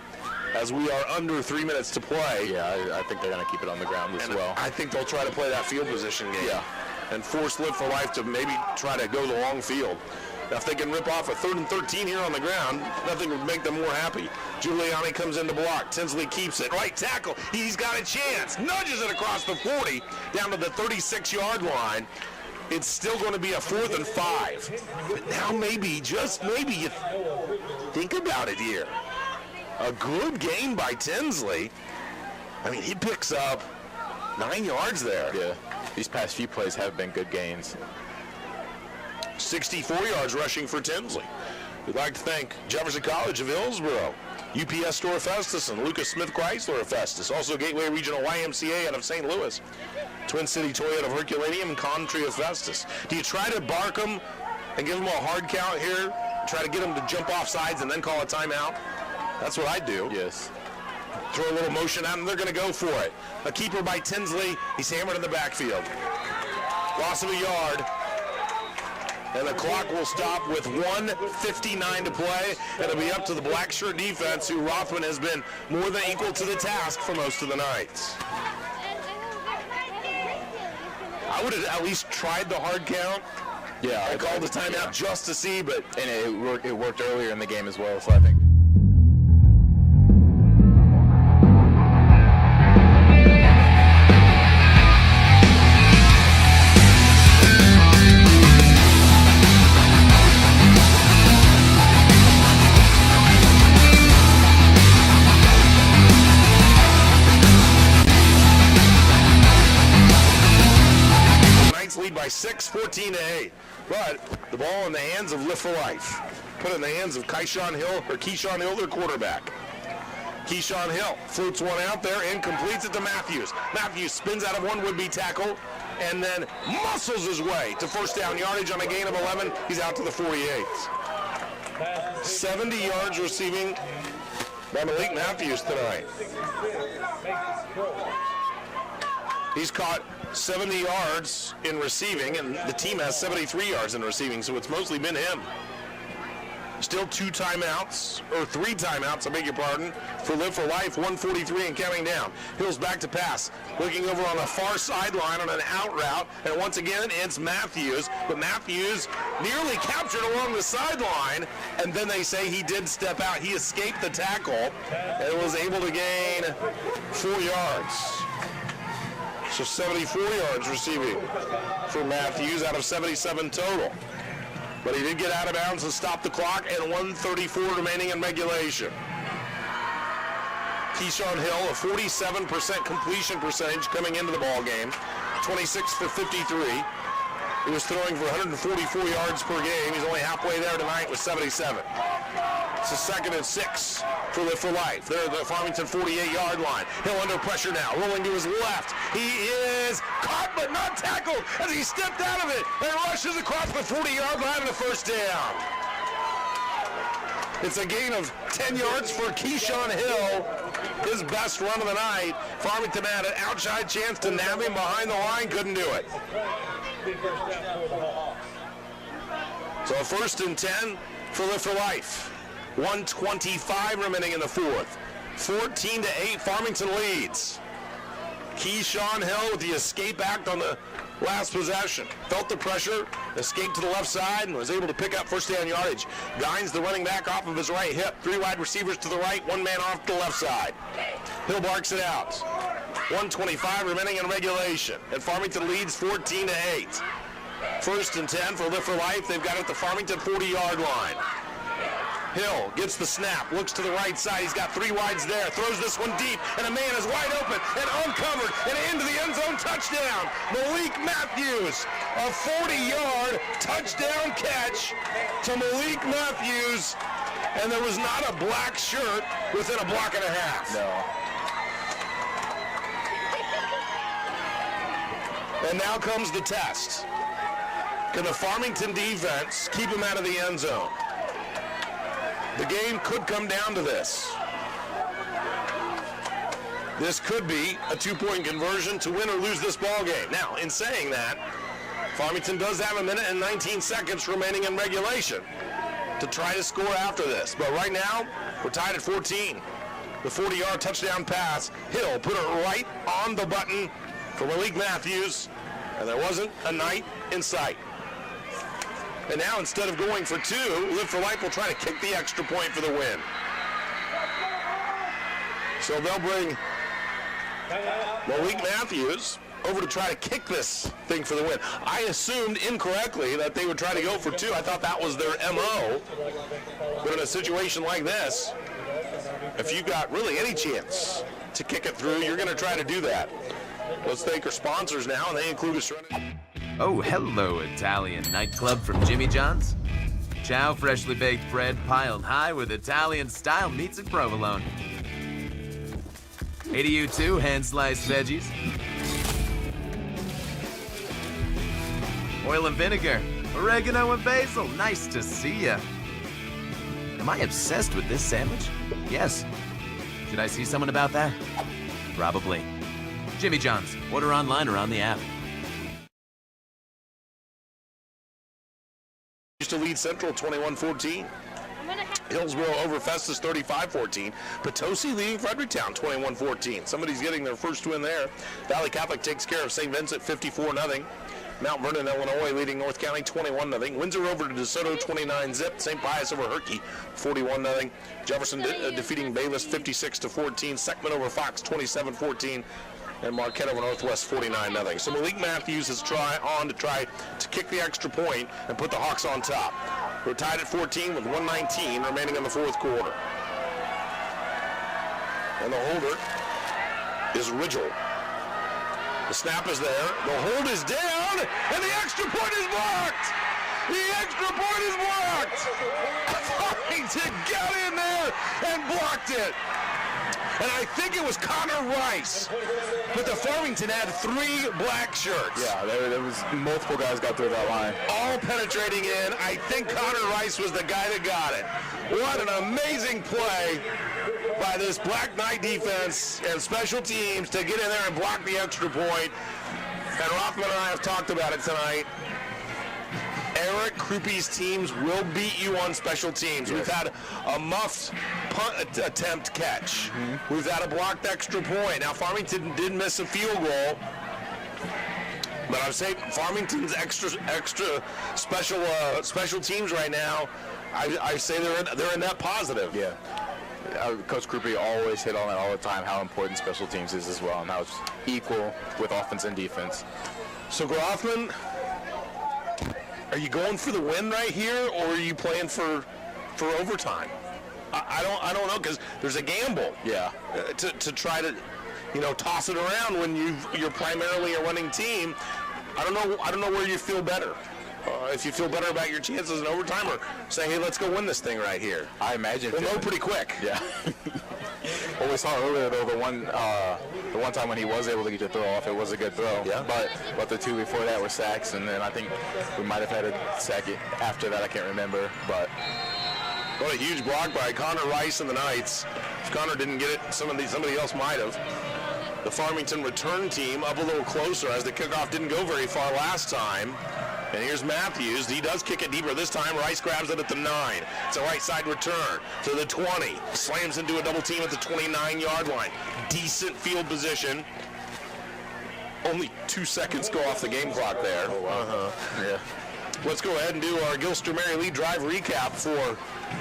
S4: as we are under 3 minutes to play.
S5: Yeah, I think they're going to keep it on the ground as well.
S4: I think they'll try to play that field position game and force Lift for Life to maybe try to go the long field. Now, if they can rip off a 3rd and 13 here on the ground, nothing would make them more happy. Giuliani comes in to block. Tinsley keeps it. Right tackle. He's got a chance. Nudges it across the 40 down to the 36-yard line. It's still going to be a 4th and 5. But now maybe, just maybe, you think about it here. A good gain by Tinsley. I mean, he picks up 9 yards there.
S5: Yeah, these past few plays have been good gains.
S4: 64 yards rushing for Tinsley. We'd like to thank Jefferson College of Hillsborough, UPS Store of Festus, and Lucas Smith Chrysler of Festus. Also Gateway Regional YMCA out of St. Louis. Twin City Toyota of Herculaneum and Country of Festus. Do you try to bark them and give them a hard count here? Try to get them to jump off sides and then call a timeout? That's what I do.
S5: Yes.
S4: Throw a little motion at them, they're going to go for it. A keeper by Tinsley. He's hammered in the backfield. Loss of a yard. And the clock will stop with 1:59 to play. It'll be up to the black shirt defense, who Rothman has been more than equal to the task for most of the nights. I would have at least tried the hard count.
S5: Yeah,
S4: I called the timeout just to see, but
S5: and it worked earlier in the game as well. So I think.
S4: Lead by 6, 14-8. But the ball in the hands of Lift for Life. Put it in the hands of Keyshawn Hill, their quarterback. Keyshawn Hill floats one out there and completes it to Matthews. Matthews spins out of one would-be tackle and then muscles his way to 1st down yardage on a gain of 11. He's out to the 48. 70 yards receiving by Malik Matthews tonight. He's caught 70 yards in receiving, and the team has 73 yards in receiving, so it's mostly been him. Still 2 timeouts, or 3 timeouts, I beg your pardon, for Live for Life, 1:43 and counting down. Hill's back to pass, looking over on the far sideline on an out route, and once again, it's Matthews, but Matthews nearly captured along the sideline, and then they say he did step out. He escaped the tackle and was able to gain 4 yards. So 74 yards receiving for Matthews out of 77 total. But he did get out of bounds to stop the clock, and 1:34 remaining in regulation. Keyshawn Hill, a 47% completion percentage coming into the ball game, 26 for 53. He was throwing for 144 yards per game. He's only halfway there tonight with 77. It's a 2nd and 6 for Live for Life. They're at the Farmington 48-yard line. Hill under pressure now, rolling to his left. He is caught but not tackled as he stepped out of it and rushes across the 40-yard line and a first down. It's a gain of 10 yards for Keyshawn Hill, his best run of the night. Farmington had an outside chance to nab him behind the line, couldn't do it. So 1st and 10 for Live for Life. 1:25 remaining in the 4th. 14-8, Farmington leads. Keyshawn Hill with the escape act on the last possession. Felt the pressure, escaped to the left side, and was able to pick up first down yardage. Gines, the running back, off of his right hip. 3 wide receivers to the right, 1 man off to the left side. Hill barks it out. 1:25 remaining in regulation. And Farmington leads 14-8. 1st and 10 for Live for Life. They've got it at the Farmington 40-yard line. Hill gets the snap, looks to the right side. He's got 3 wides there, throws this one deep, and a man is wide open and uncovered and into the end zone. Touchdown, Malik Matthews. A 40-yard touchdown catch to Malik Matthews, and there was not a black shirt within a block and a half. No. And now comes the test. Can the Farmington defense keep him out of the end zone? The game could come down to this. This could be a 2-point conversion to win or lose this ball game. Now, in saying that, Farmington does have 1 minute and 19 seconds remaining in regulation to try to score after this. But right now, we're tied at 14. The 40-yard touchdown pass, Hill put it right on the button for Malik Matthews, and there wasn't a night in sight. And now, instead of going for 2, Live for Life will try to kick the extra point for the win. So they'll bring Malik Matthews over to try to kick this thing for the win. I assumed incorrectly that they would try to go for 2. I thought that was their MO. But in a situation like this, if you've got really any chance to kick it through, you're going to try to do that. Let's thank our sponsors now, and they include us running.
S7: Oh, hello, Italian nightclub from Jimmy John's. Chow freshly baked bread piled high with Italian-style meats and provolone. Hey to you too, hand-sliced veggies. Oil and vinegar, oregano and basil, nice to see ya. Am I obsessed with this sandwich? Yes. Should I see someone about that? Probably. Jimmy John's, order online or on the app.
S4: To lead Central 21-14. Hillsboro over Festus 35-14. Potosi leading Fredericktown 21-14. Somebody's getting their first win there. Valley Catholic takes care of St. Vincent 54-0. Mount Vernon, Illinois leading North County 21-0. Windsor over to DeSoto 29-zip. St. Pius over Herky 41-0. Jefferson defeating Bayless 56-14. Seckman over Fox 27-14. And Marquette over Northwest 49-0. So Malik Matthews is try to kick the extra point and put the Hawks on top. We're tied at 14 with 1:19 remaining in the 4th quarter. And the holder is Ridgel. The snap is there, the hold is down, and the extra point is blocked! The extra point is blocked! Farmington got in there and blocked it. And I think it was Connor Rice. But the Farmington had 3 black shirts.
S5: Yeah, there was multiple guys got through that line.
S4: All penetrating in. I think Connor Rice was the guy that got it. What an amazing play by this Black Knight defense and special teams to get in there and block the extra point. And Rothman and I have talked about it tonight. Eric Krupe's teams will beat you on special teams. Yes. We've had a muffed punt attempt catch. We've had a blocked extra point. Now, Farmington did miss a field goal. But I'm saying Farmington's extra special teams right now, I say they're a net positive.
S5: Yeah. Coach Krupe always hit on it all the time, how important special teams is as well, and how it's equal with offense and defense.
S4: So Groffman, are you going for the win right here, or are you playing for overtime? I don't know, because there's a gamble.
S5: Yeah.
S4: To try to, toss it around when you're primarily a running team. I don't know where you feel better. If you feel better about your chances in overtime, or say, hey, let's go win this thing right here.
S5: I imagine.
S4: We'll know pretty quick.
S5: Yeah. Well, we saw earlier though the one time when he was able to get a throw off, it was a good throw.
S4: Yeah.
S5: But the two before that were sacks, and then I think we might have had a sack after that. I can't remember, but.
S4: What a huge block by Connor Rice and the Knights. If Connor didn't get it, somebody else might have. The Farmington return team up a little closer as the kickoff didn't go very far last time. And here's Matthews. He does kick it deeper this time. Rice grabs it at the 9. It's a right side return to the 20. Slams into a double team at the 29-yard line. Decent field position. Only 2 seconds go off the game clock there.
S5: Oh, wow. Yeah.
S4: Let's go ahead and do our Gilster Mary Lee drive recap for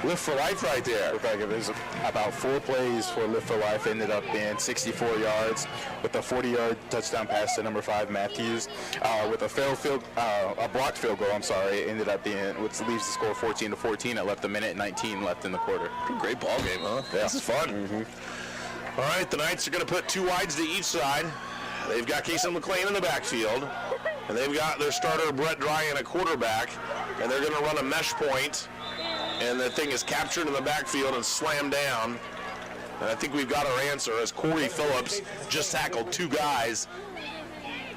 S4: Lift for Life right there.
S5: Looked like it was about 4 plays for Lift for Life. Ended up being 64 yards with a 40-yard touchdown pass to number 5 Matthews. With a blocked field goal, ended up being, which leaves the score 14-14. It left a minute 19 left in the quarter.
S4: Great ball game, huh? Yeah. This is fun. All right, the Knights are going to put 2 wides to each side. They've got Kason McLean in the backfield, and they've got their starter Brett Dry and a quarterback, and they're going to run a mesh point, and the thing is captured in the backfield and slammed down. And I think we've got our answer as Corey Phillips just tackled 2 guys.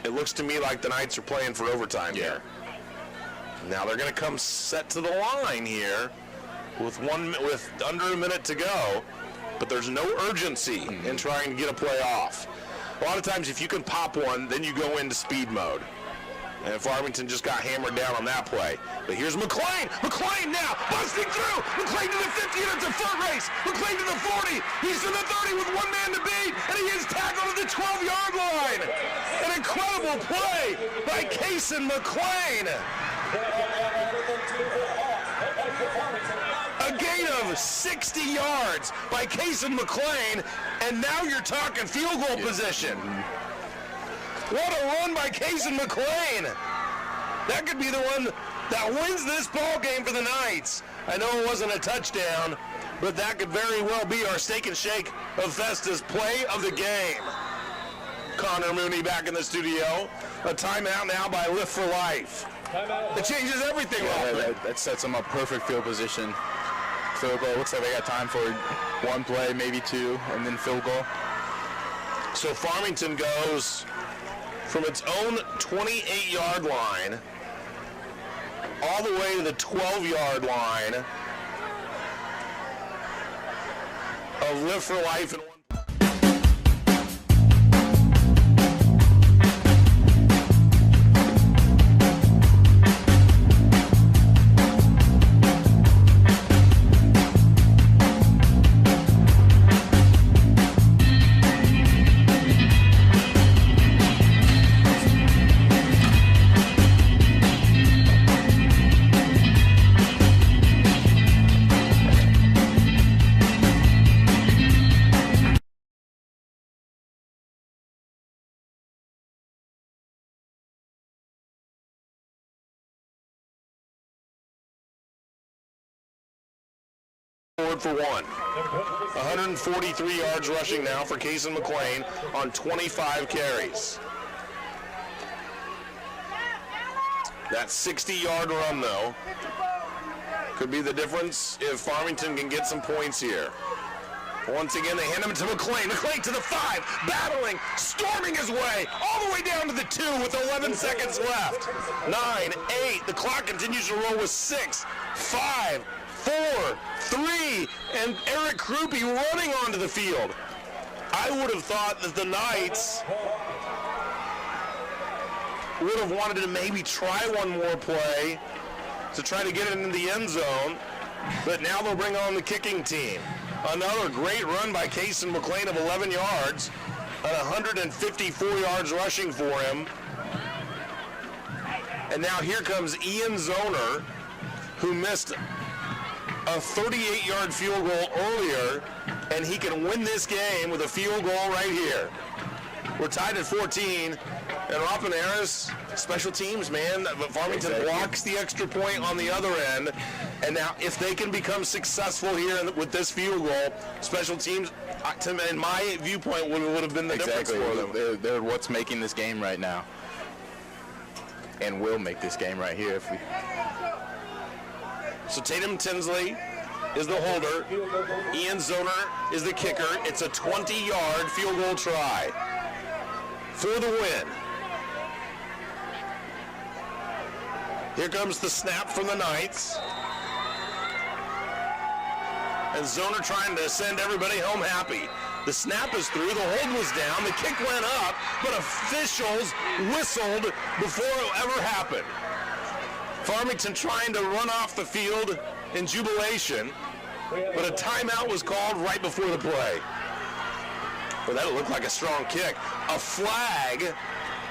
S4: It looks to me like the Knights are playing for overtime here. Now they're going to come set to the line here with under a minute to go, but there's no urgency in trying to get a play off. A lot of times if you can pop one, then you go into speed mode. And Farmington just got hammered down on that play. But here's McLean. McLean now busting through. McLean to the 50, and it's a foot race. McLean to the 40. He's to the 30 with 1 man to beat, and he is tackled at the 12-yard line. An incredible play by Kason McLean. A gain of 60 yards by Kason McLean, and now you're talking field goal position. What a run by Kason McLean. That could be the one that wins this ball game for the Knights. I know it wasn't a touchdown, but that could very well be our Steak and Shake of Festa's play of the game. Connor Mooney back in the studio. A timeout now by Lift for Life. It changes everything.
S5: Yeah, that sets them up perfect field position. Field goal. Looks like they got time for 1 play, maybe 2, and then field goal.
S4: So Farmington goes from its own 28-yard line all the way to the 12-yard line of Live for Life. For 1. 143 yards rushing now for Kason McLean on 25 carries. That 60-yard run, though, could be the difference if Farmington can get some points here. Once again, they hand him to McLean. McLean to the 5, battling, storming his way all the way down to the 2 with 11 seconds left. 9, 8, the clock continues to roll with 6, 5, 4, 3, and Eric Krupe running onto the field. I would have thought that the Knights would have wanted to maybe try one more play to try to get it into the end zone, but now they'll bring on the kicking team. Another great run by Casey McLean of 11 yards and 154 yards rushing for him. And now here comes Ian Zoner, who missed a 38-yard field goal earlier, and he can win this game with a field goal right here. We're tied at 14, and Robin Harris, special teams, man, but Farmington blocks the extra point on the other end, and now if they can become successful here with this field goal, special teams, in my viewpoint, would have been the difference for them.
S5: They're what's making this game right now, and will make this game right here if we...
S4: So Tatum Tinsley is the holder. Ian Zoner is the kicker. It's a 20-yard field goal try for the win. Here comes the snap from the Knights. And Zoner trying to send everybody home happy. The snap is through, the hold was down, the kick went up, but officials whistled before it ever happened. Farmington trying to run off the field in jubilation, but a timeout was called right before the play. Well, that looked like a strong kick. A flag.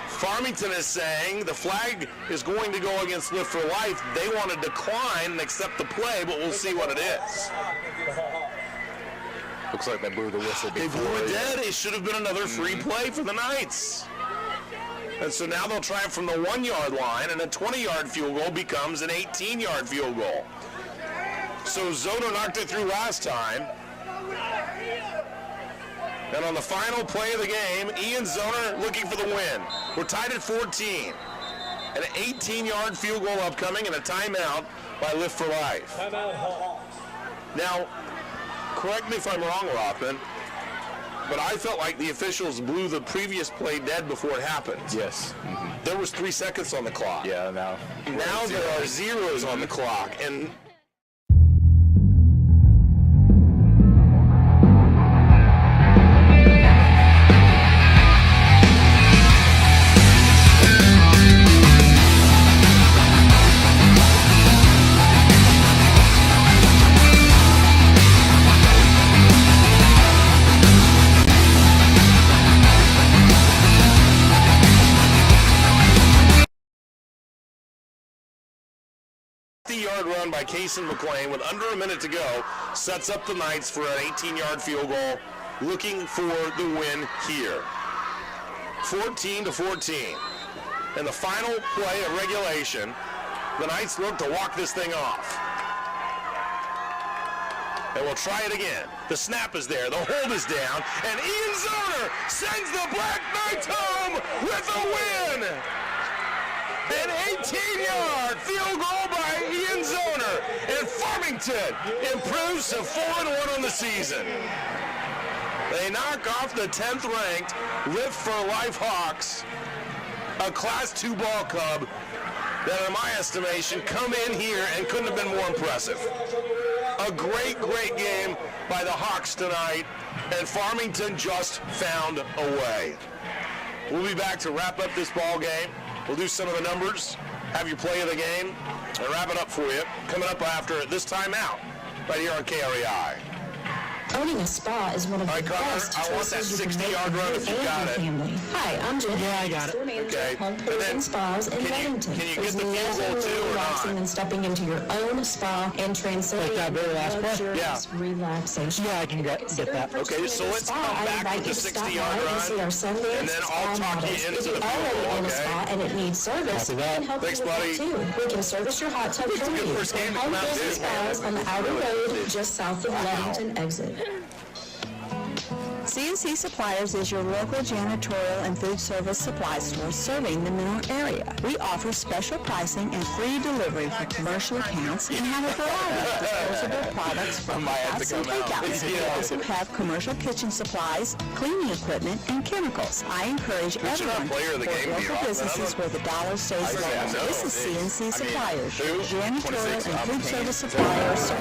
S4: Farmington is saying the flag is going to go against Lift for Life. They want to decline and accept the play, but we'll see what it is.
S5: Looks like they blew the whistle before.
S4: They blew it dead. It should have been another free play for the Knights. And so now they'll try it from the 1-yard line, and a 20-yard field goal becomes an 18-yard field goal. So Zoner knocked it through last time. And on the final play of the game, Ian Zoner looking for the win. We're tied at 14. An 18-yard field goal upcoming and a timeout by Lift for Life. Now, correct me if I'm wrong, Robin, but I felt like the officials blew the previous play dead before it happened.
S5: Yes.
S4: There was 3 seconds on the clock.
S5: Yeah, now
S4: there are zeros on the clock. And yard run by Casey McLean with under a minute to go sets up the Knights for an 18-yard field goal, looking for the win here. 14-14. In the final play of regulation, the Knights look to walk this thing off. And we'll try it again. The snap is there, the hold is down, and Ian Zoner sends the Black Knights home with a win! An 18-yard field goal by Ian Zoner, and Farmington improves to 4-1 on the season. They knock off the 10th-ranked Lift for Life Hawks, a Class 2 ball club that, in my estimation, come in here and couldn't have been more impressive. A great, great game by the Hawks tonight, and Farmington just found a way. We'll be back to wrap up this ball game. We'll do some of the numbers, have your play of the game, and wrap it up for you. Coming up after this timeout, right here on KREI.
S6: Owning a spa is one of the best choices you can make for you and your family. Hi, I'm Jen. Yeah, I got it. Okay. Home Pools and Spas in Weddington. There's nothing more relaxing than stepping into your own spa and transiting luxurious relaxation.
S15: Yeah, I can get that.
S4: Okay, so let's come back with the 60-yard run, and then I'll talk you into the pool,
S6: in a spa and it needs service, we can help you with that too. We can service your hot tub for you. Home Pools and Spas on the outer road, just south of Weddington exit.
S18: C&C Suppliers is your local janitorial and food service supply store serving the Mineral area. We offer special pricing and free delivery for commercial accounts and have a variety of disposable products from outs and takeouts. We also have commercial kitchen supplies, cleaning equipment, and chemicals. I encourage everyone to support local businesses where the dollar stays low. This is C&C Suppliers, janitorial and food service suppliers.